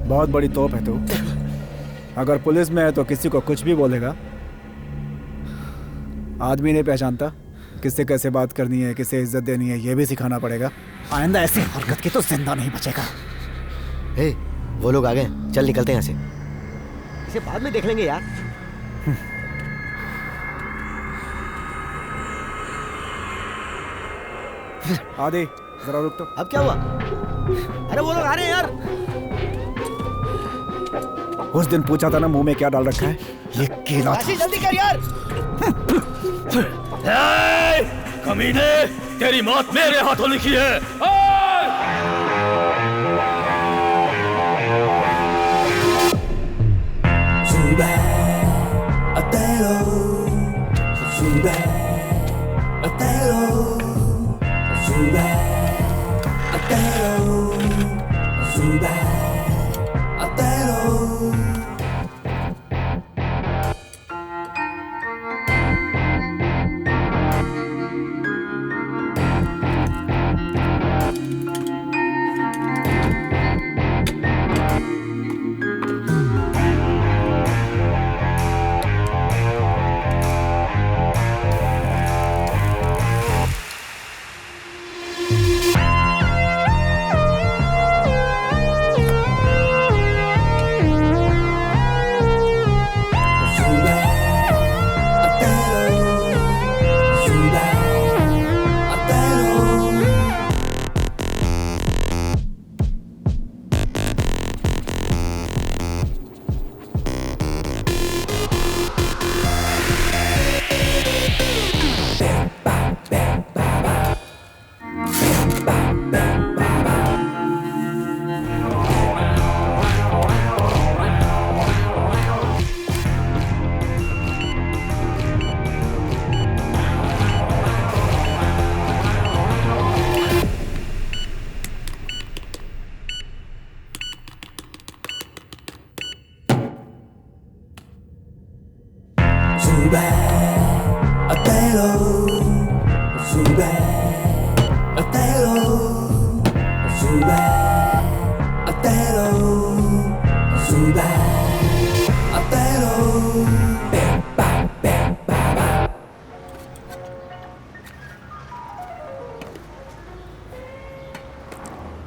बहुत बड़ी तोप है तू। अगर पुलिस में है तो किसी को कुछ भी बोलेगा। आदमी नहीं पहचानता, किससे कैसे बात करनी है, किसे इज्जत देनी है, ये भी सिखाना पड़ेगा। आइंदा ऐसी हरकत की तो जिंदा नहीं बचेगा। हे, वो लोग आ गए, चल निकलते हैं यहाँ से। इसे बाद में देख लेंगे यार। आदि जरा रुक तो। अब क्या हुआ? अरे वो लोग आ रहे हैं यार। उस दिन पूछा था ना मुंह में क्या डाल रखा है, ये केला था। जल्दी कर यार। कमीने, तेरी मौत मेरे हाथों लिखी है।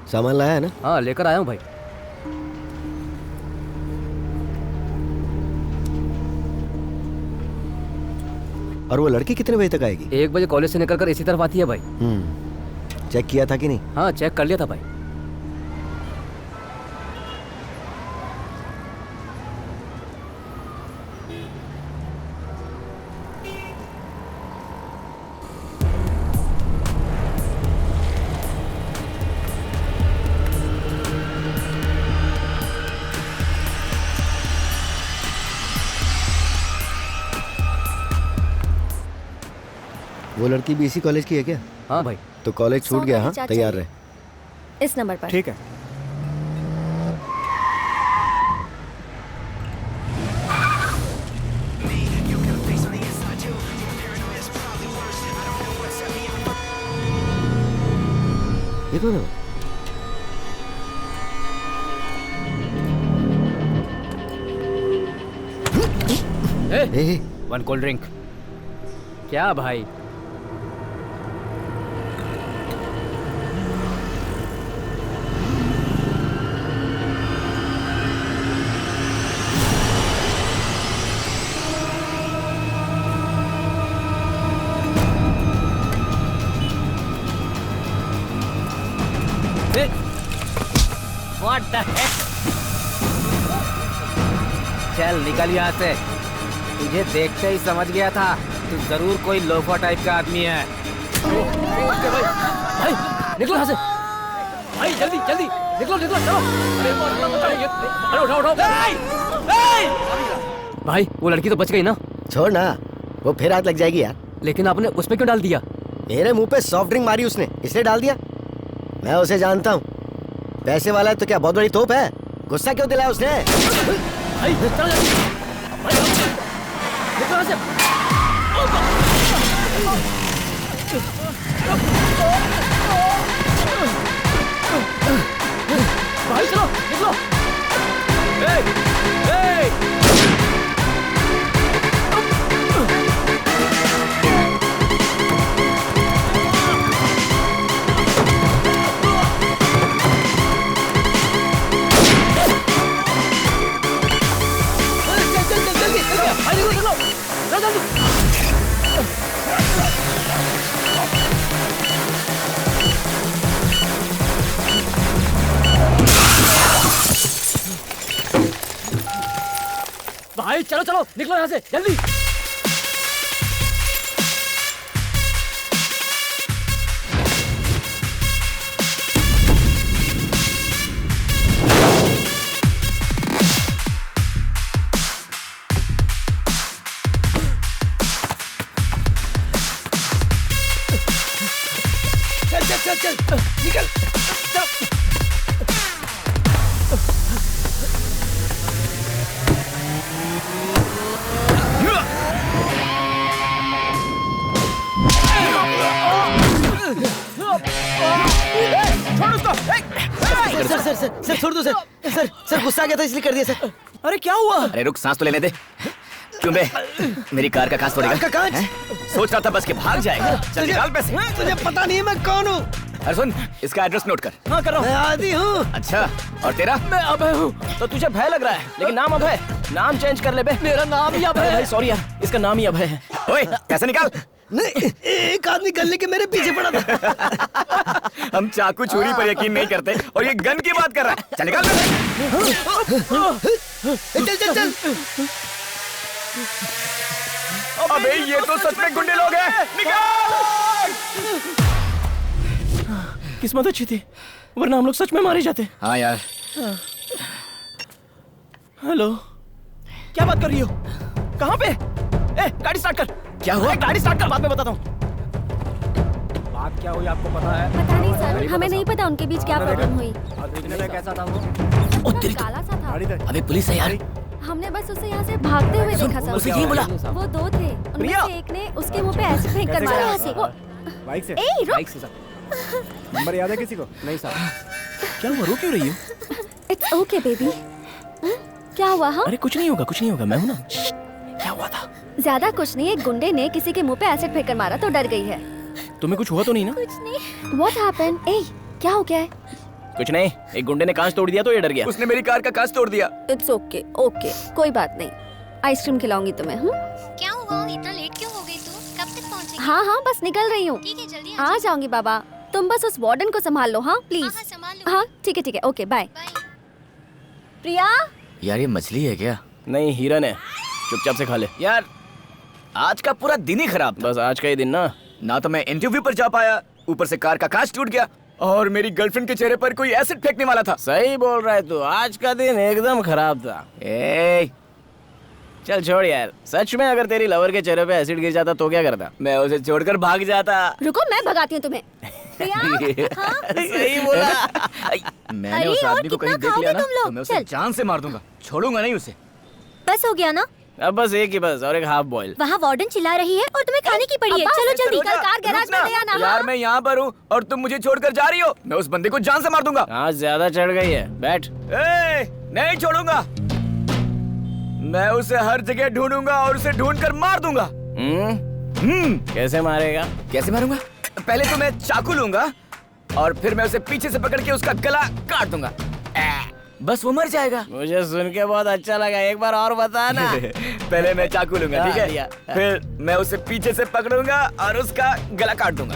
सामान लाया है ना? हाँ लेकर आया हूँ भाई। और वो लड़की कितने बजे तक आएगी? 1 बजे कॉलेज से निकलकर इसी तरफ आती है भाई। चेक किया था कि नहीं? हाँ चेक कर लिया था भाई। वो लड़की भी इसी कॉलेज की है क्या? हाँ भाई। तो कॉलेज छूट गया। हाँ तैयार रहे। इस नंबर पर। ठीक है। ये कौन है? ए, 1 कोल्ड ड्रिंक। क्या भाई? What the heck? चल निकल यहाँ से। तुझे देखते ही समझ गया था तू जरूर कोई लोफा टाइप का आदमी है। भाई निकलो यहाँ से। भाई जल्दी जल्दी निकलो निकलो चलो। अरे उठाओ उठाओ। भाई वो लड़की तो बच गई ना? छोड़ ना, वो फिर हाथ लग जाएगी यार। लेकिन आपने उस पे क्यों डाल दिया? मेरे मुंह पे सॉफ्ट ड्रिंक मारी उसने, इसलिए डाल दिया। मैं उसे जानता हूँ, पैसे वाला है तो क्या बहुत बड़ी तोप है? गुस्सा क्यों दिलाया उसने? भाई चलो जल्दी। भाई निकलो यहाँ से। भाई चलो निकलो। भाई चलो चलो निकलो यहाँ से जल्दी। चल चल चल निकल चल। छोड़ उसको। सर छोड़ दो सर गुस्सा आ गया था इसलिए कर दिया सर। अरे क्या हुआ? अरे रुक, सांस तो लेने दे। क्यों बे मेरी कार का कांच तोड़ेगा? कार का कांच? हैं? सोच रहा था बस के भाग जाएगा। चल निकाल पैसे। तुझे पता नहीं है मैं कौन हूँ? अरे सुन, इसका एड्रेस नोट कर। हाँ कर रहा मैं आदि हूँ। अच्छा, और तेरा? मैं अभय हूँ। तो तुझे भय लग रहा है, लेकिन नाम अभय है। नाम चेंज कर ले बे। मेरा नाम ही अभय है। भाई सॉरी यार, इसका नाम ही अभय है। ओए पैसे निकाल। नहीं, एक आदमी गले के मेरे पीछे पड़ा था। हम चाकू छुरी पर यकीन नहीं करते और ये गन की बात कर रहा है। चल निकाल पैसे। चल चल चल। अबे ये तो सच में गुंडे लोग हैं। निकाल। किस्मत अच्छी थी, वरना हम लोग सच में मारे जाते। हाँ यार। हेलो, क्या बात कर रही हो? कहाँ पे? ए, गाड़ी स्टार्ट कर। क्या हुआ? गाड़ी स्टार्ट कर, बाद में बताता हूँ। बात क्या हुई आपको पता है? पता नहीं सर, हमें नहीं पता उनके बीच क्या प्रॉब्लम हुई। और दिखने में कैसा था वो? थोड़ा काला सा था। अबे पुलिस है यार। हमने बस उसे यहाँ से भागते हुए देखा सर। उसे यही बोला। वो दो थे, उनमें प्रिया! से एक ने उसके मुंह पे एसिड फेंक कर मारा। वो बाइक से। ए रुक, बाइक से सर। नंबर याद है किसी को? नहीं सर। क्या हुआ, रो क्यों रही हो? It's okay baby. क्या हुआ? हाँ अरे कुछ नहीं होगा, कुछ नहीं होगा, मैं हूँ ना। क्या हुआ था? ज्यादा कुछ नहीं, एक गुंडे ने किसी के मुंह पे एसिड फेंक कर मारा तो डर गई है। तुम्हें कुछ हुआ तो नहीं ना? कुछ नहीं। What happened? ए क्या हो गया है? कुछ नहीं, एक गुंडे ने कांच तोड़ दिया तो ये डर गया। उसने मेरी कार का कांच तोड़ दिया। इट्स ओके ओके, कोई बात नहीं। आइसक्रीम खिलाऊंगी तुम्हें। क्या हुआ? इतना लेट क्यों हो गई तू? कब तक पहुंचेगी? हाँ हाँ बस निकल रही हूँ। ठीक है जल्दी आ जाऊंगी बाबा। तुम बस उस वार्डन को संभाल लो। हाँ हाँ प्लीज। हाँ संभाल लो। हाँ ठीक है ओके बाय। बाय। प्रिया यार ये मछली है क्या? नहीं, हिरन है। चुपचाप से खा ले। यार आज का पूरा दिन ही खराब था। बस आज का ही दिन ना तो मैं इंटरव्यू पर जा पाया, ऊपर से कार का कांच टूट गया और मेरी गर्लफ्रेंड के चेहरे पर कोई एसिड फेंकने वाला था। सही बोल रहा है तू, आज का दिन एकदम खराब था। ए, चल छोड़ यार, सच में अगर तेरी लवर के चेहरे पे एसिड गिर जाता तो क्या करता? मैं उसे छोड़कर भाग जाता। रुको, मैं भगाती हूँ तुम्हें। प्रिया हाँ? सही बोला। मैंने अरे, उस और आदमी को कितना कहीं देख लिया ना खाओगे तुम लोग? तो मैं उसे चल। जान से मार दूंगा, छोड़ूंगा नहीं उसे। बस हो गया ना? अब बस एक ही बस, और एक हाफ बॉयल। वहाँ वार्डन चिल्ला रही है और तुम्हें खाने की पड़ी है। अब्बा, चलो जल्दी। कल कार गैराज में ले आना। यार मैं यहाँ पर हूँ और तुम मुझे छोड़कर जा रही हो। मैं उस बंदे को जान से मार दूंगा। आज ज्यादा चढ़ गई है, बैठ। ए, नहीं छोड़ूंगा। मैं उसे हर जगह ढूंढूंगा और उसे ढूंढकर मार दूंगा। कैसे मारेगा? कैसे मारूंगा? पहले तो मैं चाकू लूंगा और फिर मैं उसे पीछे से पकड़ के उसका गला काट दूंगा। बस वो मर जाएगा। मुझे सुन के बहुत अच्छा लगा, एक बार और बता ना। पहले मैं चाकू लूंगा, ठीक लिया। है? फिर मैं उसे पीछे से पकड़ूंगा और उसका गला काट दूंगा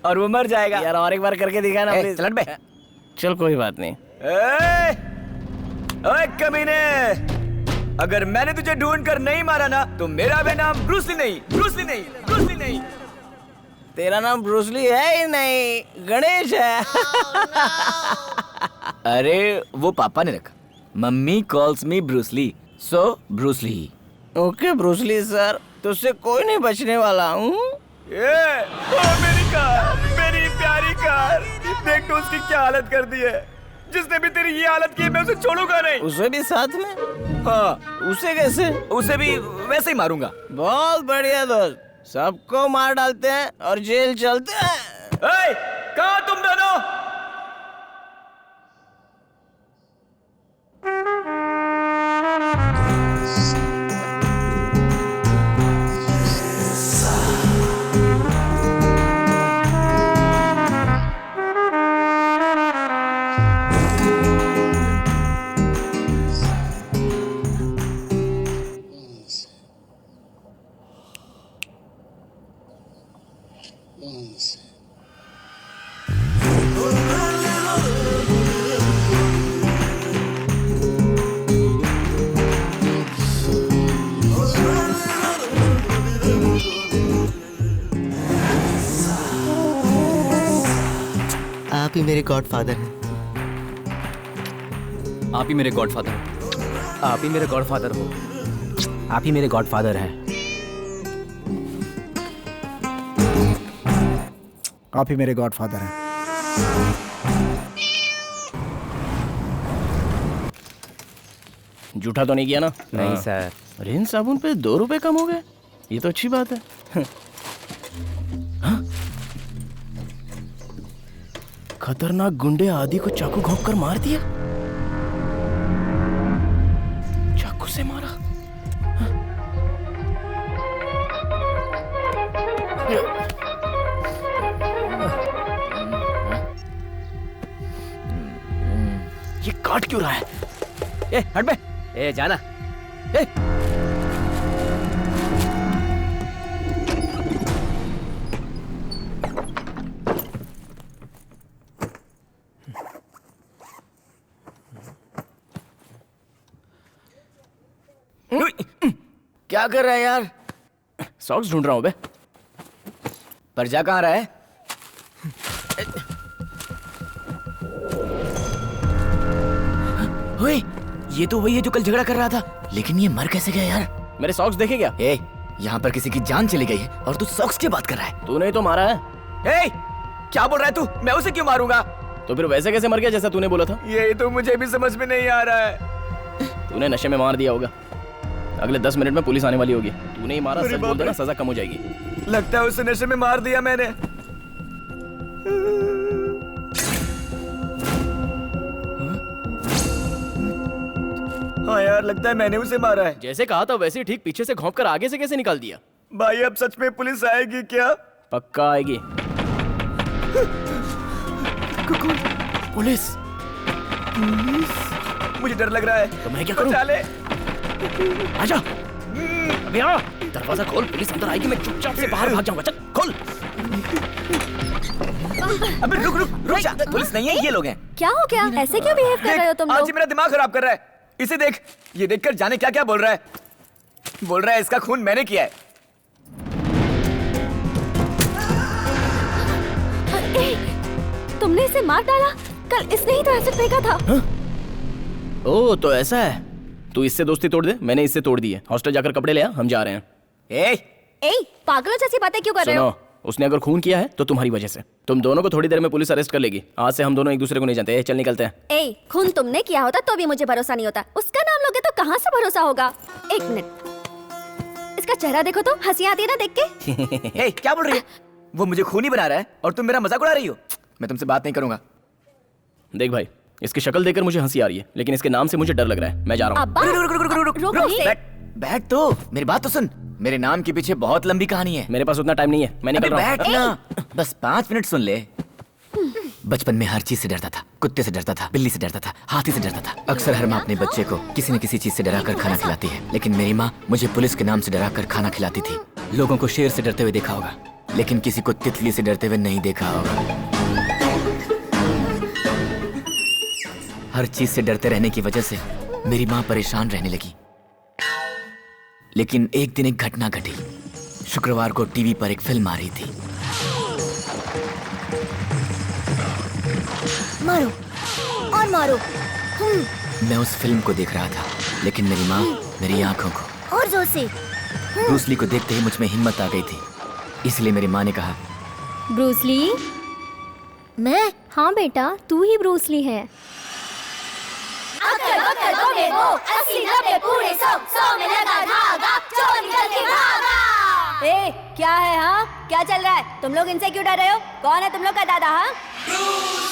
और वो मर जाएगा। यार और एक बार करके दिखा ना प्लीज। चल बे। चल कोई बात नहीं। ओए कमीने, अगर मैंने तुझे ढूंढ कर नहीं मारा ना तो मेरा भी नाम ब्रूस ली नहीं, ब्रूस ली नहीं, ब्रूस ली नहीं। तेरा नाम ब्रूस ली है ही नहीं, गणेश है। अरे वो पापा ने रखा। मम्मी calls me Bruce Lee, so Bruce Lee. Okay Bruce Lee sir, तुझसे कोई नहीं बचने वाला हूँ। मेरी कार, मेरी प्यारी कार, देख तो उसकी क्या हालत कर दी है। जिसने भी तेरी ये हालत की है मैं उसे छोड़ूंगा नहीं। उसे भी साथ में? हाँ, उसे कैसे? उसे भी वैसे ही मारूंगा। बहुत बढ़िया दोस्त, सबको मार डालते हैं और जेल चलते हैं। कहाँ तुम दोनों? मेरे गॉडफादर हैं। आप ही मेरे गॉडफादर हो। आप ही मेरे गॉडफादर हो। आप ही मेरे गॉडफादर हैं। आप ही मेरे गॉडफादर हैं। झूठा तो नहीं किया ना? नहीं सर। रेन साबुन पे 2 रुपए कम हो गए, ये तो अच्छी बात है। हाँ? खतरनाक गुंडे आदि को चाकू घोंप कर मार दिया। चाकू से मारा। हाँ? ये काट क्यों रहा है? ए हट बे। ए जाना। ए क्या कर रहा है यार? सॉक्स ढूंढ रहा हूं बे। पर जा कहाँ रहा है? ओए, ये तो वही है जो कल झगड़ा कर रहा था। लेकिन ये मर कैसे गया यार? मेरे सॉक्स देखे क्या? ए, यहाँ पर किसी की जान चली गई है और तू सॉक्स की बात कर रहा है? तूने ही तो मारा है। ए, क्या बोल रहा है तू? मैं उसे क्यों मारूंगा? तो फिर वैसे कैसे मर गया जैसा तूने बोला था? यही तो मुझे भी समझ में नहीं आ रहा है। तूने नशे में मार दिया होगा। अगले 10 मिनट में पुलिस आने वाली होगी। तूने ही मारा, सच बोल देना, सजा कम हो जाएगी। लगता है उसे नशे में मार दिया मैंने। हाँ यार, लगता है मैंने उसे मारा है। जैसे कहा था वैसे ठीक पीछे से घोंप कर आगे से कैसे निकाल दिया? भाई अब सच में पुलिस आएगी क्या? पक्का आएगी। पुलिस? मुझे डर लग रहा है। तो मैं क्या करूं? बचा ले। आजा। अबे आ, दरवाजा खोल, पुलिस अंदर आएगी, मैं चुपचाप से बाहर भाग जाऊंगा। चल खोल। अबे रुक रुक रुक जा। पुलिस नहीं है, ये लोग हैं। क्या हो गया? ऐसे क्यों बिहेव कर रहे हो तुम आज लोग? ही मेरा दिमाग खराब कर रहा है। इसे देख, ये देखकर जाने क्या क्या बोल रहा है। बोल रहा है इसका खून मैंने किया है। तुमने इसे मार डाला? कल इसने ही तो एसिड फेंका था। ओ तो ऐसा है। तू इससे दोस्ती तोड़ दे, मैंने इससे तोड़ दी है। हॉस्टल जाकर कपड़े ले आ, हम जा रहे हैं। ए, पागलों जैसी बातें क्यों कर रहे हो? सुनो, उसने अगर खून किया है तो तुम्हारी वजह से। तुम दोनों को थोड़ी देर में पुलिस अरेस्ट कर लेगी। आज से हम दोनों एक दूसरे को नहीं जानते। चल निकलते हैं। खून तुमने किया होता तो भी मुझे भरोसा नहीं होता। उसका नाम लोगे तो कहाँ से भरोसा होगा? एक मिनट, इसका चेहरा देखो तो, हंसी आती है ना देख के। ए, क्या बोल रही है? वो मुझे खूनी बना रहा है और तुम मेरा मजाक उड़ा रही हो। मैं तुमसे बात नहीं करूंगा। देख भाई, इसकी शक्ल देखकर मुझे हंसी आ रही है, लेकिन इसके नाम से मुझे डर लग रहा है। मैं जा रहा हूँ। अब्बा, रुक इसे। बैठ तो, मेरी बात तो सुन। मेरे नाम के पीछे बहुत लंबी कहानी है। मेरे पास उतना टाइम नहीं है, मैं निकल रहा हूँ। बैठ ना, बस 5 मिनट सुन ले। बचपन में हर चीज से डरता था। कुत्ते से डरता था, बिल्ली से डरता था, हाथी से डरता था। अक्सर हर माँ अपने बच्चे को किसी न किसी चीज से डराकर खाना खिलाती है, लेकिन मेरी माँ मुझे पुलिस के नाम से डराकर खाना खिलाती थी। लोगों को शेर से डरते हुए देखा होगा, लेकिन किसी को तितली से डरते हुए नहीं देखा होगा। हर चीज से डरते रहने की वजह से मेरी माँ परेशान रहने लगी। लेकिन एक दिन एक घटना घटी। शुक्रवार को टीवी पर एक फिल्म आ रही थी। मारो और मारो। मैं उस फिल्म को देख रहा था, लेकिन मेरी माँ मेरी आंखों को और जोर से। ब्रूस ली को देखते ही मुझ में हिम्मत आ गई थी। इसलिए मेरी माँ ने कहा, ब्रूस ली? मैं? हाँ बेटा, तू ही ब्रूस ली है। ए, क्या है? हाँ, क्या चल रहा है? तुम लोग इनसे क्यों डर रहे हो? कौन है तुम लोग का दादा? हाँ,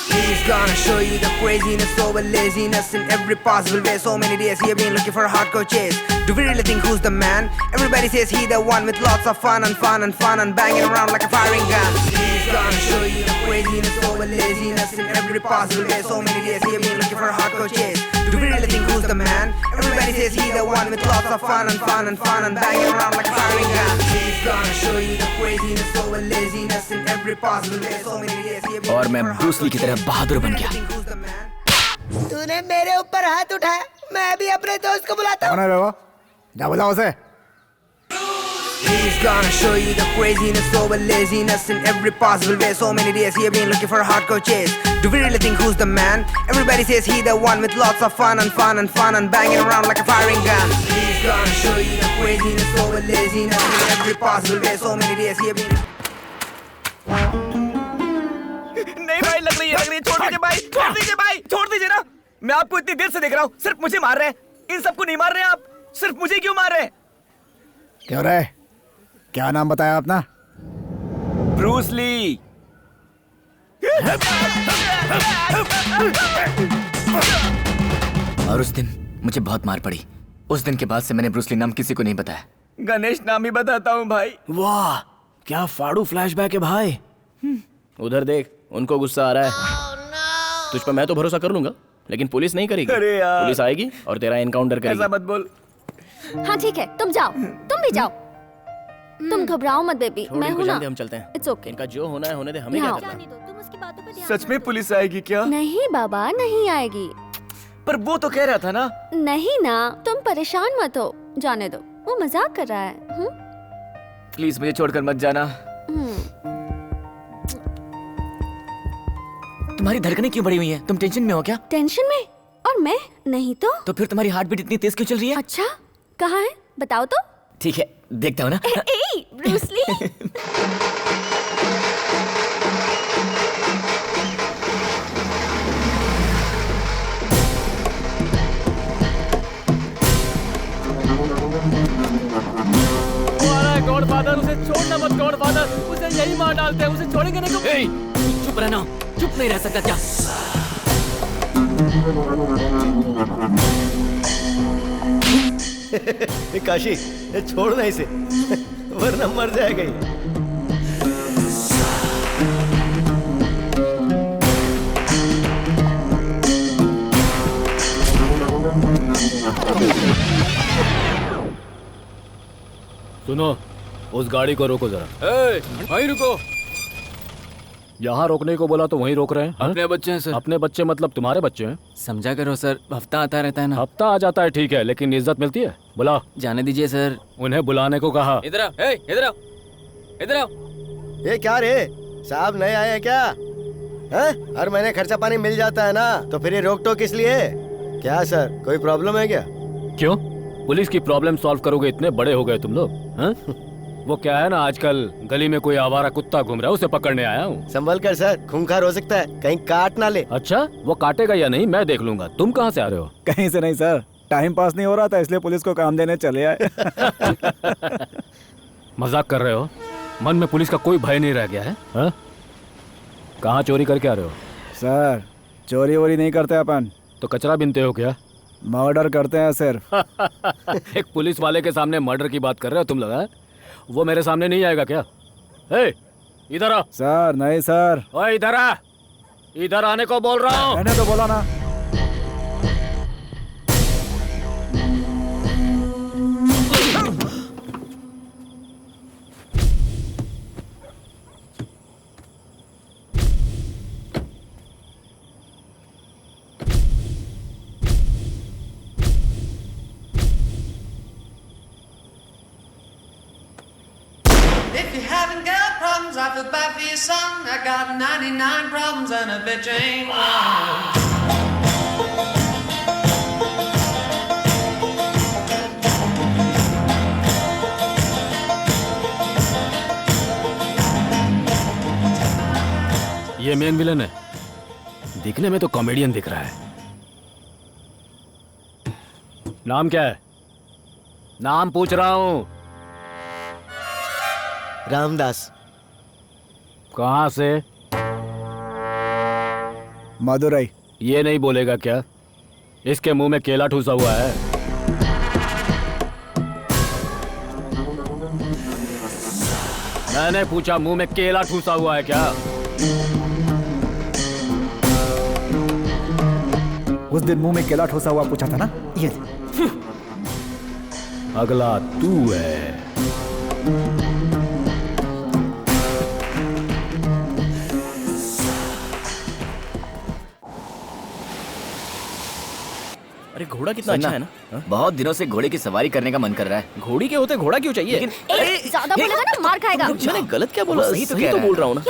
He's gonna show you the craziness over laziness in every possible way. So many days he have been looking for a hardcore chase. Do we really think who's the man? Everybody says he the one with lots of fun and banging around like a firing gun. He's gonna show you the craziness over laziness in every possible way. So many days he have been looking for a hardcore chase. Do we really think who's the man? Everybody says he the one with lots of fun and banging around like a firing gun. He's gonna show you the craziness over laziness in every possible way. So many days he have been और मैं Bruce ली की तरह बहादुर बन गया। तूने मेरे ऊपर हाथ उठाया, मैं भी अपने दोस्त को बुलाता हूँ। कौन है रे वो? जा बुलाओ उसे। He's gonna show you the craziness over laziness in every possible way. So many days he have been looking for a hardcore chase. Do we really think who's the man? Everybody says he the one with lots of fun and fun and fun and banging around like a firing gun. He's gonna show you the craziness over laziness in every possible way. So many days he have been. नहीं भाई, लग रही है, छोड़ दीजिए भाई, छोड़ दीजिए भाई, छोड़ दीजिए ना। मैं आपको इतनी देर से देख रहा हूँ, सिर्फ मुझे मार रहे हैं। इन सबको नहीं मार रहे हैं आप, सिर्फ मुझे क्यों मार रहे हैं? क्यों रे? क्या नाम बताया अपना? Bruce Lee. और उस दिन मुझे बहुत मार पड़ी। उस दिन के बाद से मैंने ब्रूस ली नाम किसी को नहीं बताया। गणेश नाम ही बताता हूँ भाई। वाह, क्या फाड़ू फ्लैशबैक है भाई। उधर देख, उनको गुस्सा आ रहा है। तुझ पर मैं तो भरोसा कर लूंगा, लेकिन पुलिस नहीं करेगी। अरे यार। पुलिस आएगी और तेरा एनकाउंटर करेगी। ऐसा मत बोल। हाँ ठीक है, तुम जाओ, तुम भी जाओ। तुम घबराओ मत बेबी, छोड़ मैं इनको, हूँ ना। जल्दी हम चलते हैं। It's okay. इनका जो होना है होने दे, हमें क्या हाँ। करना है? तुम उसकी बातों पे ध्यान सच में पुलिस आएगी क्या? नहीं बाबा, नहीं आएगी। पर वो तो कह रहा था ना। नहीं ना, तुम परेशान मत हो, जाने दो, वो मजाक कर रहा है। प्लीज मुझे छोड़कर मत जाना। तुम्हारी धड़कनें क्यों बढ़ी हुई हैं? तुम टेंशन में हो क्या? टेंशन में? और मैं नहीं तो। तो फिर तुम्हारी हार्ट बीट इतनी तेज क्यों चल रही है? अच्छा, कहाँ है बताओ तो। ठीक है, देखता हूँ ना। ए, ब्रूस ली। गॉडफादर, उसे छोड़ना मत गॉडफादर, उसे यही मार डालते हैं, उसे छोड़ेंगे नहीं तो। चुप रहना, चुप नहीं रह सकता क्या? काशी, ये छोड़ना इसे, वरना मर जाएगा ये। सुनो, उस गाड़ी को रोको जरा। वहीं रुको। यहाँ रोकने को बोला तो वहीं रोक रहे हैं। अपने बच्चे हैं सर। अपने बच्चे मतलब तुम्हारे बच्चे हैं? समझा करो सर, हफ्ता आता रहता है ना। हफ्ता आ जाता है ठीक है, लेकिन इज्जत मिलती है? बुला। जाने दीजिए सर। उन्हें बुलाने को कहा। इधर आओ, इधर आओ, इधर आओ। ये क्या रे, साहब नए आए हैं क्या? हैं? हर महीने खर्चा पानी मिल जाता है ना, तो फिर ये रोक टोक किस लिए? क्या सर, कोई प्रॉब्लम है क्या? क्यों? पुलिस की प्रॉब्लम सॉल्व करोगे? इतने बड़े हो गए तुम लोग। वो क्या है ना, आजकल गली में कोई आवारा कुत्ता घूम रहा है, उसे पकड़ने आया हूँ। संभल कर सर, खूंखार हो सकता है, कहीं काट ना ले। अच्छा, वो काटेगा या नहीं मैं देख लूंगा। तुम कहाँ से आ रहे हो? कहीं से नहीं सर, टाइम पास नहीं हो रहा था इसलिए पुलिस को काम देने चले आए। मजाक कर रहे हो? मन में पुलिस का कोई भय नहीं रह गया है? हाँ? कहाँ चोरी करके आ रहे हो? सर, चोरी वोरी नहीं करते अपन। तो कचरा बीनते हो क्या? मर्डर करते हैं सिर्फ। एक पुलिस वाले के सामने मर्डर की बात कर रहे हो तुम लोग? हैं? वो मेरे सामने नहीं आएगा क्या? ए, इधर आ। सर नहीं सर। ओए इधर आ, इधर आने को बोल रहा हूँ। मैंने तो बोला ना। If you haven't got problems, I feel bad for your son. I got 99 problems and a bitch ain't one. ये मेन विलन है। दिखने में तो कॉमेडियन दिख रहा है। नाम क्या है? नाम पूछ रहा हूँ। रामदास। कहाँ से? मदुरई। ये नहीं बोलेगा क्या? इसके मुंह में केला ठूसा हुआ है। मैंने पूछा, मुंह में केला ठूसा हुआ है क्या? उस दिन मुंह में केला ठोसा हुआ पूछा था ना, ये। अगला तू है। अरे घोड़ा कितना अच्छा है ना। बहुत दिनों से घोड़े की सवारी करने का मन कर रहा है। घोड़ी के होते घोड़ा क्यों चाहिए? लेकिन ज्यादा बोलेगा ना मार खाएगा। मैंने गलत क्या बोला? सही तो बोल रहा हूँ ना।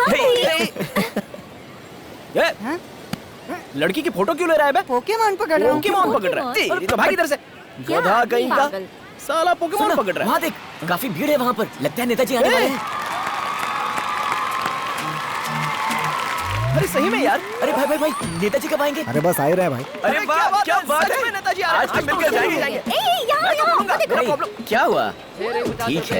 लड़की की फोटो क्यों ले रहा है बे? पोकेमॉन पकड़ रहा हूँ। पोकेमॉन पकड़ रहा है। तेरी तो भाग इधर से। क्या गधा कहीं का पागल। साला पोकेमॉन पकड़ रहा है। वहाँ देख, काफी भीड़ है वहाँ पर। लगता है नेताजी आने वाले हैं। अरे सही में यार। अरे भाई भाई भाई, नेताजी कब आएंगे? अरे बस आ ही रहे हैं भाई। अरे वाह, क्या बात है। नेताजी आज तो मिलकर जाएंगे। क्या हुआ? ठीक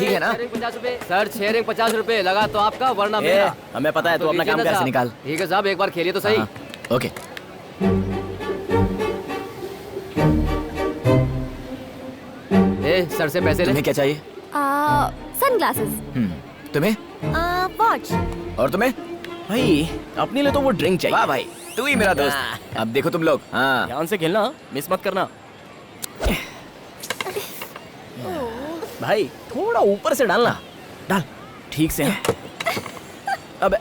है ना? सर 6 रिंग 50 रुपए लगा तो आपका, वरना मेरा। हमें पता है तू अपना काम कैसे कर। निकाल। ठीक है साहब, एक बार खेलिए तो सही। ओके। सर से पैसे ले। तुम्हें क्या चाहिए? सनग्लासेस। तुम्हें? वॉच। और तुम्हें? भाई अपने लिए तो वो ड्रिंक चाहिए। वाह भाई, तू ही मेरा दोस्त। अब देखो तुम लोग, हाँ ध्यान से खेलना, मिस मत करना। भाई थोड़ा ऊपर से डालना। डाल ठीक से। अब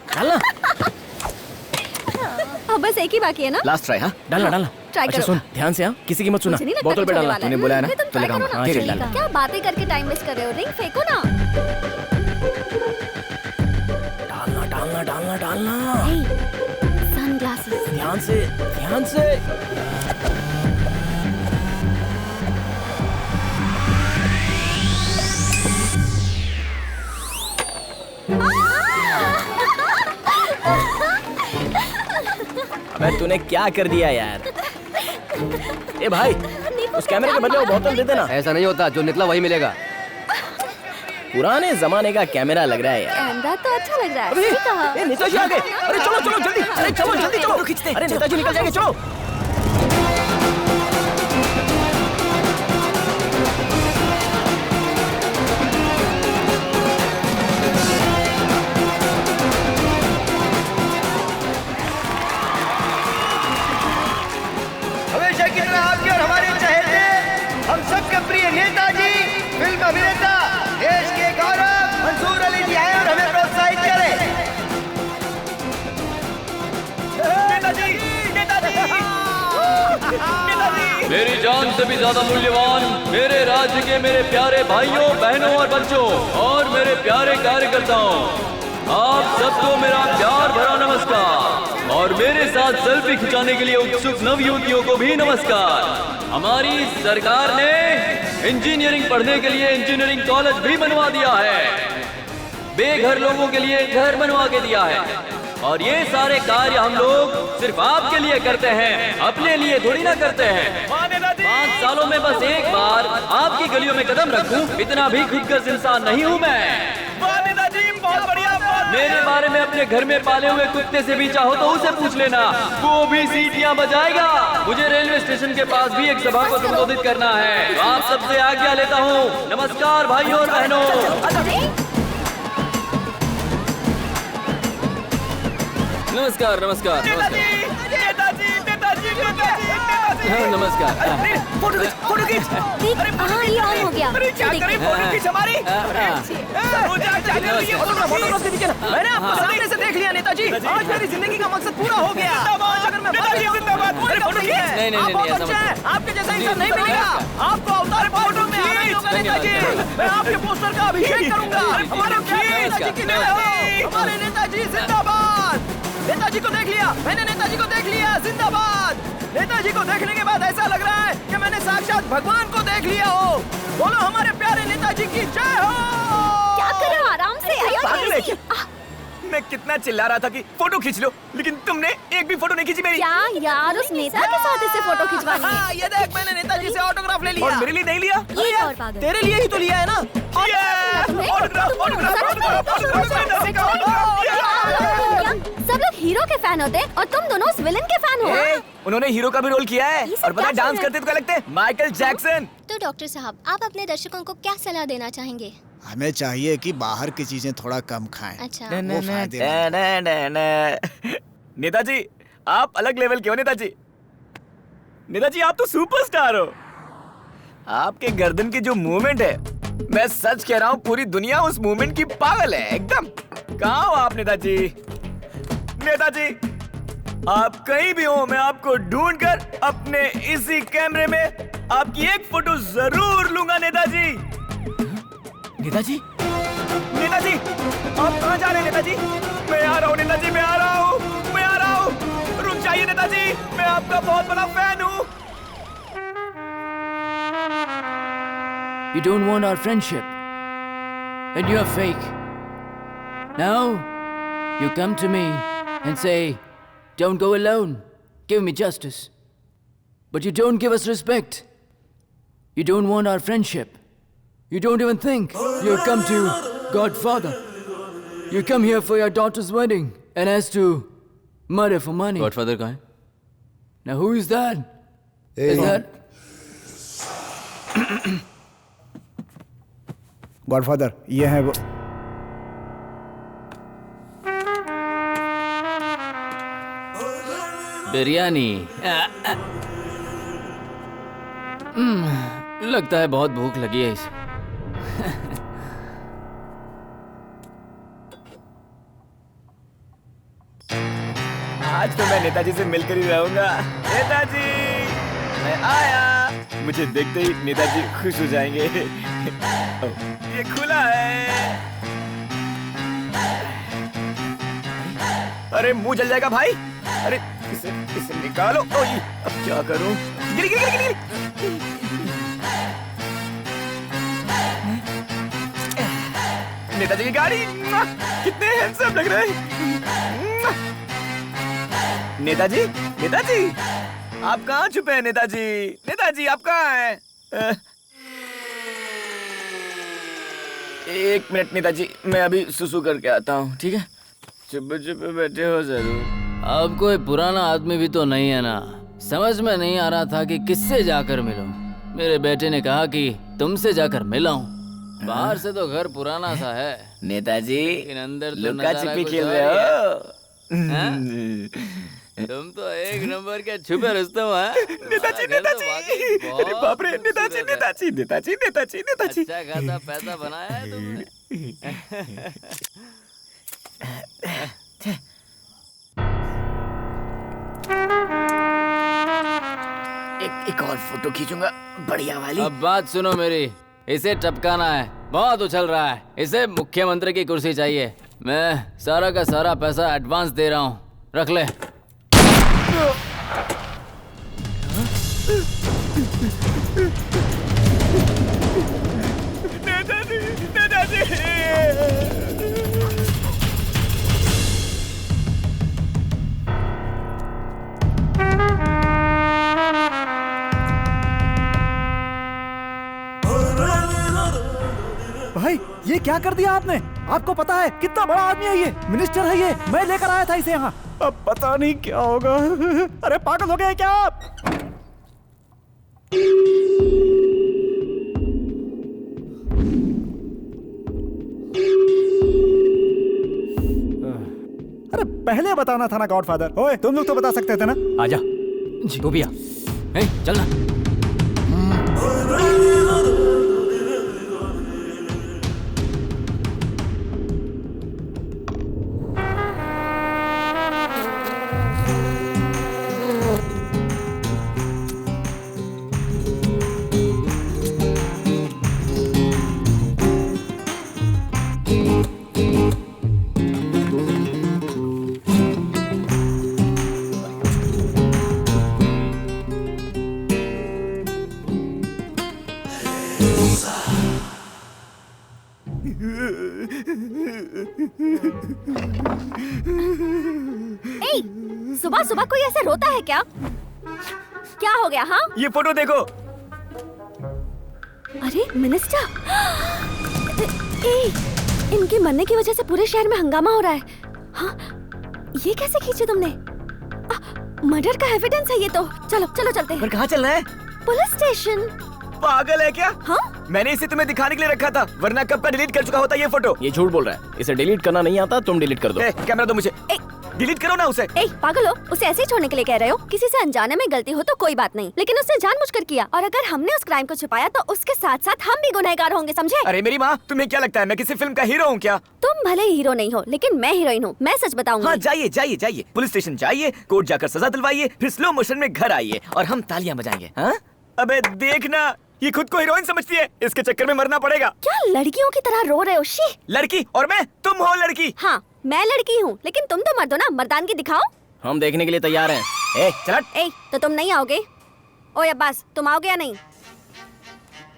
डालना। अब बस एक ही बाकी है ना? Last try. हाँ डालना डालना। ट्राई अच्छा करो। सुन, ध्यान से। हाँ, किसी की मत सुना। मुझे नहीं लगता बोतल पे कुछ होने डालना। वाला है। तूने बोला है ना, तुम तो ट्राई लगाऊंगा। करो ना। ठीक है, ठीक डालना। है। क्या बातें करके टाइम वेस्ट कर रहे हो? रिंग फेंको ना। डालना डालना डालना डालना। सनग्लासेस। ध्यान से ध्यान से। अबे तूने क्या कर दिया यार? ए भाई, उस कैमरे के बदले वो बोतल दे देना। ऐसा नहीं होता, जो निकला वही मिलेगा। पुराने जमाने का कैमरा लग रहा है यार। कैमरा तो अच्छा लग रहा है। अरे सही कहा। ए, नेताजी आ गए। अरे चलो चलो जल्दी। अरे चलो जल्दी चलो। अरे नेताजी निकल जाएंगे, चलो। हमेशा की तरह आपके और हमारे चहेते, हम सबके प्रिय नेताजी, फिल्म अभिनेता, देश के गौरव मंसूर अली जी आए और हमें प्रोत्साहित करें। नेताजी, नेताजी, नेताजी। मेरी जान से भी ज्यादा मूल्यवान मेरे राज्य के मेरे प्यारे भाइयों, बहनों और बच्चों और मेरे प्यारे कार्यकर्ताओं, आप सबको मेरा प्यार भरा नमस्कार। और मेरे साथ सेल्फी खिंचाने के लिए उत्सुक नवयुवतियों को भी नमस्कार। हमारी सरकार ने इंजीनियरिंग पढ़ने के लिए इंजीनियरिंग कॉलेज भी बनवा दिया है। बेघर लोगों के लिए घर बनवा के दिया है। और ये सारे कार्य हम लोग सिर्फ आपके लिए करते हैं, अपने लिए थोड़ी ना करते हैं। 5 सालों में बस एक बार आपकी गलियों में कदम रखूं, इतना भी खुदगर्ज इंसान नहीं हूँ मैं। बहुत बढ़िया। मेरे बारे में अपने घर में पाले हुए कुत्ते से भी चाहो तो उसे पूछ लेना, वो भी सीटियां बजाएगा। मुझे रेलवे स्टेशन के पास भी एक सभा को संबोधित करना है, तो आप सबसे आज्ञा लेता हूँ। नमस्कार भाइयों और बहनों। नमस्कार नमस्कार नमस्कार नमस्कार। फोटो खींच, फोटो खींच। हाँ, ये ऑन हो गया। अरे क्या करें, फोटो खींच हमारी। मैंने आपको सामने से देख लिया नेताजी। आज मेरी जिंदगी का मकसद पूरा हो गया। आज अगर मैं नहीं, आप अच्छे हैं, आपके जैसा इंसान नहीं मिलेगा। आपको अवतार फोटो में आना ही होगा नेताजी। मैं आपके पोस्टर का अभिषेक करूंगा। हमारे नेताजी की जय हो। हमारे नेताजी जिंदाबाद। नेताजी को देख लिया मैंने, नेताजी को देख लिया। जिंदाबाद। नेताजी को देखने के बाद ऐसा लग रहा है कि मैंने साक्षात भगवान को देख लिया हो। बोलो हमारे प्यारे नेताजी की जय हो। क्या कर रहे हो? आराम से। पागल है क्या? मैं कितना चिल्ला रहा था कि फोटो खींच लो, लेकिन तुमने एक भी फोटो नहीं खींची मेरी। क्या यार, उस नेता के साथ इसे फोटो खिंचवानी है। ये देख, मैंने नेताजी से ऑटोग्राफ ले लिया। और मेरे लिए नहीं लिया? ये और पागल। तेरे लिए ही तो लिया है ना। सब लोग हीरो के फैन होते और तुम दोनों उस विलन के फैन हो। उन्होंने हीरो का भी रोल किया है। ये सब और पता है क्या डांस चल रहा है? करते तो क्या लगते हैं? Michael Jackson. तो डॉक्टर साहब, आप अपने दर्शकों को क्या सलाह देना चाहेंगे? हमें चाहिए कि बाहर की चीजें थोड़ा कम खाएं। अच्छा। वो फायदेमंद है। नेताजी आप अलग लेवल के हो नेताजी। नेताजी आप तो सुपरस्टार हो। आपके गर्दन की जो मूवमेंट है, मैं सच कह रहा हूँ पूरी दुनिया उस मूवमेंट की पागल है एकदम। कहाँ हो आप नेताजी? नेताजी आप कहीं भी हो, मैं आपको ढूंढकर अपने इसी कैमरे में आपकी एक फोटो जरूर लूंगा नेताजी। नेताजी नेताजी आप कहाँ जा रहे हैं नेताजी? मैं आ रहा हूँ नेताजी, मैं आ रहा हूँ, मैं आ रहा हूँ। रुक जाइए नेताजी, मैं आपका बहुत बड़ा फैन हूँ। You don't want our friendship, and you are fake. Now, you come to me and say, don't go alone, give me justice. But you don't give us respect. You don't want our friendship. You don't even think. You come to Godfather. You come here for your daughter's wedding and ask to murder for money. Godfather कहाँ है? Now who is that? Is that... godfather, ये है वो। बिरयानी। लगता है बहुत भूख लगी है इसे। आज तो मैं नेताजी से मिलकर ही रहूंगा। नेताजी, मैं आया। मुझे देखते ही नेताजी खुश हो जाएंगे। ये खुला है। अरे मुंह जल जाएगा भाई। अरे इसे निकालो। ओए, अब क्या करूं? गिरी गिरी गिरी गिरी। नेताजी की गाड़ी, कितने हैंडसम लग रहे हैं। नेताजी, नेताजी, आप कहाँ छुपे हैं नेताजी? नेताजी आप कहाँ हैं? एक मिनट नेताजी, मैं अभी सुसु करके आता हूँ, ठीक है? चुप चुप बैठे हो जरूर। अब कोई पुराना आदमी भी तो नहीं है ना। समझ में नहीं आ रहा था कि किससे जाकर मिलूं। मेरे बेटे ने कहा कि तुमसे जाकर मिलाऊं। बाहर से तो घर पुराना सा है नेताजी, लेकिन अंदर तो लुका नजारा छिपी कुछ खेल और रहे ही है। हो। हाँ? तुम तो एक नंबर के छुपे रुस्तम है। नेताजी, नेताजी, अरे बाप रे, नेताजी, नेताजी, नेताजी, नेताजी, नेताजी। अच्छा खासा पैसा बनाया है तुमने। एक और फोटो खींचूंगा, बढ़िया वाली। अब बात सुनो मेरी, इसे टपकाना है। बहुत उछल रहा है। इसे मुख्यमंत्री की कुर्सी चाहिए। मैं सारा का सारा पैसा एडवांस दे रहा हूँ, रख ले। नेताजी, नेताजी। भाई, ये क्या कर दिया आपने? आपको पता है कितना बड़ा आदमी है ये? मिनिस्टर है ये। मैं लेकर आया था इसे यहाँ। अब पता नहीं क्या होगा। अरे पागल हो गए क्या आप? अरे पहले बताना था ना गॉडफादर। ओए, तुम लोग तो बता सकते थे ना। आजा, तू भी आ। चल ना। सुबह सुबह कोई ऐसे रोता है क्या? क्या हो गया? हाँ, ये फोटो देखो। अरे मिनिस्टर, इनके मरने की वजह से पूरे शहर में हंगामा हो रहा है। हाँ, ये कैसे खींचे तुमने? मर्डर का एविडेंस है ये तो। चलो चलो चलते हैं। पर कहाँ चलना है? Police station. पागल है क्या? हाँ? मैंने इसे तुम्हें दिखाने के लिए रखा था, वरना कब का डिलीट कर चुका होता ये फोटो। ये झूठ बोल रहा है। इसे डिलीट करना नहीं आता, तुम डिलीट कर दो। कैमरा दो मुझे। डिलीट करो ना उसे। पागल हो? उसे ऐसे ही छोड़ने के लिए कह रहे हो? किसी से अनजाने में गलती हो तो कोई बात नहीं, लेकिन उसने जानबूझकर किया, और अगर हमने उस क्राइम को छुपाया तो उसके साथ साथ हम भी गुनहगार होंगे, समझे? अरे मेरी माँ, तुम्हें क्या लगता है मैं किसी फिल्म का हीरो हूँ क्या? तुम भले हीरो नहीं हो, लेकिन मैं हीरोइन हूँ। मैं सच बताऊंगी। हाँ, जाइए जाइए जाइए, पुलिस स्टेशन जाइए, कोर्ट जाकर सजा दिलवाइए, फिर स्लो मोशन में घर आइए और हम तालियां बजाएंगे। हाँ? अबे देखना, ये खुद को हीरोइन समझती है, इसके चक्कर में मरना पड़ेगा। क्या लड़कियों की तरह रो रहे हो? शी! लड़की और मैं? तुम हो लड़की। हाँ, मैं लड़की हूँ, लेकिन तुम तो मर्द हो ना, मर्दानगी दिखाओ। हम देखने के लिए तैयार हैं। ए, चल हट। ए, तो तुम नहीं आओगे? ओए अब्बास, तुम आओगे या नहीं?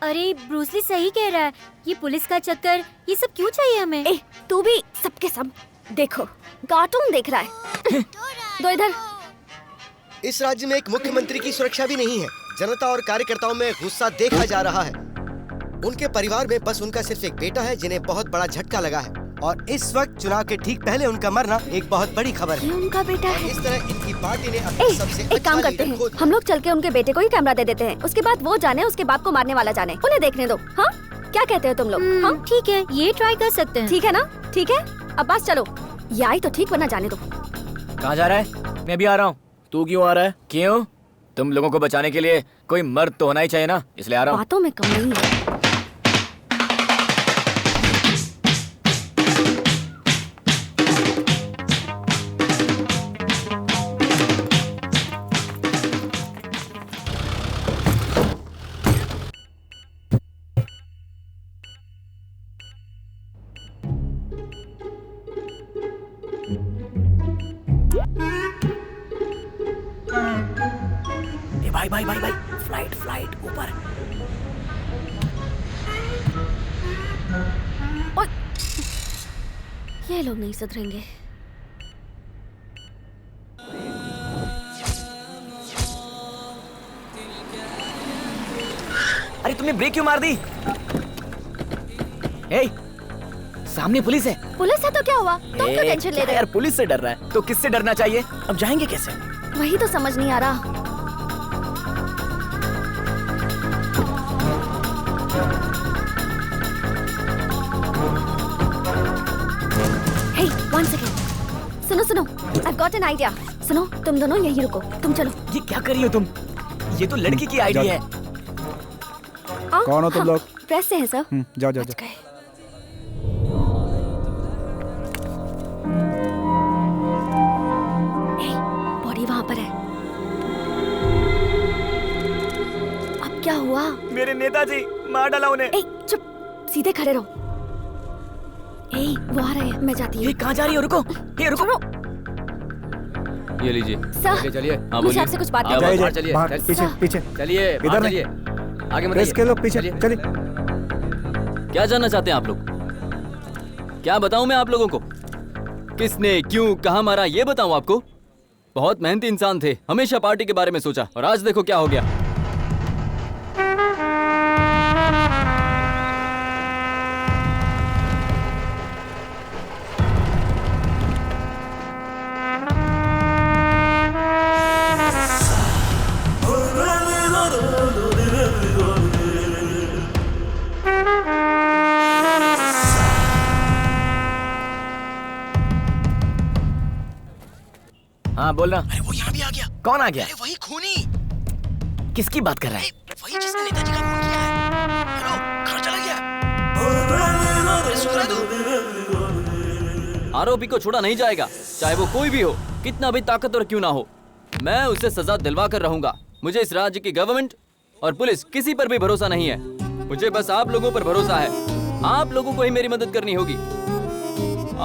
अरे ब्रूसली सही कह रहा है, ये पुलिस का चक्कर, ये सब क्यों चाहिए हमें? ए, तू भी सबके सब देखो, कार्टून देख रहा है। दो इधर। इस राज्य में एक मुख्यमंत्री की सुरक्षा भी नहीं है। जनता और कार्यकर्ताओं में गुस्सा देखा जा रहा है। उनके परिवार में बस उनका सिर्फ एक बेटा है जिन्हें बहुत बड़ा झटका लगा है, और इस वक्त चुनाव के ठीक पहले उनका मरना एक बहुत बड़ी खबर है। ये उनका बेटा है। इस तरह इनकी पार्टी ने अपना सबसे एक काम करते हैं, हम लोग चल के उनके बेटे को ही कैमरा दे देते हैं, उसके बाद वो जाने उसके बाप को मारने वाला जाने, उन्हें देखने दो। हाँ, क्या कहते हो तुम लोग? हाँ ठीक है, ये ट्राई कर सकते हैं। ठीक है ना? ठीक है, अब्बास चलो। ये आई तो ठीक, वरना जाने दो। कहाँ जा रहा है? मैं भी आ रहा हूँ। तू क्यों आ रहा है? क्यों? तुम लोगों को बचाने के लिए कोई मर्द तो होना ही चाहिए ना, इसलिए आ रहा हूँ। बातों में कम नहीं है। भाई भाई भाई भाई, फ्लाइट ऊपर। ये लोग नहीं सुधरेंगे। अरे तुमने ब्रेक क्यों मार दी? ए, सामने पुलिस है। पुलिस है तो क्या हुआ? तुम क्यों टेंशन ले रहे हो? यार पुलिस से डर रहा है तो किससे डरना चाहिए? अब जाएंगे कैसे? वही तो समझ नहीं आ रहा। Hey, one second. सुनो, I've got an idea. सुनो, तुम दोनों यहीं रुको, तुम चलो। ये क्या कर रही हो तुम? ये तो लड़की की आइडिया है। कौन हो तुम लोग? प्रेस से हैं सर। जाओ। बॉडी वहाँ पर है। अब क्या हुआ? मेरे नेताजी मार डाला उन्हें। ए, चुप, सीधे खड़े रहो। ए, वो आ रहे हैं, मैं जाती हूँ। कहाँ जा रही हो? रुको। ये लीजिए। सर, चलिए। हाँ मुझे आपसे कुछ बात करनी है। चलिए पीछे। चलिए इधर चलिए, आगे प्रेस के लोग पीछे चलिए। क्या जानना चाहते हैं आप लोग? क्या बताऊं मैं आप लोगों को? किसने क्यों कहाँ मारा ये बताऊं आपको? बहुत मेहनती इंसान थे, हमेशा पार्टी के बारे में सोचा, और आज देखो क्या हो गया। हाँ बोलना। अरे वो यहाँ भी आ गया। कौन आ गया? अरे वही खूनी। किसकी बात कर रहा है? वही जिसने नेताजी का खून किया है। हेलो, कहाँ चला गया? अरे सुन रहा तू? आरोपी को छोड़ा नहीं जाएगा, चाहे वो कोई भी हो, कितना भी ताकतवर क्यों ना हो। मैं उसे सजा दिलवा कर रहूंगा। मुझे इस राज्य की गवर्नमेंट और पुलिस किसी पर भी भरोसा नहीं है। मुझे बस आप लोगों पर भरोसा है। आप लोगों को ही मेरी मदद करनी होगी।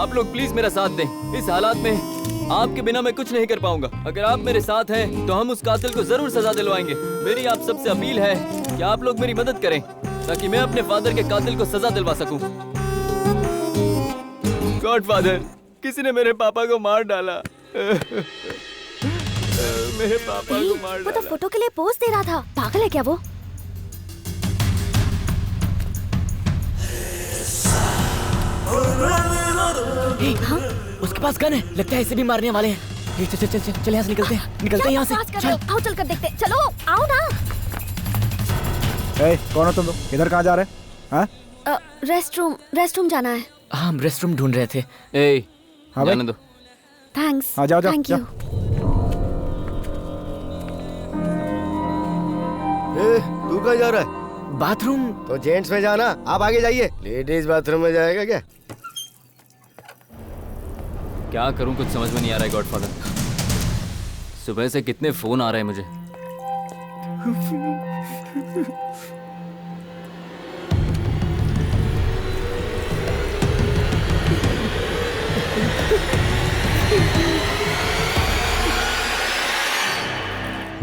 आप लोग प्लीज मेरा साथ दें। इस हालात में आपके बिना मैं कुछ नहीं कर पाऊंगा। अगर आप मेरे साथ हैं तो हम उस कातिल को जरूर सजा दिलवाएंगे। मेरी आप सबसे अपील है कि आप लोग मेरी मदद करें ताकि मैं अपने फादर के कातिल को सजा दिलवा सकूं। गॉडफादर, किसी ने मेरे पापा को मार डाला। मेरे पापा को मार डाला। वो तो फोटो के लिए पोज दे रहा था। पागल है क्या वो? हाँ? उसके पास गन है, लगता है इसे भी मारने वाले हैं। चल यहाँ से निकलते हैं यहाँ से। आओ चल कर देखते। चलो आओ ना। कौन हो तुम लोग? इधर कहाँ जा रहे हैं? रेस्टरूम जाना है। हम रेस्टरूम ढूंढ रहे थे। हाँ जाने दो। थैंक्स। जाओ। Thank you. तू कहाँ जा रहा है? बाथरूम। तो जेंट्स में जाना, आप आगे जाइए। लेडीज बाथरूम में जाएगा क्या? क्या करूं, कुछ समझ में नहीं आ रहा है गॉडफादर। सुबह से कितने फोन आ रहे हैं मुझे।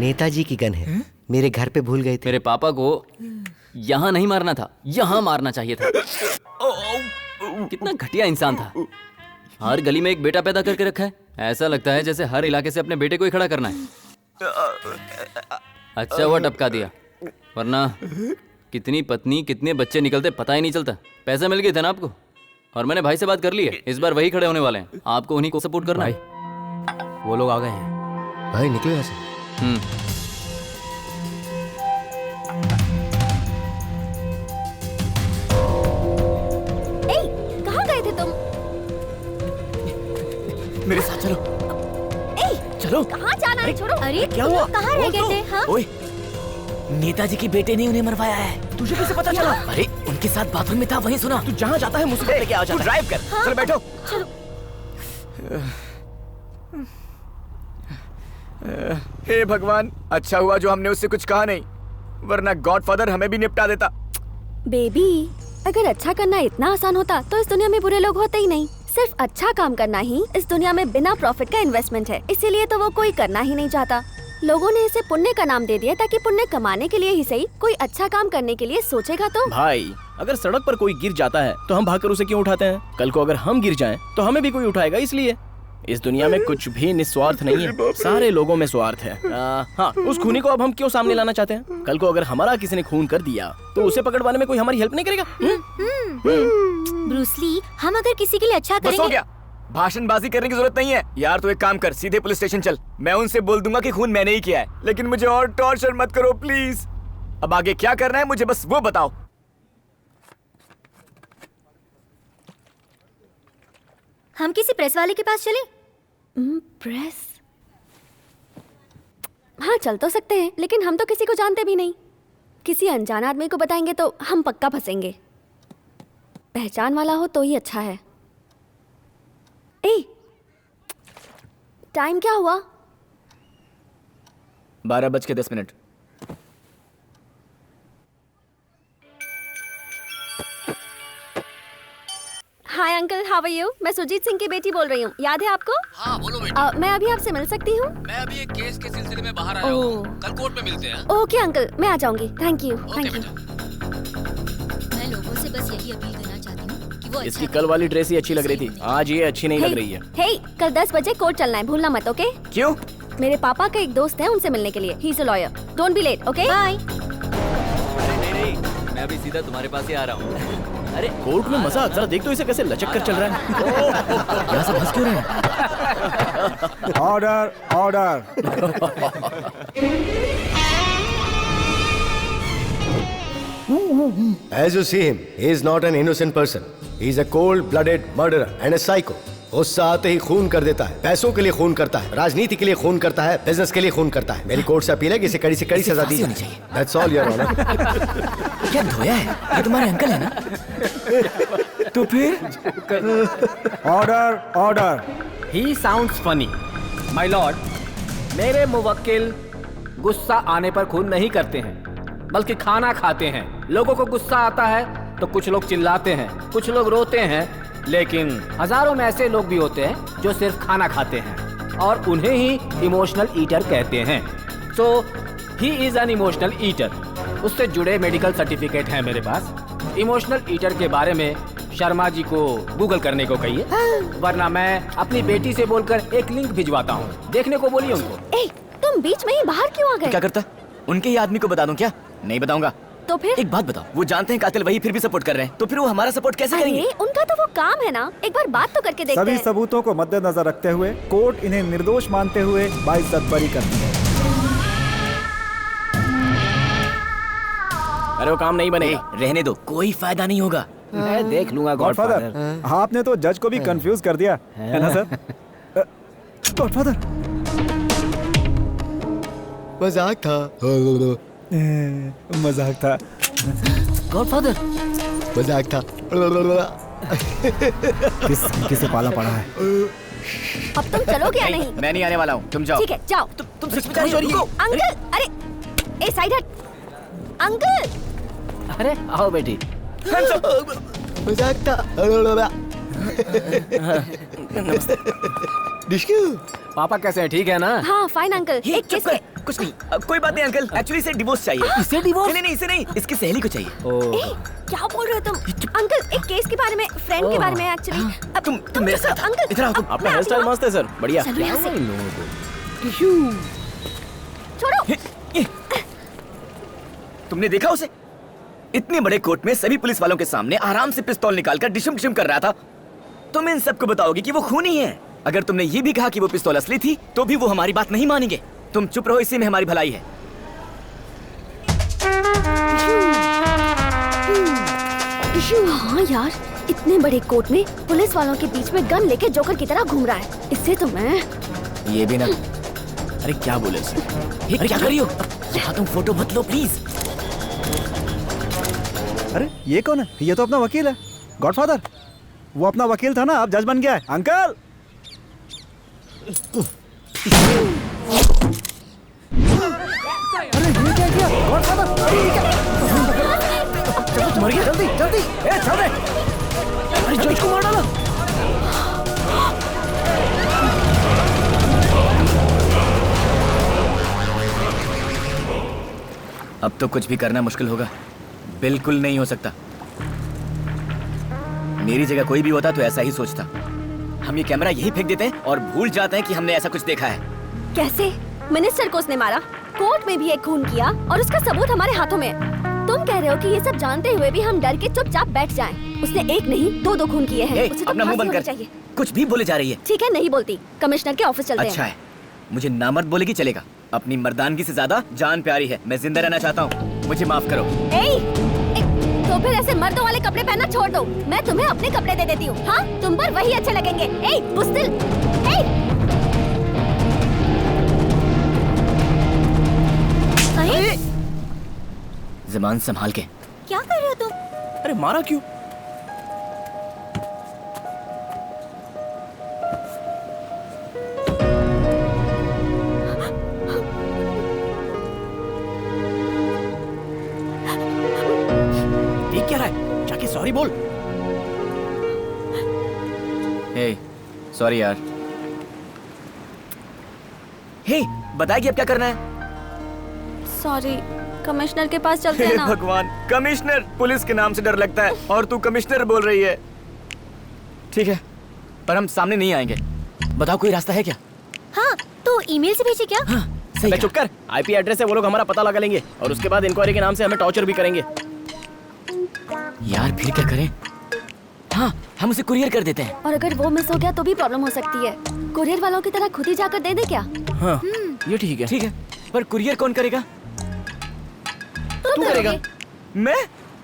नेताजी की गन है, मेरे घर पे भूल गए थे। मेरे पापा को यहाँ नहीं मारना था, यहाँ मारना चाहिए था। कितना घटिया इंसान था। हर गली में एक बेटा पैदा करके रखा है। ऐसा लगता है जैसे हर इलाके से अपने बेटे को ही खड़ा करना है। अच्छा हुआ टपका दिया, वरना कितनी पत्नी कितने बच्चे निकलते पता ही नहीं चलता। पैसा मिल गया था ना आपको, और मैंने भाई से बात कर ली है। इस बार वही खड़े होने वाले हैं, आपको उन्हीं को सपोर्ट करना है। वो लोग आ गए हैं। भाई निकलो यहाँ से। कहाँ गए थे तुम? मेरे साथ चलो। चलो। कहाँ जाना है? छोड़ो। अरे क्या हुआ? कहाँ रह गए थे? हाँ? ओए, नेताजी के बेटे ने उन्हें मरवाया है। तुझे कैसे पता चला? अरे उनके साथ बाथरूम में था, वहीं सुना। तू जहाँ जाता है मुसीबत लेके आ जाता है। ड्राइव कर। हाँ? चलो बैठो। हे भगवान, अच्छा हुआ जो हमने उससे कुछ कहा नहीं, वरना गॉडफादर हमें भी निपटा देता। बेबी, अगर अच्छा करना इतना आसान होता तो इस दुनिया में बुरे लोग होते ही नहीं। सिर्फ अच्छा काम करना ही इस दुनिया में बिना प्रॉफिट का इन्वेस्टमेंट है, इसीलिए तो वो कोई करना ही नहीं चाहता। लोगों ने इसे पुण्य का नाम दे दिया ताकि पुण्य कमाने के लिए ही सही, कोई अच्छा काम करने के लिए सोचेगा तो। भाई, अगर सड़क पर कोई गिर जाता है तो हम भागकर उसे क्यों उठाते हैं? कल को अगर हम गिर जाएं तो हमें भी कोई उठाएगा। इसलिए इस दुनिया में कुछ भी निस्वार्थ नहीं है, सारे लोगों में स्वार्थ है। हाँ, उस खूनी को अब हम क्यों सामने लाना चाहते हैं? कल को अगर हमारा किसी ने खून कर दिया तो उसे पकड़वाने में कोई हमारी हेल्प नहीं करेगा। ब्रूसली, हम अगर किसी के लिए अच्छा बस हो करेंगे। गया, भाषणबाजी करने की जरूरत नहीं है। यार तू एक काम कर, सीधे पुलिस स्टेशन चल। मैं उनसे बोल दूंगा कि खून मैंने ही किया है, लेकिन मुझे और टॉर्चर मत करो प्लीज। अब आगे क्या करना है मुझे बस वो बताओ। हम किसी प्रेस वाले के पास चलें? प्रेस? हाँ, चल तो सकते हैं, लेकिन हम तो किसी को जानते भी नहीं। किसी अनजान आदमी को बताएंगे तो हम पक्का फंसेंगे। पहचान वाला हो तो ही अच्छा है। ए, टाइम क्या हुआ? 12:10। Hi uncle, how are you? मैं सुजीत सिंह की बेटी बोल रही हूँ, याद है आपको? हाँ बोलो बेटी। मैं अभी आपसे मिल सकती हूँ? मैं अभी एक केस के सिलसिले में बाहर आया हूँ, कल कोर्ट में मिलते हैं। ओके अंकल, मैं आ जाऊंगी। Thank you, thank you. मैं लोगों से बस यही अपील करना चाहती हूँ कि वो इसकी कल वाली ड्रेस ही अच्छी लग रही थी, आज ये अच्छी नहीं लग रही है। हे, कल 10 बजे कोर्ट चलना है, भूलना मत। ओके? क्यों? मेरे पापा का एक दोस्त है, उनसे मिलने के लिए। He is a lawyer. Don't be late. Okay? Bye. नहीं, मैं अभी सीधा तुम्हारे पास ही आ रहा हूँ। अरे कोर्ट में मजा, जरा देख तो इसे कैसे लचक कर चल रहा है। यहाँ से हंस क्यों रहे हैं? Order, order. As you see him, he is not an innocent person. He is a cold-blooded murderer and a psycho. गुस्सा आते ही खून कर देता है, पैसों के लिए खून करता है, राजनीति के लिए खून करता है, बिजनेस के लिए खून करता है। मेरी कोर्ट से अपील है कि इसे कड़ी से कड़ी सजा दी जानी चाहिए। That's all, Your Honor. क्या धोया है? ये तुम्हारे अंकल है ना? तो फिर? Order, order. He sounds funny. My lord, मेरे मुवक्किल गुस्सा आने पर खून नहीं करते हैं, बल्कि खाना खाते हैं। लोगों को गुस्सा आता है तो कुछ लोग चिल्लाते हैं, कुछ लोग रोते हैं, लेकिन हजारों में ऐसे लोग भी होते हैं जो सिर्फ खाना खाते हैं, और उन्हें ही इमोशनल ईटर कहते हैं। So he is an emotional eater. उससे जुड़े मेडिकल सर्टिफिकेट हैं मेरे पास। इमोशनल ईटर के बारे में शर्मा जी को गूगल करने को कहिए, वरना मैं अपनी बेटी से बोलकर एक लिंक भिजवाता हूँ, देखने को बोलिए उनको। ए, तुम बीच में ही बाहर क्यों आ गए? क्या करता? उनके ही आदमी को बता दूं क्या? नहीं बताऊंगा। तो फिर? एक बात बताओ, वो जानते हैं कातिल वही, फिर भी सपोर्ट कर रहे हैं, तो फिर वो हमारा सपोर्ट कैसे करेंगे? अरे उनका तो वो काम है ना, एक बार बात तो करके देखते सभी हैं। सबूतों को मद्देनजर रखते हुए कोर्ट इन्हें निर्दोष मानते हुए बाइज्जत बरी करती है। अरे वो काम नहीं बनेगा। रहने दो, कोई फायदा नहीं होगा। मैं देख लूंगा गॉडफादर। आपने तो जज को भी कंफ्यूज कर दिया है ना सर? गॉडफादर, मजाक था। मजाक था। गॉडफादर, मजाक था। किसे पाला पड़ा है? अब तुम चलोगे या नहीं? मैं नहीं आने वाला हूँ, तुम जाओ। ठीक है, जाओ। तुम सच बता रही हो? अंकल, अरे ए साइड हट। अंकल, अरे आओ बेटी। मजाक था। डिशक्यू पापा कैसे हैं? ठीक है ना? हाँ फाइन अंकल। एक केस के कुछ नहीं, कोई बात नहीं अंकल। एक्चुअली इसे डिवोर्स चाहिए। इसे डिवोर्स? नहीं, इसे नहीं, इसकी सहेली को चाहिए। क्या बोल रहे हो तुम अंकल? एक केस के बारे में, फ्रेंड के बारे में एक्चुअली। तुम मेरे साथ अंकल इधर आओ तुम। आपका हेयर स्टाइल मस्त है सर, बढ़िया। चलो यहाँ से। छोड़ो। तुमने देखा उसे? इतने बड़े कोर्ट में सभी पुलिस वालों के सामने आराम से पिस्तौल निकालकर डिशम डिशम कर रहा था। तुम इन सबको बताओगे कि वो खूनी है। अगर तुमने ये भी कहा कि वो पिस्तौल असली थी तो भी वो हमारी बात नहीं मानेंगे। तुम चुप रहो, इसी में हमारी भलाई है। हाँ यार, इतने बड़े कोर्ट में पुलिस वालों के बीच में गन लेके जोकर की तरह घूम रहा है। इससे तो मैं ये भी ना। अरे क्या बोले सर? अरे क्या कर रही हो? यहाँ तुम फोटो मत लो प्लीज। अरे ये कौन है? ये तो अपना वकील है, गॉडफादर। वो अपना वकील था ना, अब जज बन गया है। अंकल अरे ये क्या किया गॉडफादर? अरे ये क्या? चलो तुम मर गया, जल्दी जल्दी। ए छोड़ दे। अरे जज को मार डाला। अब तो कुछ भी करना मुश्किल होगा। बिल्कुल नहीं हो सकता। मेरी जगह कोई भी होता तो ऐसा ही सोचता। हम ये कैमरा यही फेंक देते हैं और भूल जाते हैं कि हमने ऐसा कुछ देखा है। कैसे? मिनिस्टर को उसने मारा, कोर्ट में भी एक खून किया और उसका सबूत हमारे हाथों में है। तुम कह रहे हो कि ये सब जानते हुए भी हम डर के चुपचाप बैठ जाएं। उसने एक नहीं दो खून किए हैं। उसे तो अपना मुंह फांसी बंद होनी कर। चाहिए। कुछ भी बोले जा रही है। ठीक है, नहीं बोलती। कमिश्नर के ऑफिस चलते हैं। अच्छा है, मुझे नामर्द बोलेगी चलेगा। अपनी मर्दानगी से ज्यादा जान प्यारी है। मैं जिंदा रहना चाहता हूँ, मुझे माफ करो। तो फिर ऐसे मर्दों वाले कपड़े पहनना छोड़ दो। मैं तुम्हें अपने कपड़े दे देती हूँ। हाँ, तुम पर वही अच्छे लगेंगे। बुज़दिल, ज़बान संभाल के। क्या कर रहे हो तुम? अरे मारा क्यों? देख क्या रहा है? जाके सॉरी बोल। हे, सॉरी यार। हे, बताइए अब क्या करना है? सॉरी, कमिश्नर के पास चलते हैं हे ना। भगवान, कमिश्नर! पुलिस के नाम से डर लगता है और तू कमिश्नर बोल रही है। ठीक है, पर हम सामने नहीं आएंगे। बताओ कोई रास्ता है क्या? हाँ, तो ईमेल से भेजे क्या? हाँ, सही। चुप कर। आईपी एड्रेस से वो लोग हमारा पता लगा लेंगे और उसके बाद इंक्वायरी के नाम से हमें टॉर्चर भी करेंगे। यार फिर क्या करें? हाँ, हम उसे कुरियर कर देते हैं। और अगर वो मिस हो गया तो भी प्रॉब्लम हो सकती है। कुरियर वालों की तरह खुद ही जाकर दे दे क्या? हाँ, ये ठीक है। ठीक है, पर कुरियर कौन करेगा? तू करेगा। मैं?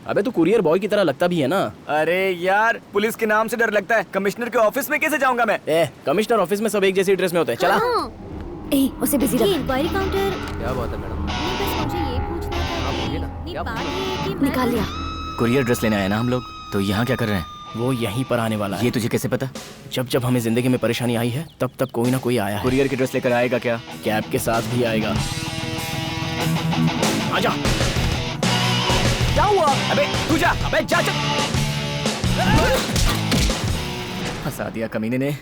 अबे तू कुरियर बॉय की तरह लगता भी है ना। अरे यार, पुलिस के नाम से डर लगता है। कमिश्नर के ऑफिस में कैसे जाऊंगा मैं? कमिश्नर ऑफिस में सब एक जैसे ड्रेस में होते हैं। चला। उसे बिजी रख। Inquiry counter. क्या बात है मैडम? बस मुझे ये पूछना था। निकाल लिया। कुरियर ड्रेस लेने आए ना हम लोग, तो यहाँ क्या कर रहे हैं? वो यहीं पर आने वाला है। ये तुझे कैसे पता? जब जब हमें जिंदगी में परेशानी आई है तब तब कोई ना कोई आया है। कुरियर की ड्रेस लेकर आएगा क्या? कैब के साथ भी आएगा। आजा। क्या हुआ? अबे तू जा। अबे जा। फंसा दिया कमीने ने।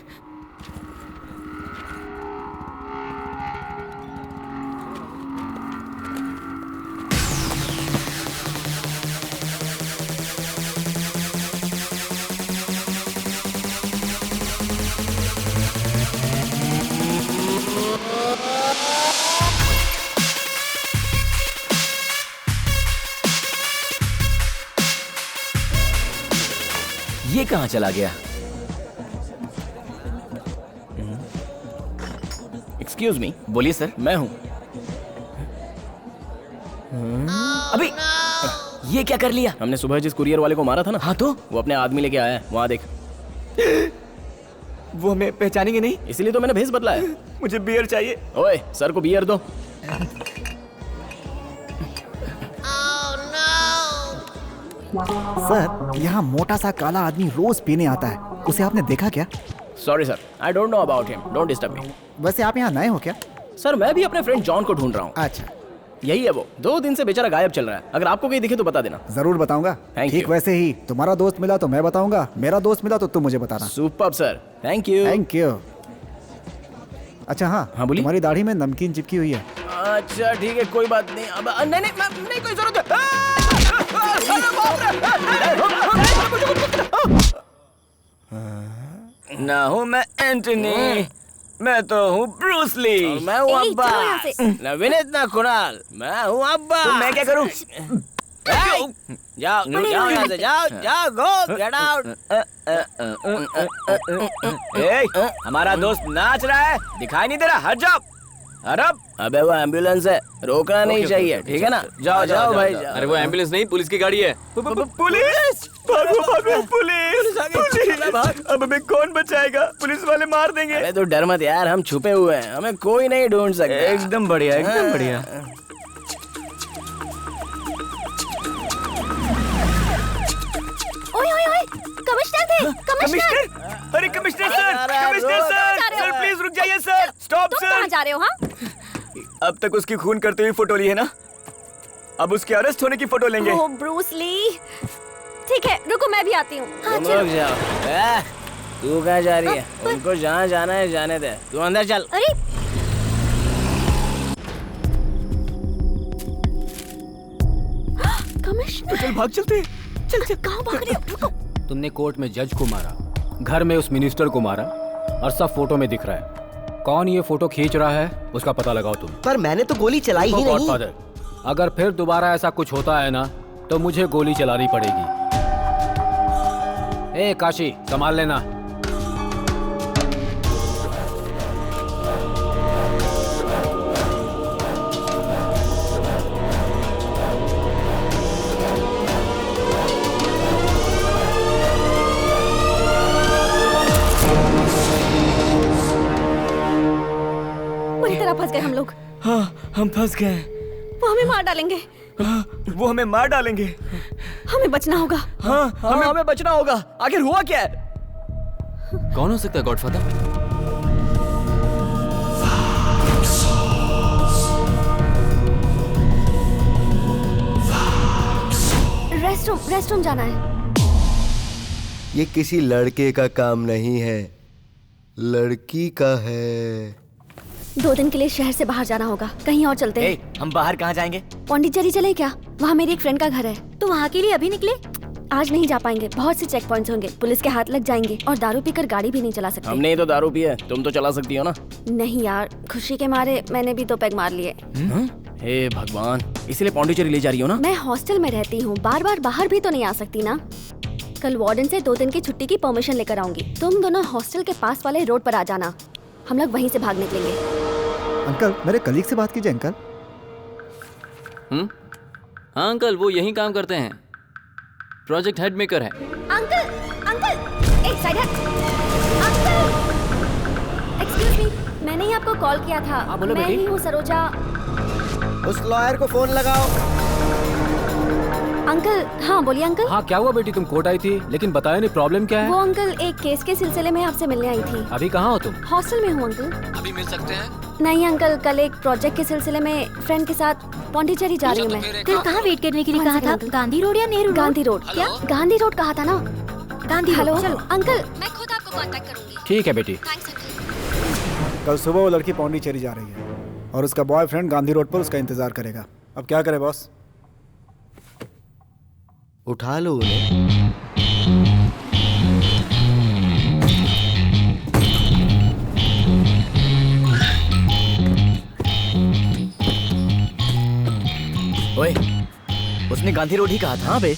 ये कहाँ चला गया? Excuse me. बोलिए सर। मैं हूँ। अभी ये क्या कर लिया? हमने सुबह जिस कुरियर वाले को मारा था ना। हाँ तो वो अपने आदमी लेके आया है, वहाँ देख। वो हमें पहचानेंगे नहीं, इसीलिए तो मैंने भेस बदला है। मुझे बियर चाहिए। ओए, सर को बियर दो। सर, यहाँ मोटा सा काला आदमी रोज पीने आता है। उसे आपने देखा क्या? Sorry sir, I don't know about him, don't disturb me. वैसे आप यहाँ नए हो क्या? सर मैं भी अपने फ्रेंड जॉन को ढूंढ रहा हूँ। अच्छा, यही है वो, 2 दिन से बेचारा गायब चल रहा है। अगर आपको कहीं दिखे तो बता देना। जरूर बताऊंगा। ठीक वैसे ही तुम्हारा दोस्त मिला तो मैं बताऊंगा, मेरा दोस्त मिला तो तुम मुझे बताना। Superb sir, thank you. Thank you. अच्छा हाँ बोलिए। तुम्हारी दाढ़ी में नमकीन चिपकी हुई है। अच्छा ठीक है, कोई बात नहीं। अब नहीं कोई जरूरत है। ना हूँ मैं एंटनी, मैं तो हूँ ब्रूस ली। मैं हूँ अब्बा। ना विनीत ना कुणाल, मैं हूँ अब्बा। तो मैं क्या करूँ? जाओ यहाँ से, जाओ गो, गेट आउट। हमारा दोस्त नाच रहा है, दिखाई नहीं दे रहा, हट जाओ। अरब, अबे वो एम्बुलेंस है, रोकना नहीं चाहिए, ठीक है ना? जाओ भाई जाओ। अरे वो एम्बुलेंस नहीं, पुलिस की गाड़ी है। पुलिस! भागो पुलिस! अब हमें कौन बचाएगा? पुलिस वाले मार देंगे। अरे तो डर मत यार, हम छुपे हुए हैं, हमें कोई नहीं ढूंढ सकता। एकदम बढ़िया, एकदम बढ़िया। कमिश्नर! अरे कमिश्नर सर, प्लीज रुक जाइए सर, स्टॉप सर। कहाँ जा रहे हो? हाँ, अब तक उसकी खून करते हुए फोटो ली है ना, अब उसके अरेस्ट होने की फोटो लेंगे। ओह ब्रूस ली, ठीक है रुको मैं भी आती हूँ। हाँ, तुम लोग जाओ। तू कहाँ जा रही है? उनको जहाँ जाना है जाने दे, तू अंदर चल। अरे कमिश्नर, चल भाग चलते। चल कहाँ भाग रही हो? रुको। तुमने कोर्ट में जज को मारा, घर में उस मिनिस्टर को मारा, और सब फोटो में दिख रहा है। कौन ये फोटो खींच रहा है उसका पता लगाओ तुम। पर मैंने तो गोली चलाई ही नहीं। गॉडफादर, अगर फिर दोबारा ऐसा कुछ होता है ना तो मुझे गोली चलानी पड़ेगी। ए काशी, संभाल लेना। फंस गए हम लोग। हाँ हम फंस गए। वो हमें मार डालेंगे। वो हमें मार डालेंगे। हमें बचना होगा। हाँ हमें बचना होगा। आखिर हुआ क्या है? कौन हो सकता है गॉडफादर? रेस्टरूम जाना है। ये किसी लड़के का काम नहीं है, लड़की का है। 2 दिन के लिए शहर से बाहर जाना होगा, कहीं और चलते हैं। हम बाहर कहाँ जाएंगे? पौंडीचेरी चले क्या? वहाँ मेरी एक फ्रेंड का घर है। तो वहाँ के लिए अभी निकले? आज नहीं जा पाएंगे, बहुत से चेक पॉइंट्स होंगे, पुलिस के हाथ लग जाएंगे और दारू पीकर गाड़ी भी नहीं चला सकते। हमने तो दारू पी है, तुम तो चला सकती हो ना? नहीं यार, खुशी के मारे मैंने भी 2 पैग मार लिए। हे भगवान, इसलिए पौंडीचेरी ले जा रही हो ना? मैं हॉस्टल में रहती हूँ, बार बार बाहर भी तो नहीं आ सकती ना। कल वार्डन से 2 दिन की छुट्टी की परमिशन लेकर आऊंगी। तुम दोनों हॉस्टल के पास वाले रोड पर आ जाना, हम लोग वहीं से भाग निकलेंगे। अंकल, मेरे कलीग से बात कीजिए अंकल। हाँ अंकल, वो यहीं काम करते हैं, प्रोजेक्ट हेड मेकर है। अंकल, एक साइड हट। अंकल, एक्सक्यूज मी, मैंने ही आपको कॉल किया था। मैं ही हूँ सरोजा। उस लॉयर को फोन लगाओ। अंकल, हाँ बोलिए अंकल। हाँ क्या हुआ बेटी, तुम कोर्ट आई थी लेकिन बताया नहीं, प्रॉब्लम क्या है? वो अंकल, एक केस के सिलसिले में आपसे मिलने आई थी। अभी कहाँ हो तुम? हॉस्टल में हूँ अंकल। अभी मिल सकते हैं? नहीं अंकल, कल एक प्रोजेक्ट के सिलसिले में फ्रेंड के साथ पौंडीचेरी जा रही हूँ मैं। कल कहाँ वेट करने के लिए कहा था? गांधी रोड या नेहरू रोड? गांधी रोड। क्या? गांधी रोड कहा था ना? गांधी। हेलो चलो अंकल, मैं खुद आपको कांटेक्ट करूंगी। ठीक है बेटी। कल सुबह वो लड़की पौंडीचेरी जा रही है और उसका बॉयफ्रेंड गांधी रोड पर उसका इंतजार करेगा। अब क्या करे बॉस? उठा लो उन्हें। ओए, उसने गांधी रोड ही कहा था। हाँ बे।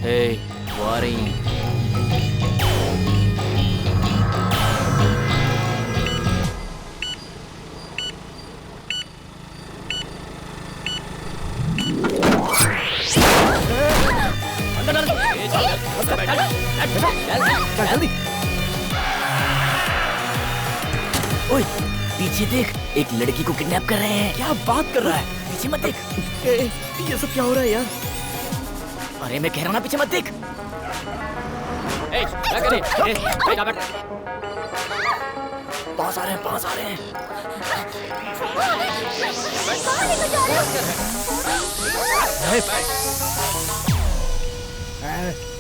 Hey, what are you? जल्दी। ओए, पीछे देख, एक लड़की को किडनैप कर रहे हैं। क्या बात कर रहा है? पीछे मत देख। ये सब क्या हो रहा है यार? अरे मैं कह रहा हूँ ना, पीछे मत देख। क्या करे? जा बैठ। पास आ रहे हैं, पास आ रहे हैं।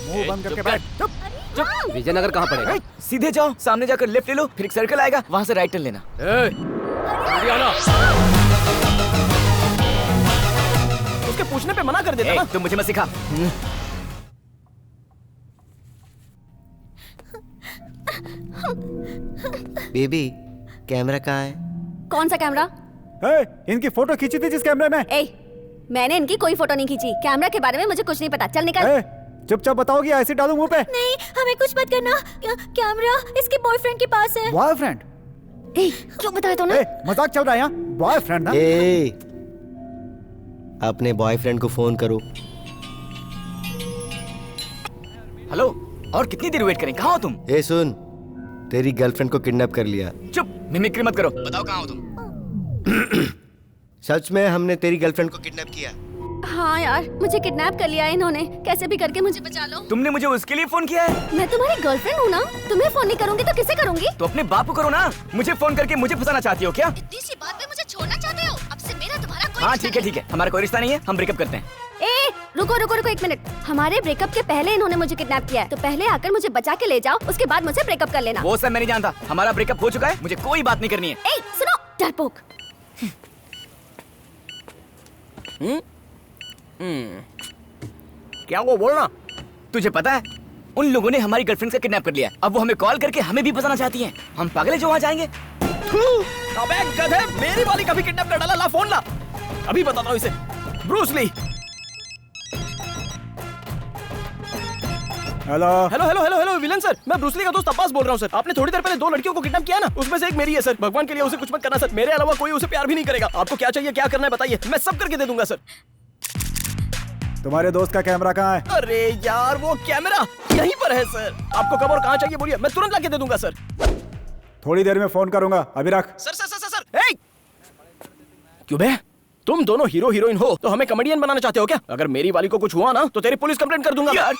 मुंह बंद करके बैठ। चुप चुप। विजयनगर कहाँ पड़ेगा? सीधे जाओ, सामने जाकर लेफ्ट ले लो, फिर एक सर्कल आएगा, वहाँ से राइट टर्न लेना। उसके पूछने पे मना कर देता ना। तुम मुझे मत सिखा। बेबी, कैमरा कहाँ है? कौन सा कैमरा? इनकी फोटो खींची थी जिस कैमरे में। मैंने इनकी कोई फोटो नहीं खींची। कैमरा के बारे में मुझे कुछ नहीं पता। चल निकल। चुपचाप बताओगी, ऐसे डालू मुंह पे। नहीं, हमें कुछ मत करना। कैमरा इसके बॉयफ्रेंड के पास है। बॉयफ्रेंड? क्यों बताया तूने? मजाक चल रहा है यहाँ। बॉयफ्रेंड ना? अपने बॉयफ्रेंड को फोन करो। हेलो, और कितनी देर वेट करें? कहाँ हो तुम? सुन, तेरी गर्लफ्रेंड को किडनैप कर लिया। चुप, मिमिक्री मत करो। बताओ कहाँ हो तुम? सच में हमने तेरी गर्लफ्रेंड को किडनैप किया। हाँ यार, मुझे किडनैप कर लिया है इन्होंने। कैसे भी करके मुझे बचा लो। तुमने मुझे उसके लिए फोन किया है? मैं तुम्हारी गर्लफ्रेंड हूँ ना। तुम्हें फोन नहीं करूंगी तो किसे करूंगी? तो अपने बाप को करो ना। मुझे फोन करके मुझे फंसाना चाहती हो क्या? इतनी सी बात पे मुझे छोड़ना चाहते हो? अब से मेरा तुम्हारा कोई हाँ ठीक है, हमारा कोई रिश्ता नहीं है, हम ब्रेकअप करते हैं। रुको एक मिनट। हमारे ब्रेकअप के पहले इन्होंने मुझे किडनैप किया है, तो पहले आकर मुझे बचा के ले जाओ, उसके बाद मुझसे ब्रेकअप कर लेना। वो सब मैं नहीं जानता। हमारा ब्रेकअप हो चुका है, मुझे कोई बात नहीं करनी है। सुनो डरपोक। क्या वो बोलना? तुझे पता है उन लोगों ने हमारी गर्लफ्रेंड का किडनैप कर लिया। अब वो हमें कॉल करके हमें भी फंसाना चाहती हैं। हम पागल हैं जो वहाँ जाएंगे। अबे गधे, मेरी वाली का भी किडनैप कर डाला। ला फोन ला, अभी बताता हूँ इसे। Bruce Lee. Hello hello villain sir, मैं ब्रूस ली का दोस्त अब्बास बोल रहा हूँ सर। आपने थोड़ी देर पहले 2 लड़कियों को किडनैप किया ना, उसमें से एक मेरी है सर। भगवान के लिए उसे कुछ मत करना सर। मेरे अलावा कोई उसे प्यार भी नहीं करेगा। आपको क्या चाहिए, क्या करना है बताइए, मैं सब करके दे दूंगा सर। तुम्हारे दोस्त का कैमरा कहाँ है? अरे यार, वो कैमरा यहीं पर है सर। आपको कब और कहाँ चाहिए बोलिए, मैं तुरंत लाके दे दूंगा सर। थोड़ी देर में फोन करूंगा, अभी रख। सर। क्यों बे, तुम दोनों हीरो हीरोइन हो तो हमें कॉमेडियन बनाना चाहते हो क्या? अगर मेरी वाली को कुछ हुआ ना तो तेरी पुलिस कंप्लेंट कर दूंगा। यार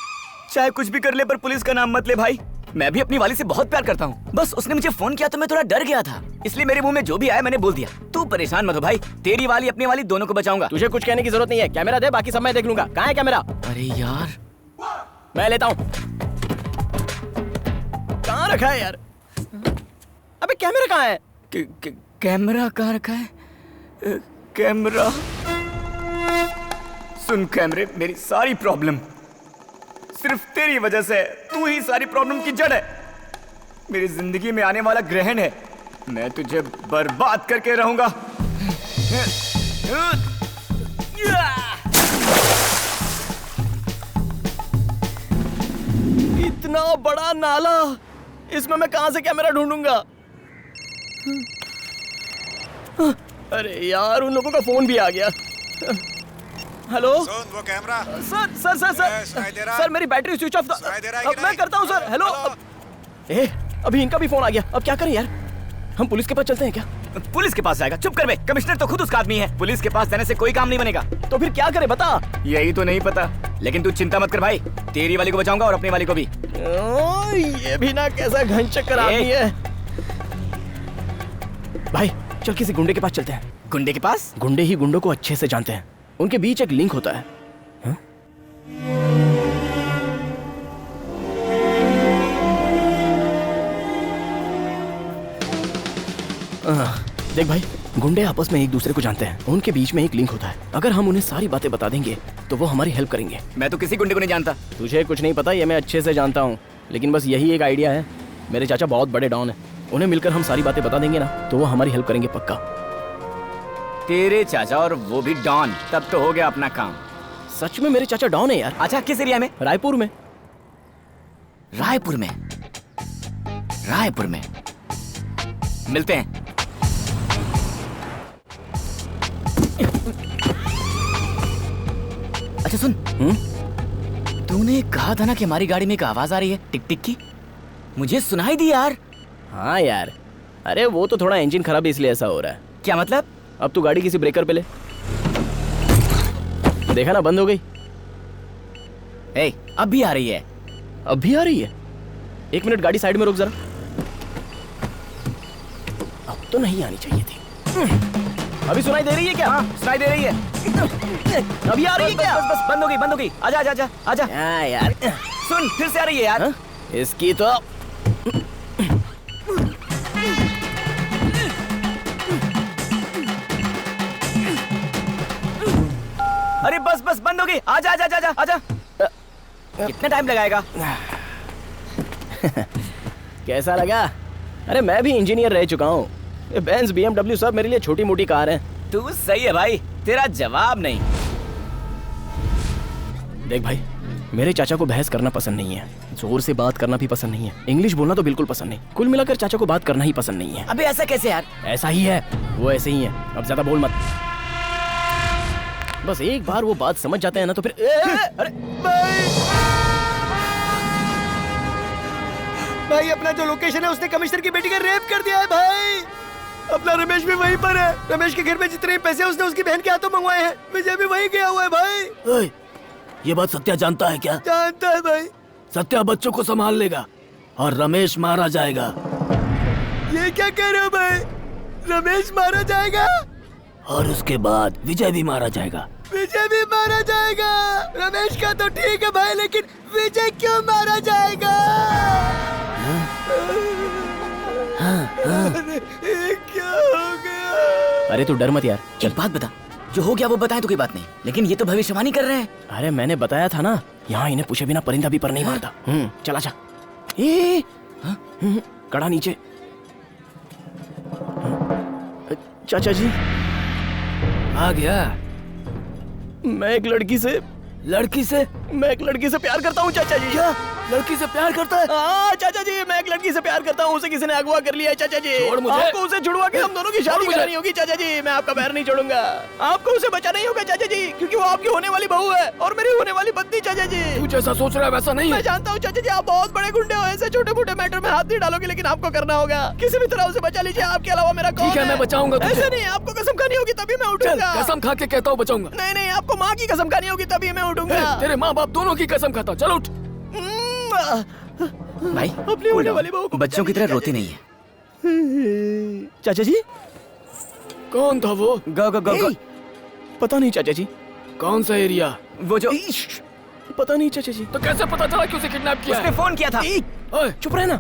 चाहे कुछ भी कर ले पर पुलिस का नाम मत ले भाई। मैं भी अपनी वाली से बहुत प्यार करता हूँ। बस उसने मुझे फोन किया तो मैं थोड़ा डर गया था, इसलिए मेरे मुंह में जो भी आया मैंने बोल दिया। तू परेशान मत हो भाई, तेरी वाली अपनी वाली दोनों को बचाऊंगा। तुझे कुछ कहने की जरूरत नहीं है। कैमरा दे, बाकी सब मैं देख लूंगा। कहाँ है कैमरा? अरे यार, मैं लेता हूँ। कहाँ रखा है यार? अबे कैमरा कहाँ है? कैमरा कहाँ रखा है? कैमरा। सुन कैमरे, मेरी सारी प्रॉब्लम सिर्फ तेरी वजह से है। तू ही सारी प्रॉब्लम की जड़ है। मेरी जिंदगी में आने वाला ग्रहण है। मैं तुझे बर्बाद करके रहूंगा। इतना बड़ा नाला, इसमें मैं कहां से कैमरा ढूंढूंगा? अरे यार, उन लोगों का फोन भी आ गया। हेलो वो कैमरा। सर मेरी बैटरी स्विच ऑफ था। अब मैं करता हूँ सर। हेलो। अभी इनका भी फोन आ गया। अब क्या करें यार? हम पुलिस के पास चलते हैं क्या? पुलिस के पास जाएगा? चुप कर बे, कमिश्नर तो खुद उसका आदमी है। पुलिस के पास जाने से कोई काम नहीं बनेगा। तो फिर क्या करे बता? यही तो नहीं पता, लेकिन तू चिंता मत कर भाई, तेरी वाली को बचाऊंगा और अपनी वाली को भी। ये भी ना कैसा घनचक्कर आदमी है। भाई चल किसी गुंडे के पास चलते हैं। गुंडे के पास? गुंडे ही गुंडों को अच्छे से जानते हैं, उनके बीच एक लिंक होता है। देख भाई, गुंडे आपस में एक दूसरे को जानते हैं, उनके बीच में एक लिंक होता है। अगर हम उन्हें सारी बातें बता देंगे तो वो हमारी हेल्प करेंगे। मैं तो किसी गुंडे को नहीं जानता। तुझे कुछ नहीं पता, ये मैं अच्छे से जानता हूँ, लेकिन बस यही एक आइडिया है। मेरे चाचा बहुत बड़े डॉन है, उन्हें मिलकर हम सारी बातें बता देंगे ना तो वो हमारी हेल्प करेंगे पक्का। तेरे चाचा और वो भी डॉन, तब तो हो गया अपना काम। सच में मेरे चाचा डॉन है यार। अच्छा, किस एरिया में? रायपुर में। रायपुर में? रायपुर में मिलते हैं। अच्छा सुन, तूने कहा था ना कि हमारी गाड़ी में एक आवाज आ रही है टिक टिक की, मुझे सुनाई दी यार। हाँ यार, अरे वो तो थोड़ा इंजन खराब है इसलिए ऐसा हो रहा है। क्या मतलब? अब तू गाड़ी किसी ब्रेकर पे ले। देखा ना, बंद हो गई। अब भी आ रही है। अब भी आ रही है? 1 मिनट गाड़ी साइड में रोक जरा। अब तो नहीं आनी चाहिए थी। अभी सुनाई दे रही है क्या? हाँ सुनाई दे रही है। अभी आ रही है क्या? बस बंद हो गई। आजा आजा आजा आजा। यार सुन फिर से आ रही है यार। इसकी तो अरे बस बंद हो गई। आजा आजा आजा आजा। कितना टाइम लगाएगा? कैसा लगा? अरे मैं भी इंजीनियर रह चुका हूँ। ये बेंज BMW सब मेरे लिए छोटी मोटी कार है। तू सही है भाई, तेरा जवाब नहीं। देख भाई, मेरे चाचा को बहस करना पसंद नहीं है, जोर से बात करना भी पसंद नहीं है, इंग्लिश बोलना तो बिल्कुल पसंद नहीं। कुल मिलाकर चाचा को बात करना ही पसंद नहीं है। अबे ऐसा कैसे यार? ऐसा ही है, वो ऐसे ही है। अब ज्यादा बोल मत। बस एक बार वो बात समझ जाते हैं ना तो फिर अरे भाई अपना जो लोकेशन है उसने कमिश्नर की बेटी का रेप कर दिया है भाई। अपना रमेश भी वहीं पर है। रमेश के घर में जितने पैसे उसने उसकी बहन के हाथों मंगवाए हैं, विजय भी वहीं गया हुआ है भाई। ओए, ये बात सत्या जानता है क्या? जानता है भाई। सत्या बच्चों को संभाल लेगा और रमेश मारा जाएगा। ये क्या कह रहे हो भाई? रमेश मारा जाएगा और उसके बाद विजय भी मारा जाएगा। विजय भी मारा जाएगा? रमेश का तो ठीक है भाई, लेकिन विजय क्यों मारा जाएगा? अरे क्या हो गया? अरे तू डर मत यार। एक बात बता, जो हो गया वो बताए तो कोई बात नहीं, लेकिन ये तो भविष्यवाणी कर रहे हैं। अरे मैंने बताया था ना, यहाँ इन्हें पूछे बिना परिंदा भी पर नहीं मारता। चला जा। कड़ा नीचे। चाचा जी आ गया। मैं एक लड़की से प्यार करता हूँ चाचा जी। क्या? लड़की से प्यार करता है? हाँ चाचा जी, मैं एक लड़की से प्यार करता हूँ। उसे किसी ने अगवा कर लिया है चाचा जी। छोड़ मुझे। आपको उसे छुड़वा के हम दोनों की शादी करानी होगी चाचा जी। मैं आपका पैर नहीं छोड़ूंगा। आपको उसे बचाना ही होगा चाचा जी, क्योंकि वो आपकी होने वाली बहू है और मेरी होने वाली पत्नी चाचा जी। तू जैसा सोच रहा है वैसा नहीं है। मैं जानता हूँ चाचा जी, आप बहुत बड़े गुंडे हो। ऐसे छोटे मोटे मैटर में हाथ नहीं डालोगे, लेकिन आपको करना होगा। किसी भी तरह उसे बचा लीजिए। आपके अलावा मेरा कौन ठीक है, मैं बचाऊंगा तुझे। ऐसे नहीं, आपको कसम खानी होगी तभी मैं उठूंगा। कसम खा के कहता हूँ बचाऊंगा। नहीं, आपको माँ की कसम खानी होगी तभी मैं उठूंगा। तेरे माँ बाप दोनों की कसम खाता हूँ। चलो उठ। भाई अपनी होने वाली बहू को बच्चों की तरह रोती नहीं है। चाचा जी कौन था वो? गो पता नहीं चाचा जी। कौन सा एरिया? वो जो पता नहीं चाचा जी। तो कैसे पता चला कि उसे किडनैप किया? उसने फोन किया था। ओए चुप रहना।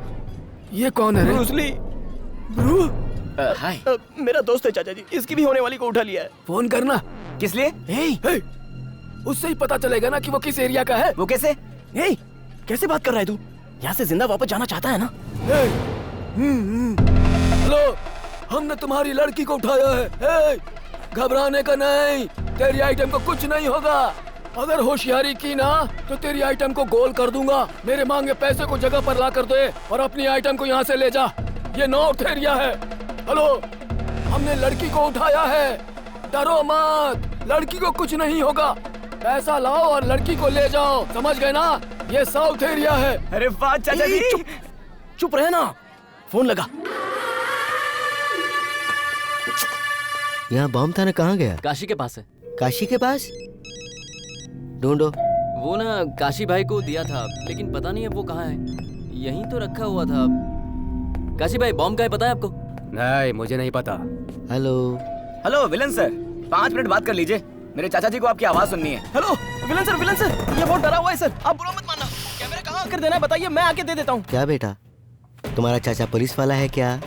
ये कौन है रे? ब्रूसली। हाय। मेरा दोस्त है चाचा जी, इसकी भी होने वाली को उठा लिया है। फोन करना। किस लिए? उससे ही पता चलेगा ना कि वो किस एरिया का है। वो कैसे? कैसे बात कर रहा है तू? यहाँ से जिंदा वापस जाना चाहता है ना? हेलो, हमने तुम्हारी लड़की को उठाया है। घबराने का नहीं, तेरी आइटम को कुछ नहीं होगा। अगर होशियारी की ना तो तेरी आइटम को गोल कर दूंगा। मेरे मांगे पैसे को जगह पर ला कर दे और अपनी आइटम को यहाँ से ले जा। ये नॉर्थ एरिया है। हेलो, हमने लड़की को उठाया है, डरो मत, लड़की को कुछ नहीं होगा। पैसा लाओ और लड़की को ले जाओ, समझ गए ना? ये साउथ एरिया है। अरे वाह चाचा जी। चुप रहना। फोन लगा। यहाँ बॉम्ब था ना, कहाँ गया? काशी के पास है। काशी के पास? ढूंढो। वो ना काशी भाई को दिया था, लेकिन पता नहीं अब वो कहाँ है। यहीं तो रखा हुआ था। काशी भाई, बॉम्ब का है पता है आपको? नहीं, मुझे नहीं पता। हेलो विलन सर, 5 मिनट बात कर लीजिए। मेरे चाचा जी को आपकी आवाज सुननी है। हेलो विलन सर, ये बहुत डरा हुआ है सर। आप बुरा मत मानना। कैमरा कहाँ कर देना है बताइए, मैं आके दे देता हूँ। क्या बेटा, तुम्हारा चाचा पुलिस वाला है क्या?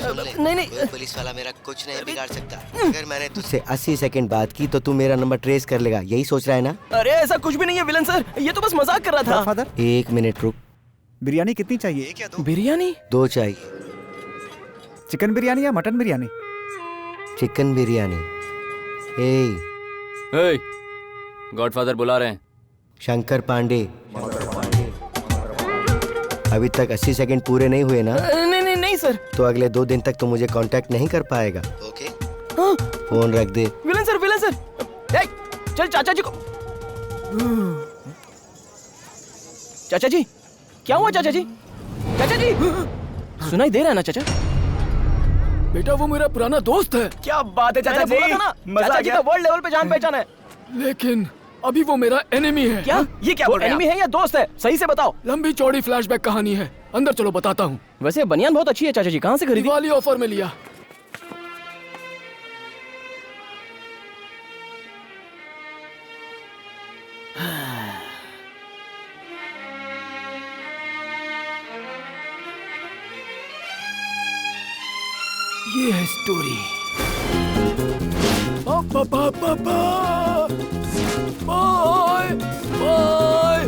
नहीं, कोई पुलिस वाला मेरा कुछ नहीं बिगाड़ सकता। अगर मैंने तुझसे 80 सेकंड बात की तो तू मेरा नंबर ट्रेस कर लेगा, यही सोच रहा है ना? अरे ऐसा कुछ भी नहीं है विलन सर, ये तो बस मजाक कर रहा था। फादर 1 मिनट रुक। बिरयानी कितनी चाहिए? क्या दो? बिरयानी 2 चाहिए। चिकन बिरयानी या mutton biryani? Chicken biryani. Godfather बुला रहे हैं। शंकर पांडे। अभी तक 80 सेकंड पूरे नहीं हुए ना? नहीं सर। तो अगले 2 दिन तक तो मुझे कांटेक्ट नहीं कर पाएगा। ओके? फोन रख दे। Villain sir. चल चाचा जी को। चाचा जी, क्या हुआ चाचा जी? सुनाई दे रहा है ना चाचा? बेटा वो मेरा पुराना दोस्त है। क्या बात है चाचा जी, मजा आ गया। वर्ल्ड लेवल पे जान पहचान है। लेकिन अभी वो मेरा एनिमी है। क्या? ये क्या बोल रहे हैं? एनिमी है या दोस्त है? सही से बताओ। लंबी चौड़ी फ्लैशबैक कहानी है, अंदर चलो बताता हूँ। वैसे बनियान बहुत अच्छी है चाचा जी, कहाँ से खरीदी? दिवाली ऑफर में लिया। ये है स्टोरी। Bye bye.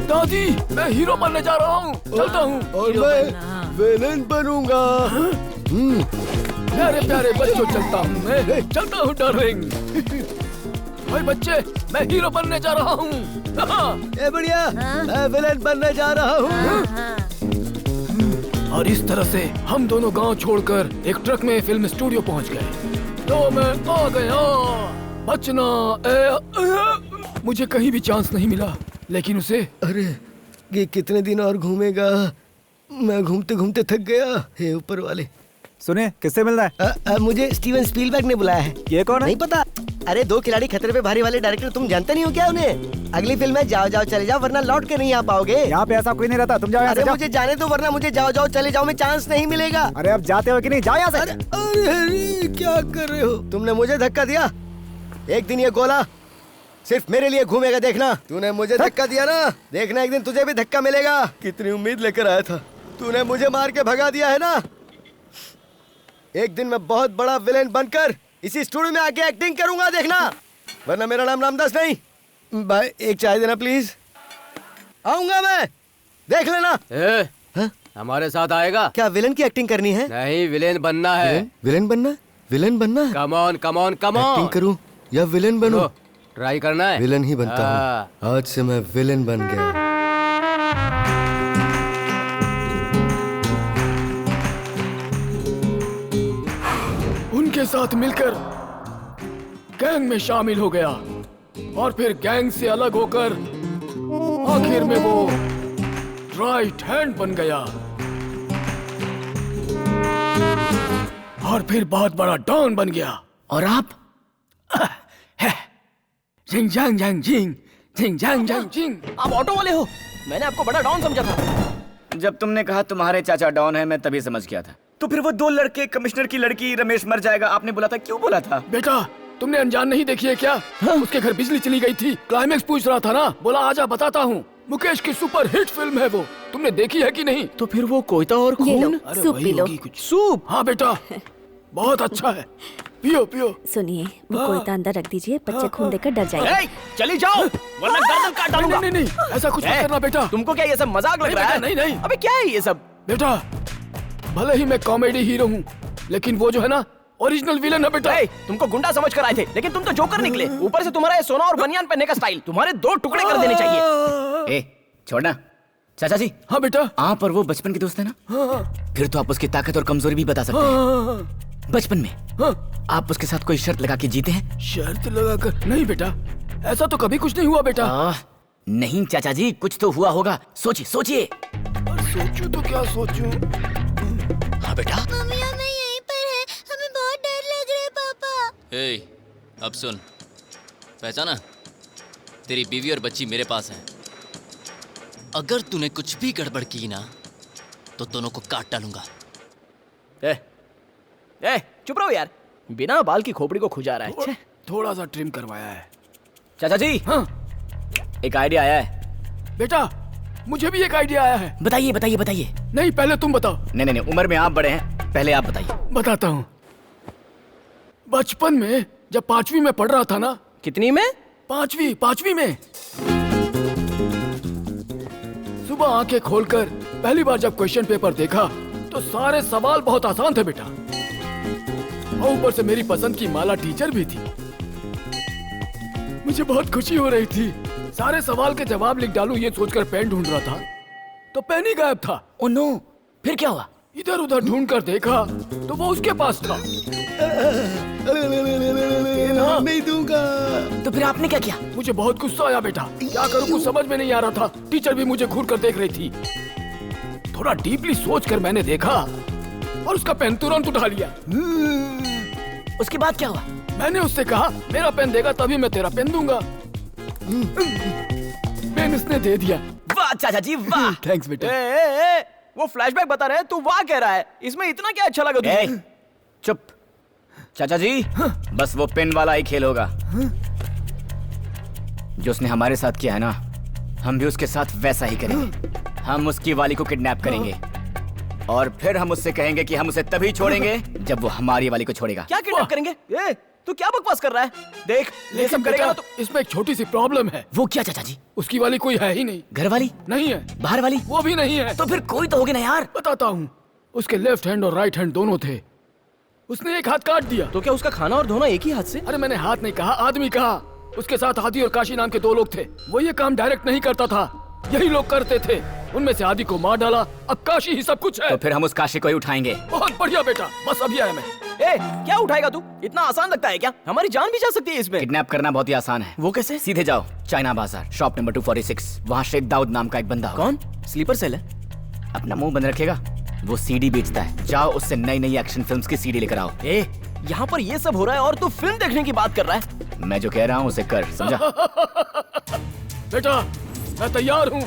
दादी, मैं हीरो बनने जा रहा हूँ, चलता हूँ। और मैं विलेन बनूंगा। प्यारे प्यारे बच्चों, चलता हूँ मैं, चलता हूँ डार्लिंग। भाई बच्चे, मैं हीरो बनने जा रहा हूँ। ए बढ़िया, मैं विलेन बनने जा रहा हूँ। और इस तरह से हम दोनों गांव छोड़कर एक ट्रक में फिल्म स्टूडियो पहुंच गए। तो मैं आ गया। बचना मुझे कहीं भी चांस नहीं मिला, लेकिन उसे अरे ये कितने दिन और घूमेगा? मैं घूमते घूमते थक गया। हे ऊपर वाले, सुने किससे मिलना है? मुझे स्टीवन स्पीलबर्ग ने बुलाया है। ये कौन है? नहीं पता। अरे 2 खिलाड़ी खतरे पे भारी वाले डायरेक्टर, तुम जानते नहीं हो क्या उन्हें? अगली फिल्म है जाओ जाओ चले जाओ, वरना लौट के नहीं आ पाओगे। यहाँ पे ऐसा कोई नहीं रहता, तुम जाओ यहाँ से। अरे मुझे जाने दो, वरना मुझे जाओ जाओ चले जाओ में चांस नहीं मिलेगा। अरे अब जाते हो कि नहीं? जाओ यहाँ से। अरे क्या कर रहे हो? तुमने मुझे धक्का दिया। एक दिन ये गोला सिर्फ मेरे लिए घूमेगा, देखना। तूने मुझे धक्का दिया ना, देखना एक दिन तुझे भी धक्का मिलेगा। कितनी उम्मीद लेकर आया था, तूने मुझे मार के भगा दिया है ना। एक दिन मैं बहुत बड़ा विलेन बनकर इसी स्टूडियो में आके एक्टिंग करूंगा, देखना। वरना मेरा नाम रामदास नहीं। भाई एक चाय देना प्लीज। आऊंगा मैं, देख लेना। हमारे साथ आएगा? क्या विलेन की एक्टिंग करनी है? नहीं, विलेन बनना है। विलेन बनना? विलेन बनना? Come on come on come on. Acting करूं या विलेन बनूं? ट्राई करना है। विलेन ही बनता हूँ। आज से मैं विलेन बन गया। उनके साथ मिलकर गैंग में शामिल हो गया, और फिर गैंग से अलग होकर आखिर में वो राइट हैंड बन गया, और फिर बहुत बड़ा डॉन बन गया। और आप? जिंग जांग जांग जिंग, जिंग जांग जांग जिंग। आप ऑटो वाले हो? मैंने आपको बड़ा डॉन समझा था। जब तुमने कहा तुम्हारे चाचा डॉन है, मैं तभी समझ गया था। तो फिर वो 2 लड़के, कमिश्नर की लड़की, रमेश मर जाएगा, आपने बोला था, क्यों बोला था? बेटा, तुमने अनजान नहीं देखी है क्या? उसके घर बिजली चली गई थी, क्लाइमेक्स पूछ रहा था ना, बोला आजा बताता हूँ। मुकेश की सुपर हिट फिल्म है वो, तुमने देखी है कि नहीं? तो फिर वो कोयता और खून? Soup P low. कुछ सूप? हाँ बेटा, बहुत अच्छा है, पियो पियो। सुनिए, वो कोयता अंदर रख दीजिए, बच्चे खून देखकर डर जाएंगे। चली जाओ, वरना गर्दन काट डालूंगा। नहीं नहीं, ऐसा कुछ मत करना बेटा। तुमको क्या ये सब मजाक लग रहा है? नहीं नहीं, अबे क्या है ये सब? बेटा, भले ही मैं कॉमेडी हीरो हूँ, लेकिन वो जो है ना, ओरिजिनल विलन है बेटा। तुमको गुंडा समझ कर आए थे, लेकिन तुम तो जोकर निकले। ऊपर से तुम्हारा ये सोना और बनियान पहनने का स्टाइल, तुम्हारे 2 टुकड़े कर देने चाहिए। छोड़ना। चाचा जी। हाँ बेटा। आप और वो बचपन के दोस्त है ना? हाँ। फिर तो आप उसकी ताकत और कमजोरी भी बता सकते हैं। बचपन में आप उसके साथ कोई शर्त लगा के जीते हैं? शर्त लगाकर? नहीं बेटा, ऐसा तो कभी कुछ नहीं हुआ बेटा। नहीं चाचा जी, कुछ तो हुआ होगा, सोचिए सोचिए। सोचूं तो क्या सोचूं? हाँ बेटा। मम्मी हमें यहीं पर है, हमें बहुत डर लग रहा है पापा। अब सुन, पहचाना? तेरी बीवी और बच्ची मेरे पास हैं। अगर तूने कुछ भी गड़बड़ की ना, तो दोनों को काट डालूंगा। चुप रहो यार, बिना बाल की खोपड़ी को खुजा रहा है। थोड़ा सा ट्रिम करवाया है। चाचा जी। हाँ। एक आइडिया आया है। बेटा, मुझे भी एक आइडिया आया है। बताइए बताइए बताइए। नहीं, पहले तुम बताओ। नहीं नहीं, उम्र में आप बड़े हैं, पहले आप बताइए। बताता हूँ। बचपन में जब 5वीं में पढ़ रहा था ना। कितनी में? 5वीं में। सुबह आंखें खोलकर पहली बार जब क्वेश्चन पेपर देखा, तो सारे सवाल बहुत आसान थे बेटा, और ऊपर से मेरी पसंद की माला टीचर भी थी। मुझे बहुत खुशी हो रही थी। सारे सवाल के जवाब लिख डालूं ये सोचकर पेन ढूंढ रहा था, तो पेन ही गायब था। ओह नो, फिर क्या हुआ? इधर उधर ढूंढ कर देखा तो वो उसके पास था। नहीं दूंगा। तो फिर आपने क्या किया? मुझे बहुत गुस्सा आया बेटा, क्या करूं कुछ समझ में नहीं आ रहा था। टीचर भी मुझे घूर कर देख रही थी। थोड़ा डीपली सोच कर मैंने देखा और उसका पेन तुरंत उठा लिया। उसके बाद क्या हुआ? मैंने उससे कहा मेरा पेन देगा तभी मैं तेरा पेन दूंगा। पेन उसने दे दिया। वाह चाचा जी वाह। थैंक्स बेटा। वो फ्लैशबैक बता रहे हैं, तू वाह कह रहा है, इसमें इतना क्या अच्छा लगा तुझे? चुप चाचा जी, बस वो पेन वाला ही खेल होगा जो उसने हमारे साथ किया है ना, हम भी उसके साथ वैसा ही करेंगे। हम उसकी वाली को किडनैप करेंगे और फिर हम उससे कहेंगे कि हम उसे तभी छोड़ेंगे जब वो हमारी वाली को छोड़ेगा। क्या किडनैप करेंगे? तू क्या बकवास कर रहा है? देख ये सब करेगा ना तो इसमें एक छोटी सी प्रॉब्लम है। वो क्या चाचा जी? उसकी वाली कोई है ही नहीं। घर वाली नहीं है, बाहर वाली वो भी नहीं है। तो फिर कोई तो होगी ना यार। बताता हूँ, उसके लेफ्ट हैंड और राइट हैंड दोनों थे। उसने एक हाथ काट दिया। तो क्या उसका खाना और धोना एक ही हाथ से? अरे मैंने हाथ नहीं कहा, आदमी कहा। उसके साथ आदि और काशी नाम के 2 लोग थे। वो ये काम डायरेक्ट नहीं करता था, यही लोग करते थे। उनमें से आदि को मार डाला, अब काशी ही सब कुछ है। तो फिर हम उस काशी को ही उठाएंगे। बहुत बढ़िया बेटा, बस अभी आया मैं। क्या उठाएगा तू? इतना आसान लगता है क्या? हमारी जान भी जा सकती है इसमें। किडनैप करना बहुत ही आसान है। वो कैसे? सीधे जाओ चाइना बाजार, शॉप नंबर 246। वहाँ शेख दाऊद नाम का एक बंदा होगा। कौन? स्लीपर सेल है? अपना मुंह बंद रखेगा। वो सीडी बेचता है, जाओ उससे नई नई एक्शन फिल्म्स की सीडी लेकर आओ। यहाँ पर ये सब हो रहा है और तू फिल्म देखने की बात कर रहा है? मैं जो कह रहा हूँ उसे कर, समझा? बेटा मैं तैयार हूँ,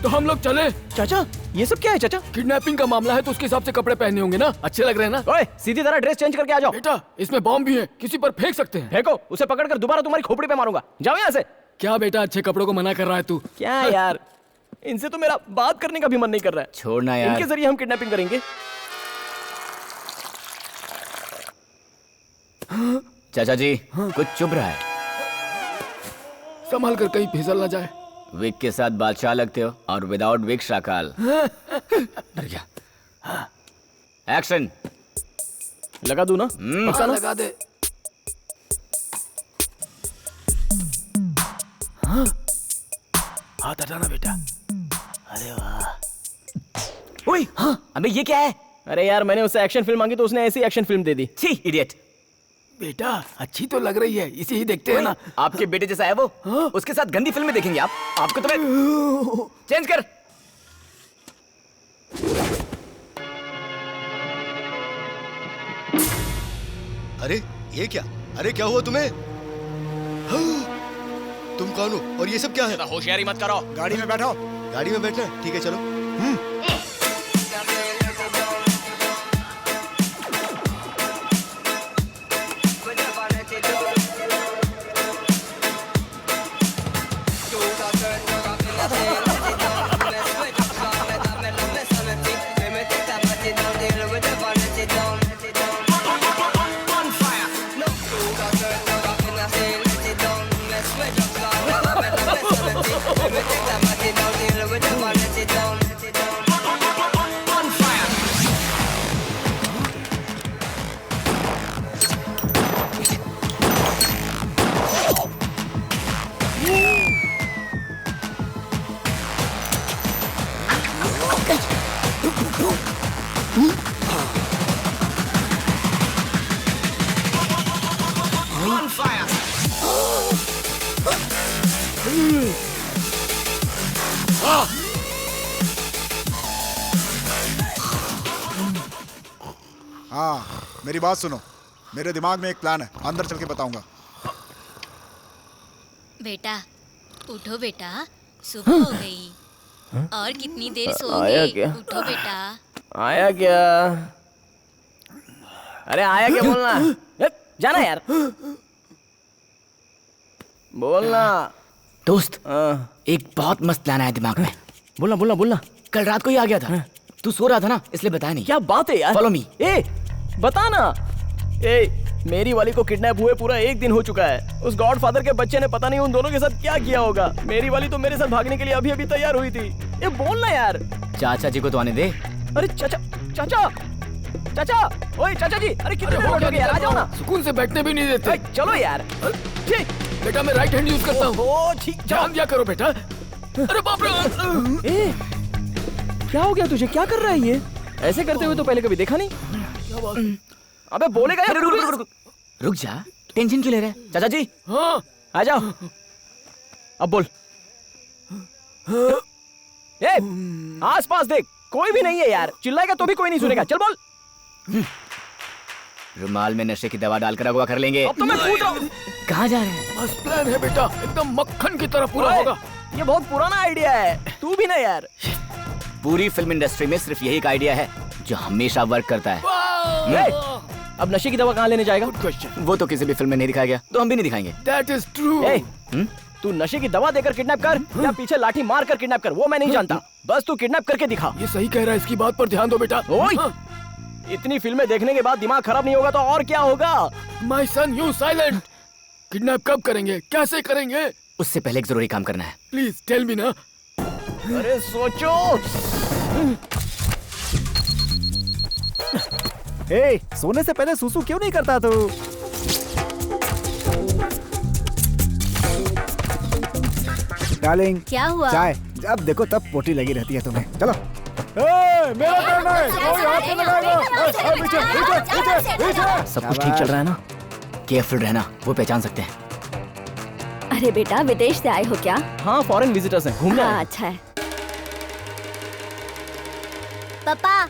तो हम लोग चले। चाचा ये सब क्या है चाचा? किडनैपिंग का मामला है तो उसके हिसाब से कपड़े पहने होंगे ना, अच्छे लग रहे हैं ना? ओए सीधी तरह ड्रेस चेंज करके आ जाओ। बेटा इसमें बॉम्ब भी है, किसी पर फेंक सकते हैं। फेंको, उसे पकड़कर दोबारा तुम्हारी खोपड़ी पे मारूंगा। जाओ यहाँ से। क्या बेटा अच्छे कपड़ों को मना कर रहा है तू? क्या यार, इनसे तो मेरा बात करने का भी मन नहीं कर रहा है। छोड़ना यार, इनके जरिए हम किडनैपिंग करेंगे। चाचा जी कुछ चुभ रहा है। संभाल कर कहीं फिसल ना जाए। विग के साथ बादशाह लगते हो और विदाउट विग शाकाल। डर गया। एक्शन। लगा दूं ना? हाँ, लगा दे। हाँ? हाथ हटाना बेटा। अरे वाह। ओए हाँ, अबे ये क्या है? अरे यार मैंने उससे एक्शन फिल्म मांगी तो उसने ऐसी एक्शन फिल्म दे दी। छी इडियट। बेटा अच्छी तो लग रही है, इसे ही देखते हैं ना। आपके बेटे जैसा है वो। हाँ? उसके साथ गंदी फिल्में देखेंगे आप? आपको तो मैं चेंज कर। अरे ये क्या? अरे क्या हुआ तुम्हें? तुम कौन हो और ये सब क्या है? होशियारी मत करो। गाड़ी में बैठो। गाड़ी में बैठना है? ठीक है चलो। हाँ मेरी बात सुनो, मेरे दिमाग में एक प्लान है, अंदर चल के बताऊंगा। बेटा उठो बेटा, सुबह हो गई। और कितनी देर सोओगे? उठो बेटा। आया क्या? अरे आया क्या बोलना? जाना यार, बोलना। दोस्त एक बहुत मस्त प्लान आया दिमाग में। बोलना बोलना बोलना। कल रात को ही आ गया था। तू सो रहा था ना इसलिए बताया नहीं। क्या बात है यार? Follow me. बता ना। मेरी वाली को किडनैप हुए पूरा 1 दिन हो चुका है। उस गॉडफादर के बच्चे ने पता नहीं उन दोनों के साथ क्या किया होगा। मेरी वाली तो मेरे साथ भागने के लिए अभी अभी तैयार हुई थी। ये बोलना यार। चाचा जी को तो आने दे। अरे चाचा चाचा चाचा, ओए चाचा जी, अरे कितने हो गए यार, आ जाओ ना। सुकून से बैठने भी नहीं देते। चलो यार। ठीक बेटा, मैं राइट हैंड यूज करता हूँ। ओ ठीक, ध्यान दिया करो बेटा। अरे बाप रे, क्या हो गया तुझे? क्या कर रहा है ये? ऐसे करते हुए तो पहले कभी देखा नहीं। अबे बोलेगा यार। रुक जा, टेंशन क्यों ले रहा है? चाचा जी हाँ आ जाओ, अब बोल। आस पास देख, कोई भी नहीं है यार, चिल्लाएगा तो भी कोई नहीं सुनेगा। चल बोल। रुमाल में नशे की दवा डालकर अगवा कर लेंगे। अब तो मैं पूछ रहा हूँ। कहाँ जा रहे हैं? मस्त प्लान है बेटा, एकदम मक्खन की तरह पूरा होगा। ये बहुत पुराना आइडिया है, तू भी ना यार। पूरी फिल्म इंडस्ट्री में सिर्फ यही एक आइडिया है जो हमेशा वर्क करता है। अब नशे की दवा कहाँ लेने जाएगा? वो तो किसी भी फिल्म में नहीं दिखाया गया, तो हम भी नहीं दिखाएंगे। That is true. तू नशे की दवा देकर किडनैप कर या पीछे लाठी मार कर किडनैप कर, वो मैं नहीं जानता। बस तू किडनैप करके दिखा। ये सही कह रहा है, इसकी बात पर ध्यान दो बेटा। इतनी फिल्में देखने के बाद दिमाग खराब नहीं होगा तो और क्या होगा? My son, you silent. Kidnap कब करेंगे, कैसे करेंगे? उससे पहले एक जरूरी काम करना है। प्लीज टेल मी ना। अरे सोचो। ए, सोने से पहले सुसु क्यों नहीं करता तू? डार्लिंग, क्या हुआ? चाय। जब देखो तब पोटी लगी रहती है तुम्हें। चलो। मेरा टर्न है, कोई हाथ नहीं लगाएगा। पीछे, पीछे, पीछे, पीछे। सब कुछ ठीक चल रहा है ना? केयरफुल रहना, वो पहचान सकते हैं। अरे बेटा, विदेश से आए हो क्या? हाँ, फॉरेन विजिटर्स हैं, घूमने आए। अच्छा है। पापा,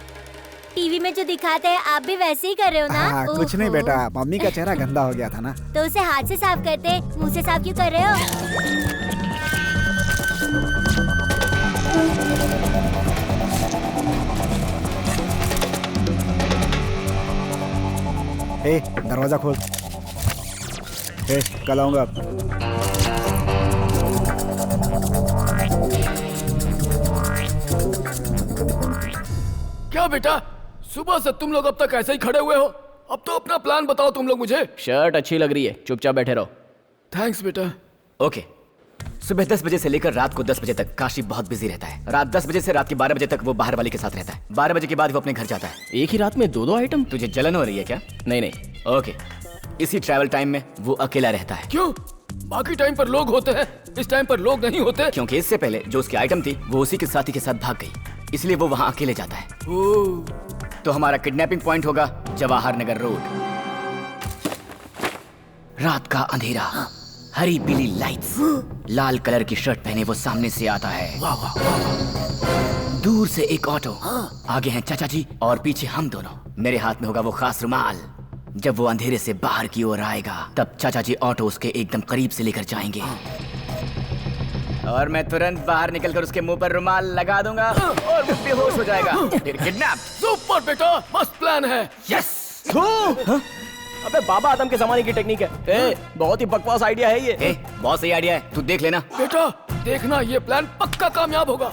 टीवी में जो दिखाते हैं आप भी वैसे ही कर रहे हो ना? हाँ, कुछ नहीं बेटा, मम्मी का चेहरा गंदा हो गया था ना। तो उसे हाथ से साफ करते, मुंह से साफ क्यों कर रहे हो? ए, दरवाजा खोल। ए, कल आऊंगा। क्या बेटा, सुबह से तुम लोग अब तक ऐसे ही खड़े हुए हो? अब तो अपना प्लान बताओ तुम लोग मुझे। शर्ट अच्छी लग रही है, चुपचाप बैठे रहो। थैंक्स बेटा। ओके। सुबह 10 बजे से लेकर रात को 10 बजे तक काशी बहुत बिजी रहता है। रात 10 बजे से रात के 12 बजे तक वो बाहर वाली के साथ रहता है। 12 बजे के बाद वो अपने घर जाता है। एक ही रात में 2-2 आइटम? तुझे जलन हो रही है क्या? नहीं। ओके। इसी ट्रैवल टाइम में वो अकेला रहता है। क्यों? बाकी टाइम पर लोग होते हैं, इस टाइम पर लोग नहीं होते। क्योंकइससे पहले जो उसकी आइटम थी वो उसी के साथी के साथ भाग गई, इसलिए वो वहाँ अकेले जाता है। तो हमारा किडनैपिंग पॉइंट होगा जवाहर नगर रोड। रात का अंधेरा, हरी पीली लाइट्स, लाल कलर की शर्ट पहने वो सामने से आता है। दूर से एक ऑटो, आगे हैं चाचा जी और पीछे हम दोनों। मेरे हाथ में होगा वो खास रुमाल। जब वो अंधेरे से बाहर की ओर आएगा तब चाचा जी ऑटो उसके एकदम करीब से लेकर जाएंगे और मैं तुरंत बाहर निकलकर उसके मुंह पर रुमाल लगा दूंगा और वो बेहोश हो जाएगा। फिर किडनैप। सुपर बेटा, मस्त प्लान है। यस। अबे बाबा आदम के जमाने की टेक्निक है। बहुत ही बकवास आइडिया है ये। बहुत सही आइडिया है, तू देख लेना। बेटा देखना, ये प्लान पक्का कामयाब होगा।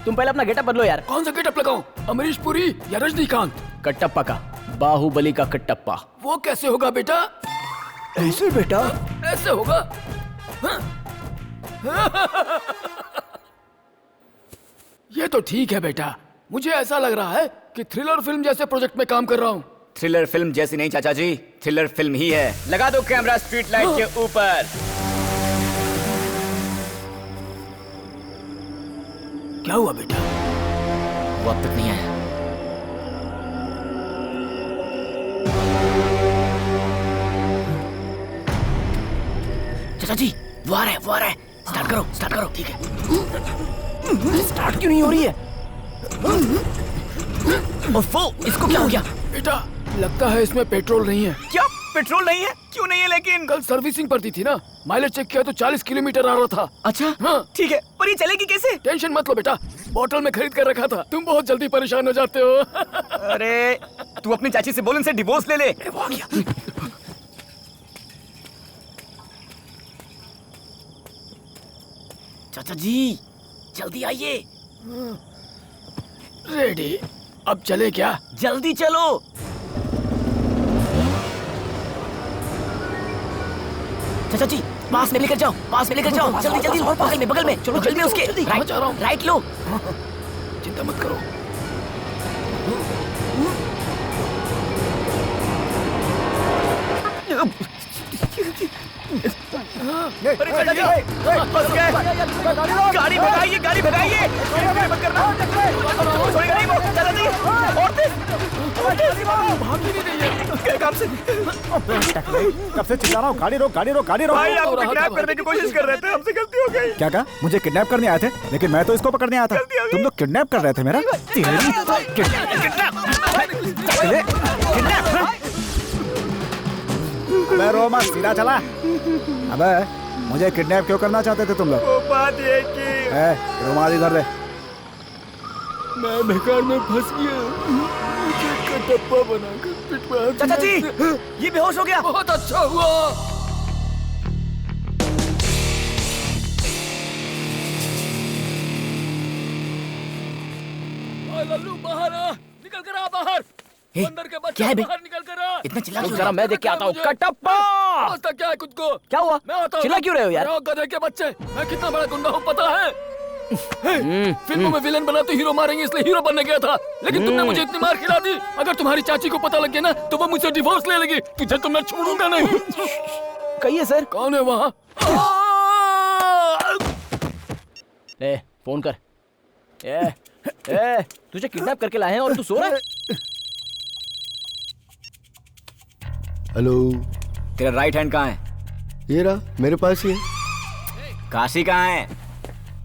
तुम पहले अपना गेटअप बदलो यार। कौन सा गेटअप लगाऊं? अमरीश पुरी या रजनीकांत? कट्टप्पा का, बाहुबली का कट्टप्पा। वो कैसे होगा बेटा? ऐसे बेटा? ऐसे होगा। ये तो ठीक है बेटा, मुझे ऐसा लग रहा है कि थ्रिलर फिल्म जैसे प्रोजेक्ट में काम कर रहा हूँ। थ्रिलर फिल्म जैसी नहीं चाचा जी, थ्रिलर फिल्म ही है। लगा दो कैमरा स्ट्रीट लाइट के ऊपर। क्या हुआ बेटा? वो अब तक नहीं आया। चाचा जी वो आ रहा है। स्टार्ट करो। ठीक है। स्टार्ट क्यों नहीं हो रही है? ओफो, इसको क्या हो गया? बेटा लगता है इसमें पेट्रोल नहीं है। क्या पेट्रोल नहीं है? क्यों नहीं है? लेकिन कल सर्विसिंग पर दी थी ना, माइलेज चेक किया तो 40 किलोमीटर आ रहा था। अच्छा हाँ ठीक है, पर ये चलेगी कैसे? टेंशन मत लो बेटा, बोतल में खरीद कर रखा था। तुम बहुत जल्दी परेशान हो जाते हो। अरे तू अपनी चाची से बोल उनसे डिवोर्स ले ले। वो आ गया। चाचा जी जल्दी आइए। रेडी, अब चले क्या? जल्दी चलो। चाचा जी पास में लेकर जाओ, जल्दी बगल में चलो, जल्दी उसके राइट लो। चिंता मत करो। अरे चाचा जी, फंस गए। गाड़ी भगाइए, गाड़ी भगाइए। मत करना। छोड़ेगा नहीं वो। चाचा जी, और तेज। भाग ही नहीं रही है। क्या काम से? कब से चिल्ला रहा हूँ, गाड़ी रोक, गाड़ी रोक, गाड़ी रोक। भाई आप किडनैप करने की कोशिश कर रहे थे, हमसे गलती हो गई। क्या कहा? मुझे किडनैप करने आए थे, लेकिन मैं तो इसको पकड़ने आया था। तुम लोग किडनैप कर रहे थे मेरा? मैं रोमा सीधा चला। अबे मुझे किडनैप क्यों करना चाहते थे तुम लोग? वो बात ये कि रुमाल इधर दे। मैं बेकार में फंस गया। डब्बा बनाकर पिटवा। चाचा जी, ये बेहोश हो गया। बहुत अच्छा हुआ। लल्लू बाहर आ, निकल कर आ बाहर। अंदर के बच्चे क्या है बे? बाहर निकल कर आ। इतना चिल्ला क्यों? जरा मैं देख के आता हूँ। कटप्पा, समझता क्या है खुद को? क्या हुआ? मैं आता हूँ। चिल्ला क्यों रहे हो यार? गधे के बच्चे, मैं कितना बड़ा गुंडा हूँ पता है? फिल्मों में विलेन बना तो हीरो मारेंगे, इसलिए हीरो बनने गया था, लेकिन तुमने मुझे इतनी मार खिला दी। अगर तुम्हारी चाची को पता लग गया ना तो वो मुझसे डिवोर्स ले लेगी। तुझे तो मैं छोड़ूंगा नहीं। कहिए सर। कौन है वहाँ? फोन कर। तुझे किडनैप करके लाए हैं और तू सो रहा है? हेलो, तेरा राइट हैंड कहाँ है? ये रहा, मेरे पास ही है। काशी कहाँ है?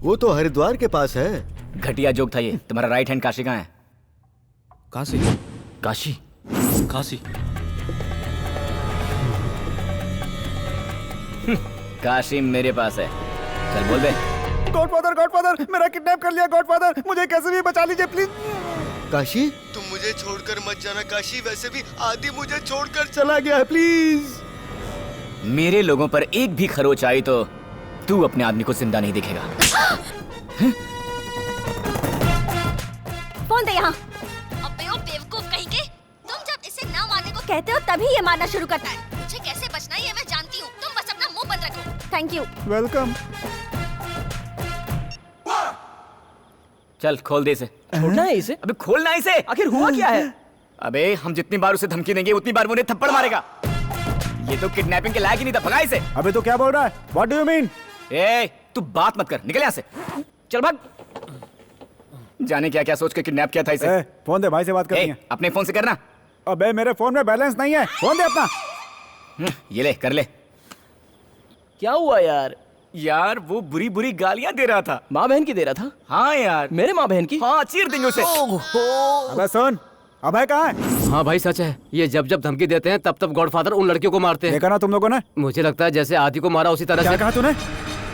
वो तो हरिद्वार के पास है। घटिया जोक था ये। तुम्हारा राइट हैंड काशी कहाँ है? काशी? काशी? काशी? काशी मेरे पास है। चल बोल दे। गॉडफादर, गॉडफादर, मेरा किडनैप कर लिया गॉडफादर, मुझे कैसे भी बचा लीजिए प्लीज। काशी, तुम मुझे छोड़कर मत जाना काशी। वैसे भी आदि मुझे छोड़कर चला गया है, प्लीज। मेरे लोगों पर एक भी खरोच आई तो तू अपने आदमी को जिंदा नहीं देखेगा। फोन दे यहाँ। अबे ओ बेवकूफ कहीं के, तुम जब इसे ना मारने को कहते हो तभी ये मारना शुरू करता है। मुझे कैसे बचना है ये मैं जानती हूँ। तुम बस अपना मुंह बंद रखो। Thank you. वेलकम। चल खोल दे इसे। छोड़ना है इसे? अबे खोलना है इसे। आखिर हुआ क्या है? अबे हम जितनी बार उसे धमकी देंगे उतनी बार वो उन्हें थप्पड़ मारेगा। ये तो किडनैपिंग के लायक ही नहीं था, भगा इसे। अबे तो क्या बोल रहा है? What do you mean? ए, तू बात मत कर, निकल यहाँ से। चल भाग। जाने क्या क्या सोच के किडनैप किया था इसे। फोन दे, भाई से बात करनी है। अपने फोन से करना। अबे मेरे फोन में बैलेंस नहीं है, फोन दे अपना। ये ले, कर ले। क्या हुआ यार? यार वो बुरी बुरी गालियां दे रहा था। माँ बहन की दे रहा था? हाँ यार। मेरे माँ बहन की? हाँ, चीर देंगे उसे। अबे सुन, अभय कहाँ है? हाँ भाई सच है, ये जब जब धमकी देते हैं तब तब गॉडफादर उन लड़कियों को मारते हैं। देखा ना तुम लोगों ने? मुझे लगता है जैसे आदि को मारा उसी तरह क्या से। कहा तूने?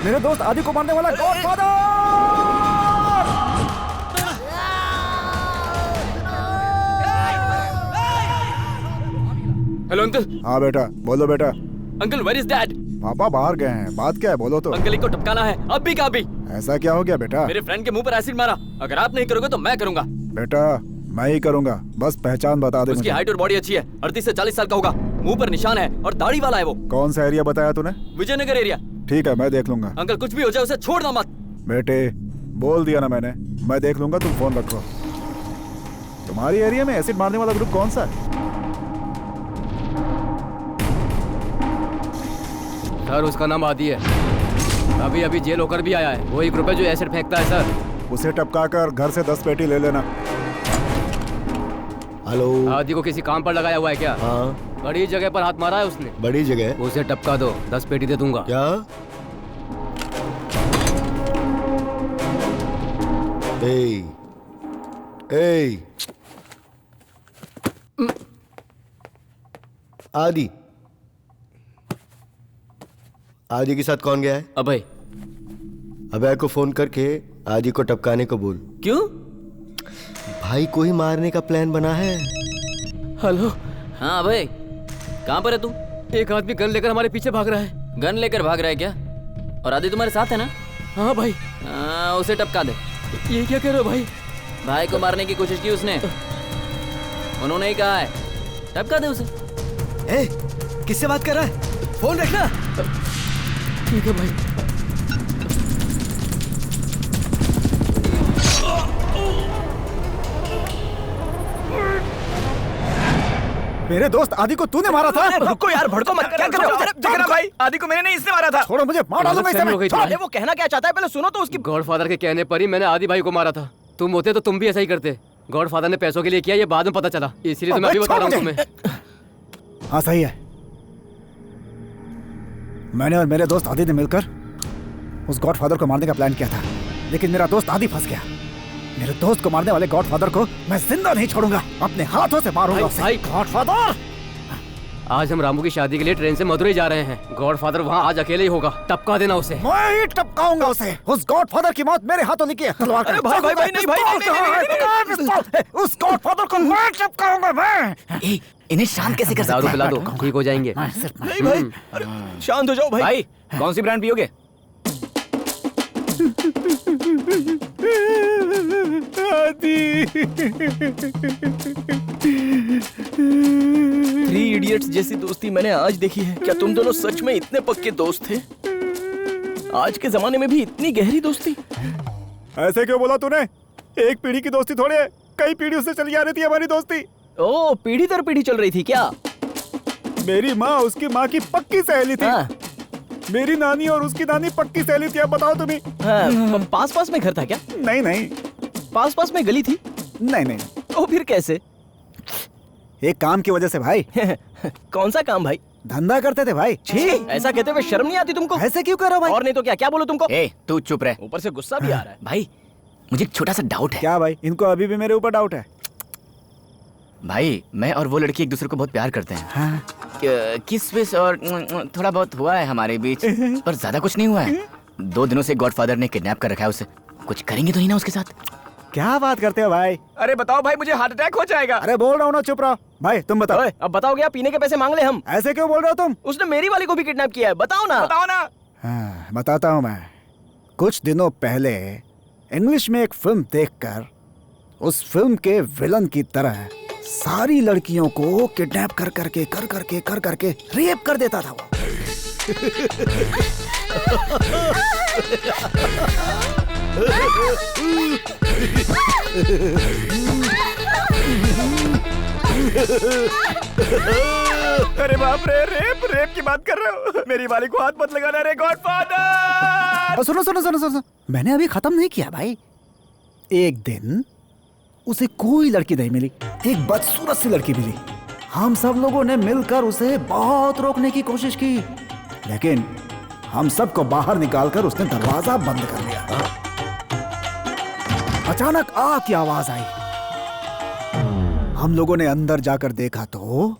मेरे दोस्त आदि को मारने वाला गॉडफादर! Hello uncle. हाँ बेटा, बोलो बेटा। Uncle where is dad? पापा बाहर गए हैं, बात क्या है बोलो तो। अंकल को टपकाना है, अब भी कहा भी। ऐसा क्या हो गया बेटा? मेरे फ्रेंड के मुंह पर एसिड मारा, अगर आप नहीं करोगे तो मैं करूंगा। बेटा मैं ही करूंगा, बस पहचान बता दे उसकी मुझे। हाइट और बॉडी अच्छी है, 38 से 40 साल का होगा, मुंह पर निशान है और दाढ़ी वाला है वो। कौन सा एरिया बताया तूने? विजयनगर एरिया। ठीक है, मैं देख लूंगा। अंकल कुछ भी हो जाए उसे छोड़ना मत। बेटे बोल दिया ना मैंने, मैं देख लूंगा, तुम फोन रखो। तुम्हारी एरिया में एसिड मारने वाला ग्रुप कौन सा है? सर उसका नाम आदि है, अभी अभी जेल होकर भी आया है। वही ग्रुप है जो एसिड फेंकता है सर। उसे टपका कर घर से 10 पेटी ले लेना। हेलो, आदि को किसी काम पर लगाया हुआ है क्या? हाँ। बड़ी जगह पर हाथ मारा है उसने। बड़ी जगह? उसे टपका दो, 10 पेटी दे दूंगा। क्या? ए, ए, आदि, आदि के साथ कौन गया है? अभय। अभय को फोन करके आदि को टपकाने को बोल। क्यों? भाई को ही मारने का प्लान बना है। हेलो। हाँ अभय, कहाँ पर है तू? एक आदमी गन लेकर हमारे पीछे भाग रहा है। गन लेकर भाग रहा है क्या? और आदि तुम्हारे साथ है ना? हाँ भाई। उसे टपका दे। ये क्या कह रहे हो भाई? भाई को मारने की कोशिश की उसने, उन्होंने ही कहा है टपका दे उसे। ए, किससे बात कर रहा है? फोन रखना। ठीक है भाई। मेरे दोस्त आदि को तूने मारा था? रुको यार, भड़को मत। क्या कर रहे हो भाई? आदि को मैंने नहीं, इसने मारा था। छोड़ो मुझे, मार डालो मैं इसे। अरे वो कहना क्या चाहता है पहले सुनो तो उसकी। गॉडफादर के कहने पर ही मैंने आदि भाई को मारा था। तुम होते तो तुम भी ऐसा ही करते। गॉडफादर ने पैसों के लिए किया, ये बाद में पता चला, इसीलिए तो मैं भी बता रहा हूँ तुम्हें। हाँ सही है, मैंने और मेरे दोस्त आदि ने मिलकर उस गॉडफादर को मारने का प्लान किया था, लेकिन मेरा दोस्त आदि फंस गया। मेरे दोस्त को मारने वाले गॉडफादर को मैं जिंदा नहीं छोड़ूंगा, अपने हाथों से मारूंगा उसे। गॉडफादर, आज हम रामू की शादी के लिए ट्रेन से मदुरई जा रहे हैं। गॉडफादर वहाँ आज अकेले ही होगा, टपका देना उसे। मैं ही टपकाऊंगा उसे। उस गॉडफादर की मौत मेरे हाथों लिखी है। तलवार अरे भाई भाई भाई नहीं भाई, उस गॉडफादर को मैं टपकाऊंगा मैं। इन्हें शांत कैसे कर दारू पिला दो, ठीक हो जाएंगे। नहीं भाई, अरे शांत हो जाओ भाई। भाई कौन सी ब्रांड पियोगे? थ्री इडियट्स जैसी दोस्ती मैंने आज देखी है। क्या तुम दोनों सच में इतने पक्के दोस्त थे? आज के जमाने में भी इतनी गहरी दोस्ती? ऐसे क्यों बोला तूने? एक पीढ़ी की दोस्ती थोड़ी है, कई पीढ़ियों से चली आ रही थी हमारी दोस्ती। ओ, पीढ़ी दर पीढ़ी चल रही थी क्या? मेरी माँ उसकी माँ की पक्की सहेली थी। मेरी नानी और उसकी नानी पक्की सहेली थी। अब बताओ तुम्हें। हाँ, पास पास में घर था क्या? नहीं नहीं। पास पास में गली थी? नहीं नहीं। तो फिर कैसे? एक काम की वजह से भाई। कौन सा काम भाई? धंधा करते थे भाई। छी, ऐसा कहते हुए शर्म नहीं आती तुमको? ऐसे क्यों कर रहे हो भाई? और नहीं तो क्या? क्या बोलो तुमको? तू चुप रह। ऊपर से गुस्सा भी आ रहा है। भाई मुझे एक छोटा सा डाउट है। क्या भाई? इनको अभी भी मेरे ऊपर डाउट है। भाई मैं और वो लड़की एक दूसरे को बहुत प्यार करते हैं। हाँ। किस विस और थोड़ा बहुत हुआ है हमारे बीच, पर ज्यादा कुछ नहीं हुआ है। 2 दिनों से गॉडफादर ने किडनैप कर रखा है उसे। कुछ करेंगे तो नहीं ना उसके साथ? क्या बात करते हो भाई? अरे बताओ भाई, मुझे हार्ट अटैक हो जाएगा। अरे बोल रहा हूँ ना, चुप रहो। भाई तुम बताओ। अब बताओ, क्या पीने के पैसे मांग ले हम? ऐसे क्यों बोल रहे हो तुम? उसने मेरी वाली को भी किडनैप किया है। बताओ ना। बताओ ना। हाँ, बताता हूँ मैं। कुछ दिनों पहले इंग्लिश में एक फिल्म देखकर उस फिल्म के विलन की तरह सारी लड़कियों को किडनैप कर करके रेप कर देता था वो। अरे बाप रे, रेप की बात कर रहे हो? मेरी वाली को हाथ मत लगाना रे गॉडफादर। सुनो, मैंने अभी खत्म नहीं किया भाई। एक दिन उसे कोई लड़की नहीं मिली, एक बदसूरत सी लड़की मिली। हम सब लोगों ने मिलकर उसे बहुत रोकने की कोशिश की, लेकिन हम सबको बाहर निकालकर उसने दरवाजा बंद कर दिया। अचानक आग की आवाज आई। हम लोगों ने अंदर जाकर देखा तो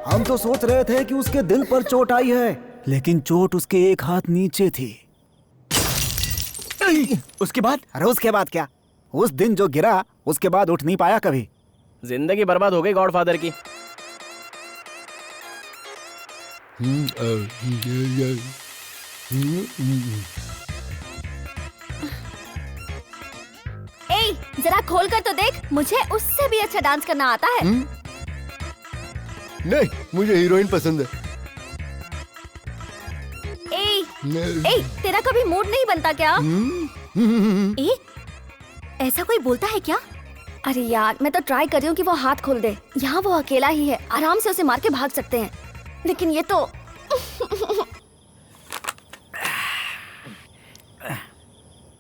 हम तो सोच रहे थे कि उसके दिल पर चोट आई है, लेकिन चोट उसके एक हाथ नीचे थी। उसके बाद? अरे उसके बाद क्या, उस दिन जो गिरा उसके बाद उठ नहीं पाया कभी। जिंदगी बर्बाद हो गई गॉडफादर की। ए, जरा खोल कर तो देख, मुझे उससे भी अच्छा डांस करना आता है। नहीं, मुझे हीरोइन पसंद है। ए, तेरा कभी मूड नहीं बनता क्या? ए, ऐसा कोई बोलता है क्या? अरे यार, मैं तो ट्राई कर रही हूँ कि वो हाथ खोल दे। यहाँ वो अकेला ही है, आराम से उसे मार के भाग सकते हैं, लेकिन ये तो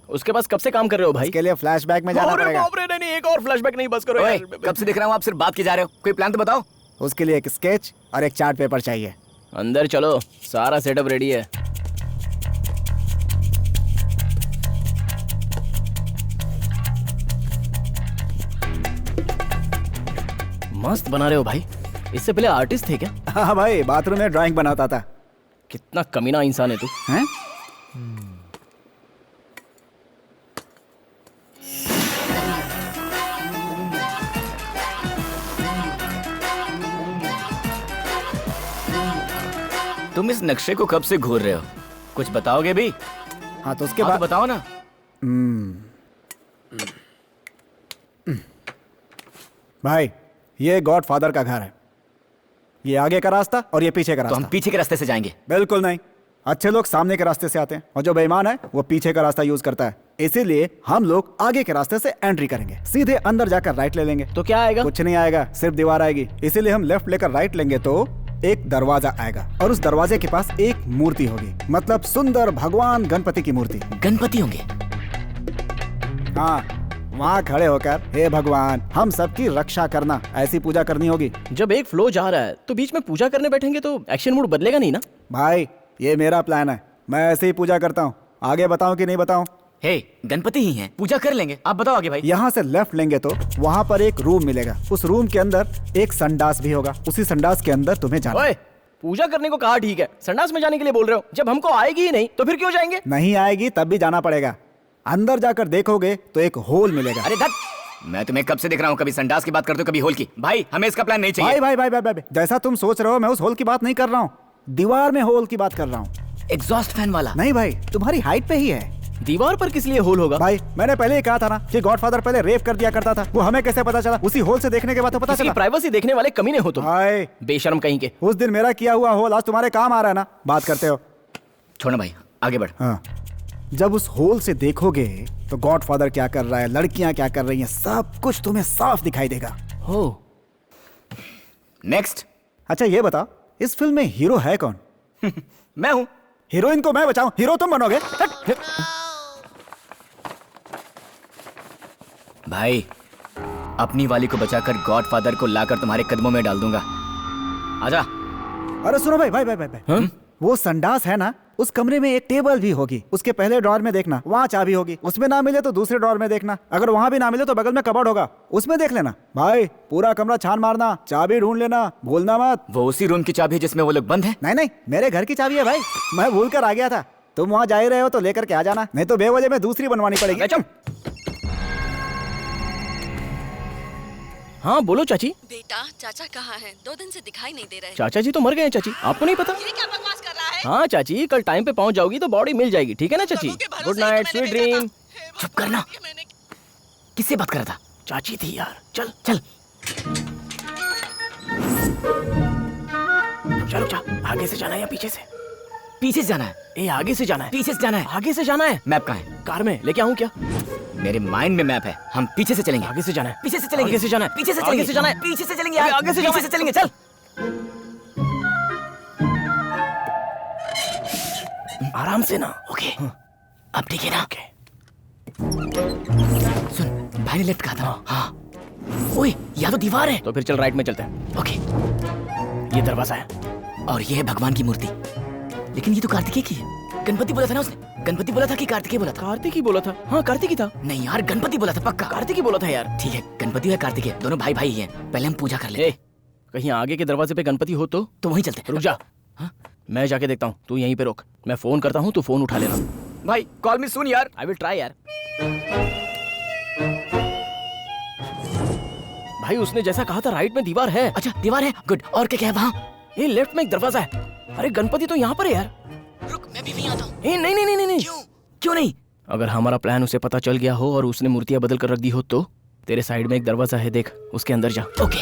उसके पास कब से काम कर रहे हो भाई? इसके लिए फ्लैशबैक में जाना पड़ेगा। नहीं, एक और फ्लैशबैक नहीं, बस करो यार। कब से देख रहा हूँ आप सिर्फ बात की जा रहे हो, कोई प्लान तो बताओ। उसके लिए एक स्केच और एक चार्ट पेपर चाहिए। अंदर चलो, सारा सेटअप रेडी है। मस्त बना रहे हो भाई। इससे पहले आर्टिस्ट थे क्या? हाँ भाई, बाथरूम में ड्राइंग बनाता था। कितना कमीना इंसान है तू। हैं? तुम इस नक्शे को कब से घूर रहे हो? कुछ बताओगे भी? हाँ तो उसके बाद तो बताओ ना। भाई, ये गॉडफादर का घर है। ये आगे का रास्ता और ये पीछे का रास्ता। तो हम पीछे के रास्ते से जाएंगे? बिल्कुल नहीं, अच्छे लोग सामने के रास्ते से आते हैं और जो बेईमान है वो पीछे का रास्ता यूज करता है। इसीलिए हम लोग आगे के रास्ते से एंट्री करेंगे, सीधे अंदर जाकर राइट ले लेंगे। तो क्या आएगा? कुछ नहीं आएगा, सिर्फ दीवार आएगी। इसीलिए हम लेफ्ट लेकर राइट लेंगे तो एक दरवाजा आएगा और उस दरवाजे के पास एक मूर्ति होगी, मतलब सुंदर भगवान गणपति की मूर्ति। गणपति होंगे? हाँ, वहाँ खड़े होकर हे भगवान हम सबकी रक्षा करना, ऐसी पूजा करनी होगी। जब एक फ्लो जा रहा है तो बीच में पूजा करने बैठेंगे तो एक्शन मूड बदलेगा नहीं ना? भाई ये मेरा प्लान है, मैं ऐसे ही पूजा करता हूँ। आगे बताऊं कि नहीं बताऊं? हे, गणपति ही हैं, पूजा कर लेंगे, आप बताओ आगे भाई। यहाँ से लेफ्ट लेंगे तो वहाँ पर एक रूम मिलेगा, उस रूम के अंदर एक संडास भी होगा, उसी संडास के अंदर तुम्हें जाना। ओए, पूजा करने को कहा ठीक है, संडास में जाने के लिए बोल रहे हो? जब हमको आएगी ही नहीं तो फिर क्यों जाएंगे? नहीं आएगी तब भी जाना पड़ेगा। अंदर जाकर देखोगे तो एक होल मिलेगा। अरे धत, मैं तुम्हें कब से देख रहा हूँ, कभी संडास की बात करते हो कभी होल की। भाई हमें इसका प्लान नहीं चाहिए। भाई भाई भाई भाई, जैसा तुम सोच रहे हो मैं उस होल की बात नहीं कर रहा हूँ, दीवार में होल की बात कर रहा हूँ। एग्जॉस्ट फैन वाला? नहीं भाई, तुम्हारी हाइट पे ही है। दीवार पर किस लिए होल होगा? भाई मैंने पहले ही कहा था ना कि गॉडफादर पहले रेप कर दिया करता था, वो हमें कैसे पता चला? उसी होल से देखने के बाद तो पता चला। प्राइवेसी देखने वाले कमीने हो तुम। भाई बेशर्म कहीं के। उस दिन मेरा किया हुआ होल आज तुम्हारे काम आ रहा है ना, बात करते हो। छोड़ो भाई, आगे बढ़। हाँ, जब उस होल से देखोगे तो गॉडफादर क्या कर रहा है, लड़कियां क्या कर रही हैं, सब कुछ तुम्हें साफ दिखाई देगा। हो नेक्स्ट। अच्छा ये बताओ, इस फिल्म में हीरो है कौन? मैं हूँ। हीरोइन को मैं बचाऊं, हीरो तुम बनोगे? भाई अपनी वाली को बचाकर गॉडफादर को लाकर तुम्हारे कदमों में डाल दूंगा, आजा। अरे सुनो भाई भाई भाई भाई, भाई। वो संडास है ना, उस कमरे में एक टेबल भी होगी, उसके पहले ड्रॉर में देखना, वहाँ चाबी होगी, उसमें ना मिले तो दूसरे ड्रॉर में देखना, अगर वहाँ भी ना मिले तो बगल में कबर्ड होगा, उसमें देख लेना। भाई पूरा कमरा छान मारना, चाबी ढूंढ लेना, भूलना मत। वो उसी रूम की चाबी है जिसमें वो लोग बंद है? नहीं नहीं, मेरे घर की चाबी है भाई, मैं भूल कर आ गया था। तुम वहाँ जा ही रहे हो तो लेकर के आ जाना, नहीं तो बेवजह में दूसरी बनवानी पड़ेगी। हाँ बोलो चाची। बेटा चाचा कहाँ हैं? 2 दिन से दिखाई नहीं दे रहे। चाचा जी तो मर गए हैं चाची, आपको नहीं पता? ये क्या बकवास कर रहा है? हाँ चाची, कल टाइम पे पहुंच जाओगी तो बॉडी मिल जाएगी, ठीक है ना चाची? Good night, sweet dream. चुप करना, किससे बात कर रहा था? चाची थी यार। चल चल चल जा, आगे से जाना है या पीछे से? पीछे से जाना है। ए आगे से जाना है। पीछे से जाना है। आगे से जाना है। मैप कहाँ है? कार में लेके आऊँ क्या? मेरे माइंड में मैप है, हम पीछे से चलेंगे। आगे से जाना है। पीछे से चलेंगे। आगे से जाना है। पीछे से आगे चलेंगे। से जाना है। पीछे से चलेंगे यार। आगे से पीछे से चलेंगे, चल। आराम से ना। ओके अब ठीक है ना? सुन, भाई ने लेफ्ट कहा था। हाँ ओए, या तो दीवार है। तो फिर चल राइट में चलते हैं। ओके, ये दरवाजा है और ये है भगवान की मूर्ति, लेकिन ये तो कार्तिकेय की है। गणपति बोला था ना उसने? गणपति बोला था कि कार्तिकेय बोला था? कार्तिक ही बोला था। हाँ कार्तिक ही था। नहीं यार, गणपति बोला था पक्का। कार्तिक ही बोला था यार। ठीक है, गणपति है कार्तिकेय, दोनों भाई भाई हैं। पहले हम पूजा कर लेते। कहीं आगे के दरवाजे पे गणपति हो तो वहीं चलते। रुक जा। हाँ? मैं जाके देखता हूँ, तू यहीं पे रोक, मैं फोन करता हूँ, तू फोन उठा लेना। भाई कॉल मी सून यार। आई विल ट्राई यार। भाई उसने जैसा कहा था राइट में दीवार है। अच्छा दीवार है, गुड। और क्या है वहाँ? ये लेफ्ट में एक दरवाजा है। अरे गणपति तो यहाँ पर है यार। रुक, मैं भी वहीं आता हूँ। नहीं नहीं नहीं नहीं। क्यों नहीं? अगर हमारा प्लान उसे पता चल गया हो और उसने मूर्तियां बदल कर रख दी हो तो तेरे साइड में एक दरवाजा है, देख उसके अंदर जा। ओके।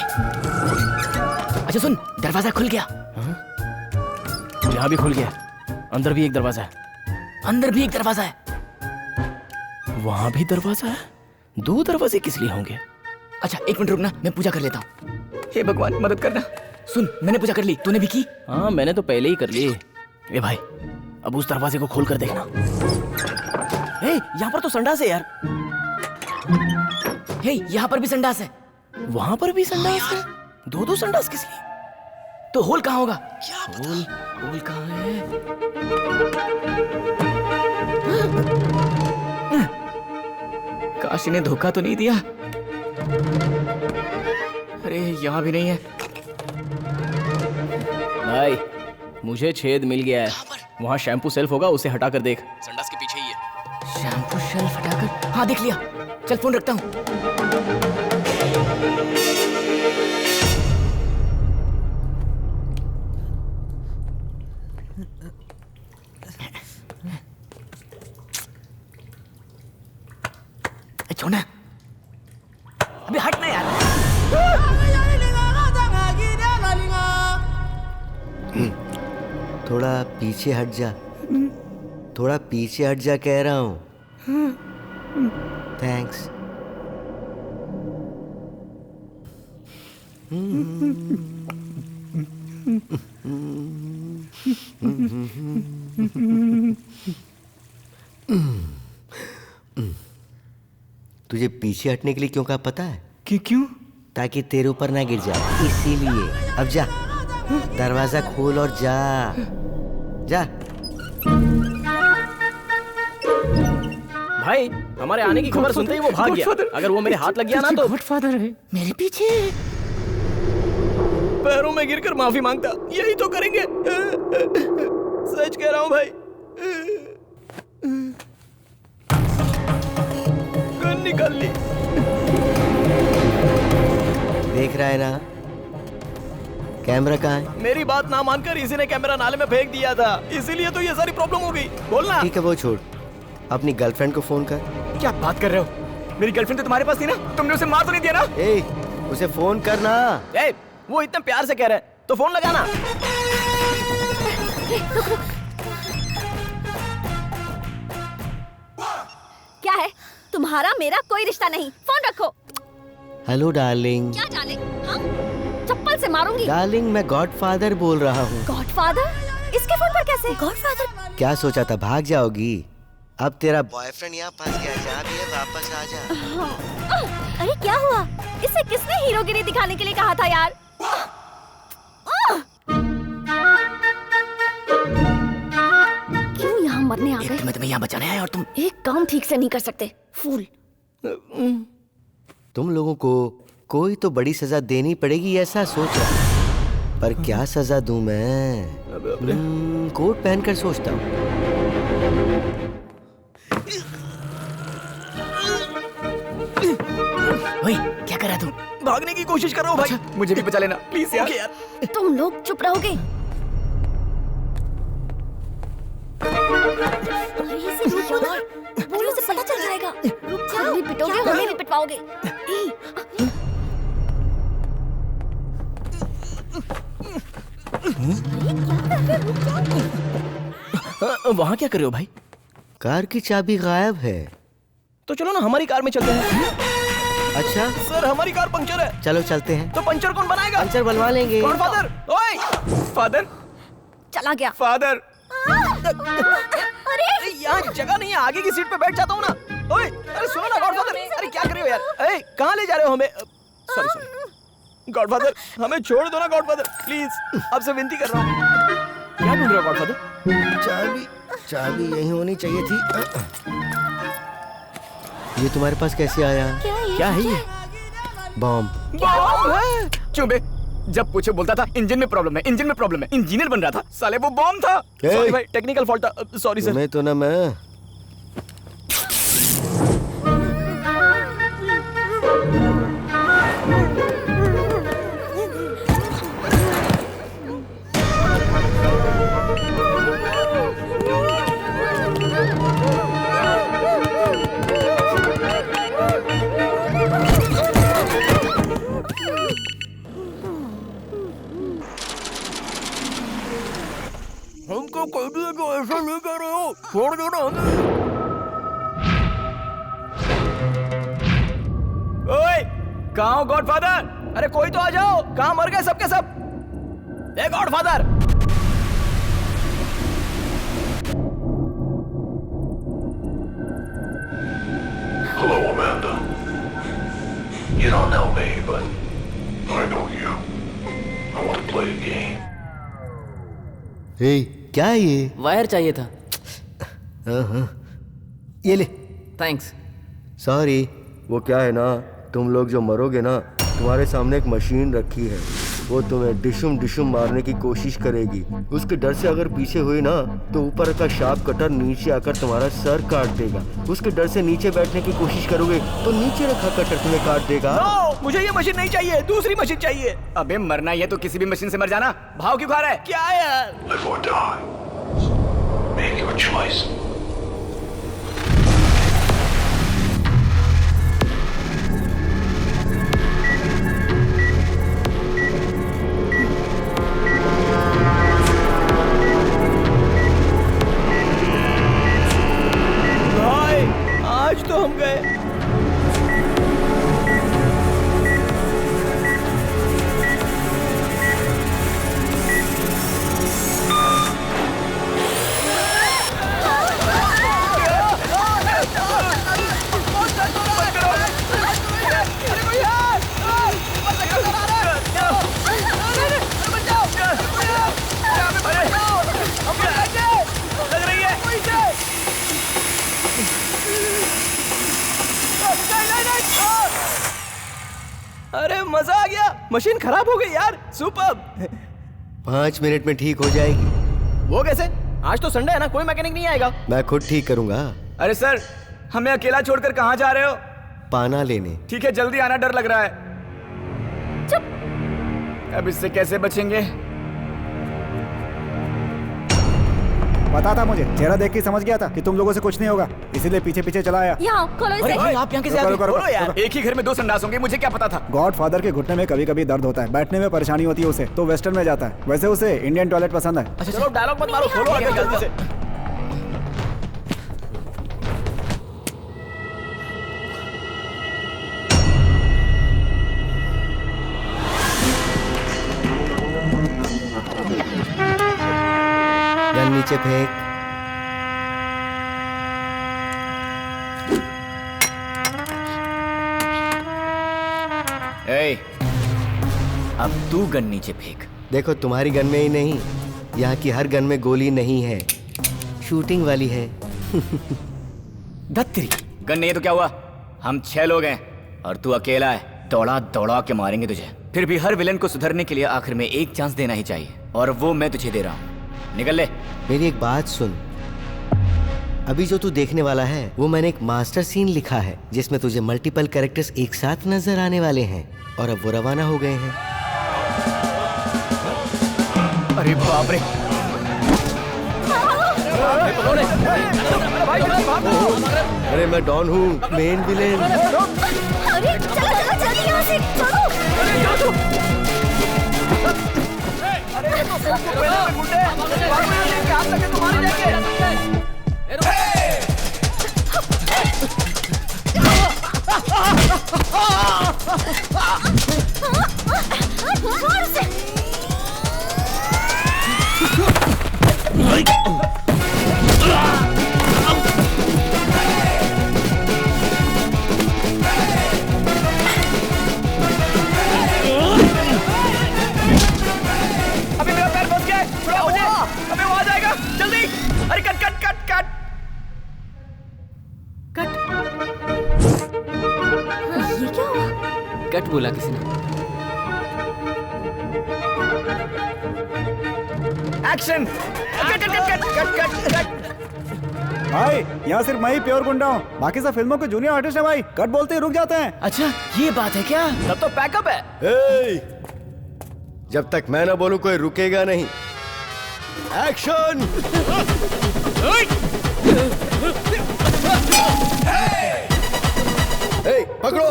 अच्छा सुन, दरवाजा खुल गया। यहाँ भी खुल गया, अंदर भी एक दरवाजा है। अंदर भी एक दरवाजा है, वहाँ भी दरवाजा है। 2 दरवाजे किस लिए होंगे? अच्छा 1 मिनट रुकना, मैं पूजा कर लेता हूँ। हे भगवान मदद करना। सुन, मैंने पूजा कर ली, तूने भी की? हाँ मैंने तो पहले ही कर ली। ए भाई अब उस दरवाजे को खोल कर देखना। ए यहाँ पर तो संडास है यार। हे यहाँ पर भी संडास है। वहाँ पर भी संडास है। 2 संडास किस लिए? तो होल कहाँ होगा? होल कहाँ है? काश ने धोखा तो नहीं दिया। अरे यहाँ भी नहीं है। भाई मुझे छेद मिल गया है, वहाँ शैम्पू सेल्फ होगा, उसे हटा कर देख। संडास के पीछे ही है। शैम्पू शेल्फ हटाकर? हाँ देख लिया। चल फोन रखता हूँ। छोड़ना, अबे हटना यार। थोड़ा पीछे हट जा, थोड़ा पीछे हट जा कह रहा हूँ। थैंक्स। तुझे पीछे हटने के लिए क्यों कहा पता है? क्यों? ताकि तेरे ऊपर ना गिर जाए, इसीलिए। अब जा, दरवाजा खोल और जा जा। भाई हमारे आने की खबर सुनते ही वो भाग गया। अगर वो मेरे हाथ लग गया ना तो गॉडफादर है मेरे पीछे। पैरों में गिरकर माफी मांगता, यही तो करेंगे। सच कह रहा हूँ भाई। गन निकाल ली। देख रहा है ना कैमरा कहाँ है? मेरी बात ना मानकर इसी ने कैमरा नाले में फेंक दिया था, इसीलिए तो ये सारी प्रॉब्लम हो गई। बोलना। ठीक है वो छोड़, अपनी गर्लफ्रेंड को फोन कर। क्या बात कर रहे हो? मेरी गर्लफ्रेंड तो तुम्हारे पास थी ना, तुमने उसे मार तो नहीं दिया ना? ए, उसे फोन करना। ए, वो इतना प्यार से कह रहे हैं तो फोन लगाना। क्या है? तुम्हारा मेरा कोई रिश्ता नहीं, फोन रखो। Hello darling. क्या डार्लिंग? हाँ? चप्पल से मारूंगी। डार्लिंग मैं गॉडफादर बोल रहा हूँ। गॉडफादर? इसके फोन पर कैसे? गॉडफादर? क्या सोचा था भाग जाओगी? अब तेरा बॉयफ्रेंड यहाँ फंस गया, जा भी है, वापस आ जा। अरे क्या हुआ? इसे किसने हीरोगिरी दिखाने के लिए कहा था यार? क्यों यहाँ मरने आ गए? तुम्हें यहाँ बचाने आए और तुम एक काम ठीक से नहीं कर सकते, फूल। तुम लोगों को कोई तो बड़ी सजा देनी पड़ेगी ऐसा सोच रहा, पर क्या सजा दूं मैं? कोट पहनकर सोचता हूँ। ओए, क्या कर रहा तू? भागने की कोशिश कर रहा हूँ भाई। मुझे भी बचा लेना प्लीज यार। तुम लोग चुप रहोगे? बोलो से पता चल जाएगा। हम भी पिटोगे, हमें भी पिटवाओगे। वहाँ क्या कर रहे हो भाई? कार की चाबी गायब है। तो चलो ना हमारी कार में चलते हैं। अच्छा सर हमारी कार पंक्चर है। चलो चलते हैं। तो पंचर कौन बनाएगा? पंचर बनवा लेंगे। गॉडफादर, ओए फादर। चला गया। फादर। अरे यहाँ जगह नहीं है, आगे की सीट पे बैठ जाता हूँ ना। ओए अरे सुनो ना गॉडफादर। अरे क्या कर रहे हो यार? अरे कहाँ ले जा रहे हो हमें? सॉरी गॉडफादर, हमें छोड़ दो ना गॉडफादर प्लीज, आपसे विनती कर रहा हूँ। क्या ढूंढ रहे हो गॉडफादर? चाबी यही होनी चाहिए थी। ये तुम्हारे पास कैसे आया? क्या है ये? बॉम्ब। बॉम्ब है? चुबे, जब पूछे बोलता था इंजन में प्रॉब्लम है, इंजन में प्रॉब्लम है। इंजीनियर बन रहा था, साले वो बॉम्ब था। सॉरी भाई, टेक्निकल फॉल्ट था। Sorry sir. मैं तो ना मैं हमको कह दिया कि ऐसा नहीं कर रहे हो, छोड़ दो ना हमें। ओए, कहाँ हो गॉडफादर? अरे कोई तो आ जाओ, कहाँ मर गए सबके सब? ए godfather. Hello, Amanda. You don't know me, but I know you. I want to play a game. हे क्या है ये? वायर चाहिए था। ये ले। थैंक्स। सॉरी, वो क्या है ना, तुम लोग जो मरोगे ना, तुम्हारे सामने एक मशीन रखी है, वो तुम्हें डिशुम डिशुम मारने की कोशिश करेगी। उसके डर से अगर पीछे हुई ना तो ऊपर का शार्प कटर नीचे आकर तुम्हारा सर काट देगा। उसके डर से नीचे बैठने की कोशिश करोगे तो नीचे रखा कटर तुम्हें काट देगा। नो, मुझे ये मशीन नहीं चाहिए, दूसरी मशीन चाहिए। अबे मरना ही है तो किसी भी मशीन से मर जाना, भाव क्यों खा रहा है? क्या यार? Live or die. Make your choice. भाई आज तो हम गए। मशीन खराब हो गई यार। सुपर। 5 मिनट में ठीक हो जाएगी। वो कैसे? आज तो संडे है ना, कोई मैकेनिक नहीं आएगा। मैं खुद ठीक करूंगा। अरे सर, हमें अकेला छोड़कर कहाँ जा रहे हो? पाना लेने। ठीक है, जल्दी आना, डर लग रहा है। अब इससे कैसे बचेंगे? पता था मुझे, चेहरा देख के समझ गया था कि तुम लोगों से कुछ नहीं होगा, इसीलिए पीछे पीछे चला आया। यहाँ खोलो इसे। अरे आप यहाँ कैसे आ गए? खोलो यार, एक ही घर में 2 संडास होंगे, मुझे क्या पता था। गॉडफादर के घुटने में कभी कभी दर्द होता है, बैठने में परेशानी होती है उसे, तो वेस्टर्न में जाता है। वैसे उसे इंडियन टॉयलेट पसंद है। अच्छा चलो डायलॉग मत मारो, खोलो आगे जल्दी से। गन नीचे फेंक। ए, अब तू गन नीचे फेंक। देखो, तुम्हारी गन में ही नहीं, यहाँ की हर गन में गोली नहीं है, शूटिंग वाली है। धत्तरी, गन नहीं है तो क्या हुआ? हम 6 लोग हैं और तू अकेला है। दौड़ा दौड़ा के मारेंगे तुझे। फिर भी हर विलन को सुधरने के लिए आखिर में एक चांस देना ही चाहिए, और वो मैं तुझे दे रहा हूँ। निकल ले। मेरी एक बात सुन, अभी जो तू देखने वाला है वो मैंने एक मास्टर सीन लिखा है, जिसमें तुझे मल्टीपल कैरेक्टर्स एक साथ नजर आने वाले हैं, और अब वो रवाना हो गए हैं। अरे बाप रे, अरे मैं डॉन हूँ, मेन विलेन। अरे चलो चलो जल्दी यहाँ से चलो। अरे ये तो सबको पहले में गुंडे, बाबू ये क्या आप लगे तुम्हारे जाके? अभी मेरा पैर फंस गया है, छुड़ाओ मुझे, अबे वो आ जाएगा, जल्दी। अरे cut cut cut cut cut. ये क्या हुआ? कट बोला किसी ने। Action. Cut cut cut cut cut cut. भाई यहाँ सिर्फ मैं ही प्योर गुंडा हूँ, बाकी सब फिल्मों के जूनियर आर्टिस्ट है भाई, कट बोलते ही रुक जाते हैं। अच्छा ये बात है क्या? तब तो पैकअप है। जब तक मैं ना बोलूं कोई रुकेगा नहीं। एक्शन। पकड़ो।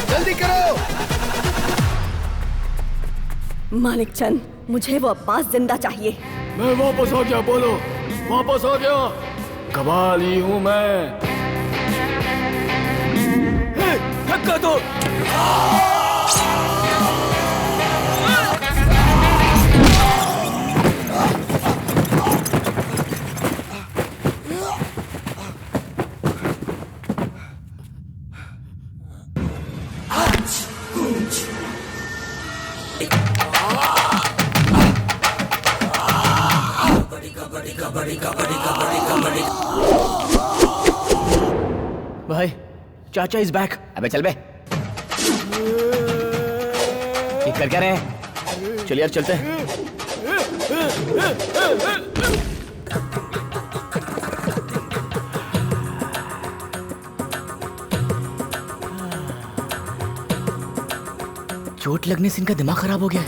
जल्दी करो। मालिक चंद, मुझे वो अब्बास जिंदा चाहिए। मैं वापस आ गया, बोलो वापस आ गया। कबाली हूँ मैं। धक्का दो। भाई चाचा इज बैक। अबे चल बे, ये कर क्या रहे हैं? चलिए यार चलते हैं। चोट लगने से इनका दिमाग खराब हो गया है।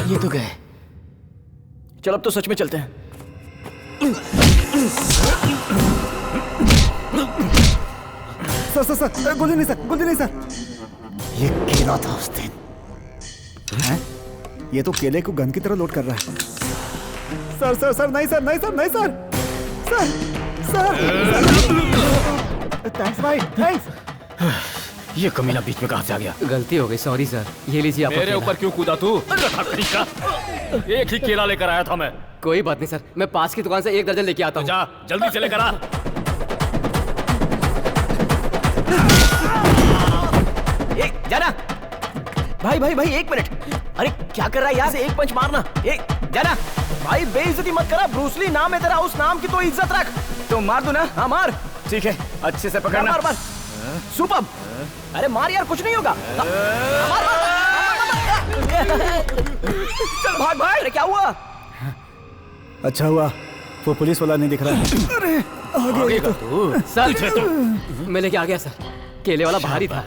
ये तो गए। चलो अब तो सच में चलते हैं। सर गोली नहीं सर, गोली नहीं सर। ये केला था उस दिन। हैं? ये तो केले को गन की तरह लोड कर रहा है। सर नहीं सर, नहीं सर, नहीं सर, सर थैंक्स भाई, थैंक्स। ये कमीना बीच में कहां से आ गया? गलती हो गई, सॉरी सर। ये लीजिए आप। मेरे ऊपर क्यों कूदा तू? एक ही केला लेकर आया था मैं। कोई बात नहीं सर, मैं पास की दुकान से 1 दर्जन लेके आता हूँ। जा जल्दी से लेकर आ। जाना। भाई 1 मिनट। अरे क्या कर रहा है यार? से एक पंच मारना। जाना भाई, बेइज्जती मत करा। ब्रूसली नाम है तेरा, उस नाम की तो इज्जत रख। तो मार दो ना। हाँ मार। ठीक है, अच्छे से पकड़ना। मार मार। सुपर। अरे मार यार, कुछ नहीं होगा। मार मार। चल भाग भाई। अरे क्या हुआ? अच्छा हुआ वो पुलिस वाला नहीं दिख रहा है। अरे आगे तो सर मैं लेके आ गया सर। केले वाला भारी था।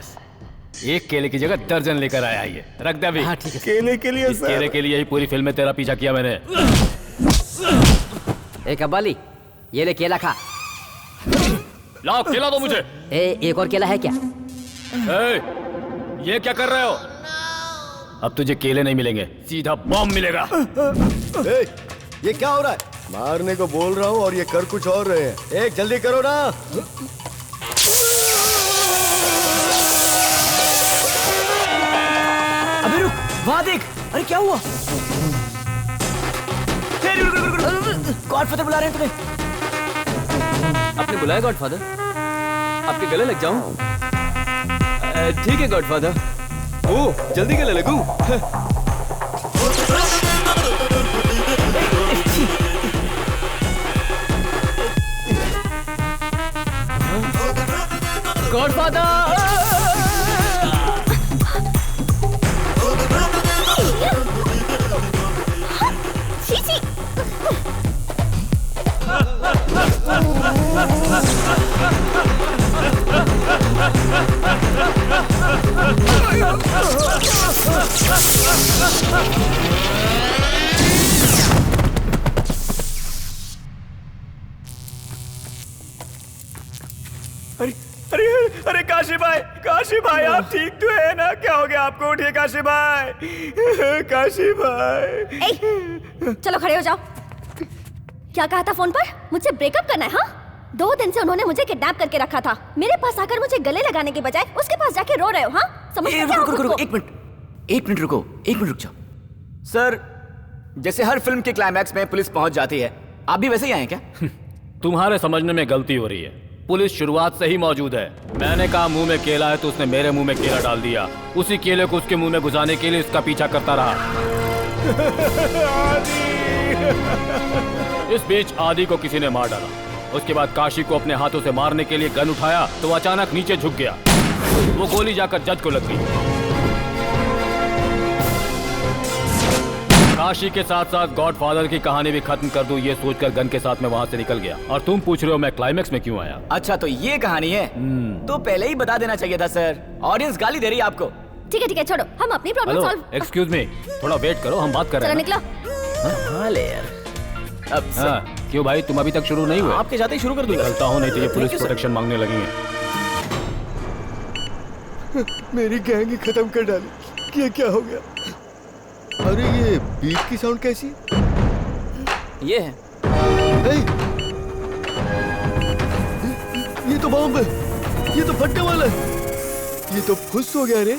एक केले की जगह दर्जन लेकर आया ये। रख दे अभी। हाँ ठीक है। केले के लिए इस केले के लिए ही पूरी फिल्म में तेरा पीछा किया मैंने। एक कब्बाली, ये ले केला खा। लाओ केला दो मुझे। एक और केला है क्या? ये क्या कर रहे हो? अब तुझे केले नहीं मिलेंगे, सीधा बॉम्ब मिलेगा। ये क्या हो रहा है? मारने को बोल रहा हूँ और ये कर कुछ और रहे हैं। एक जल्दी करो ना। अबे रुक, वहां देख। अरे क्या हुआ? गॉडफादर बुला रहे हैं तुम्हें। आपने बुलाया गॉडफादर? आपके गले लग जाऊं? ठीक है गॉडफादर। ओह जल्दी गले लगूं? गॉडफादर! अरे अरे अरे काशी भाई आप ठीक तो है ना? क्या हो गया आपको? उठिए काशी भाई। काशी भाई चलो खड़े हो जाओ। क्या कहा था फोन पर? मुझसे ब्रेकअप करना है? हाँ, 2 दिन से उन्होंने मुझे किडनैप करके रखा था। मेरे पास आकर मुझे गले लगाने के बजाय उसके पास जाके रो रहे हो। हाँ समझ में? रुको, एक मिनट रुक जाओ। सर, जैसे हर फिल्म के क्लाइमैक्स में पुलिस पहुंच जाती है, आप भी वैसे ही आए क्या? तुम्हारे समझने में गलती हो रही है। पुलिस शुरुआत से ही मौजूद है। मैंने कहा मुंह में केला है तो उसने मेरे मुंह में केला डाल दिया। उसी केले को उसके मुंह में घुसाने के लिए उसका पीछा करता रहा। इस बीच आदि को किसी ने मार डाला। उसके बाद काशी को अपने हाथों से मारने के लिए गन उठाया तो अचानक नीचे झुक गया। वो गोली जाकर जज को लग गई। काशी के साथ साथ गॉडफादर की कहानी भी खत्म कर दूं ये सोचकर गन के साथ में वहां से निकल गया। और तुम पूछ रहे हो मैं क्लाइमैक्स में क्यों आया? अच्छा तो ये कहानी है। तो पहले ही बता देना चाहिए था सर। ऑडियंस गाली दे रही है आपको। ठीक है छोड़ो, हम अपनी प्रॉब्लम सॉल्व। एक्सक्यूज मी, थोड़ा वेट करो, हम बात कर रहे हैं। निकलो। हाँ ले यार। अब क्यों भाई, तुम अभी तक शुरू नहीं हुए? आपके जाते ही शुरू कर दूंगा। चलता हूँ, नहीं तो ये पुलिस प्रोटेक्शन मांगने लगेंगे। मेरी गैंग ही खत्म कर डाली। ये क्या हो गया? अरे ये बीट की साउंड कैसी? ये है। ये तो बॉम्ब है। ये तो फटने वाला है। ये तो फुस हो गया रे।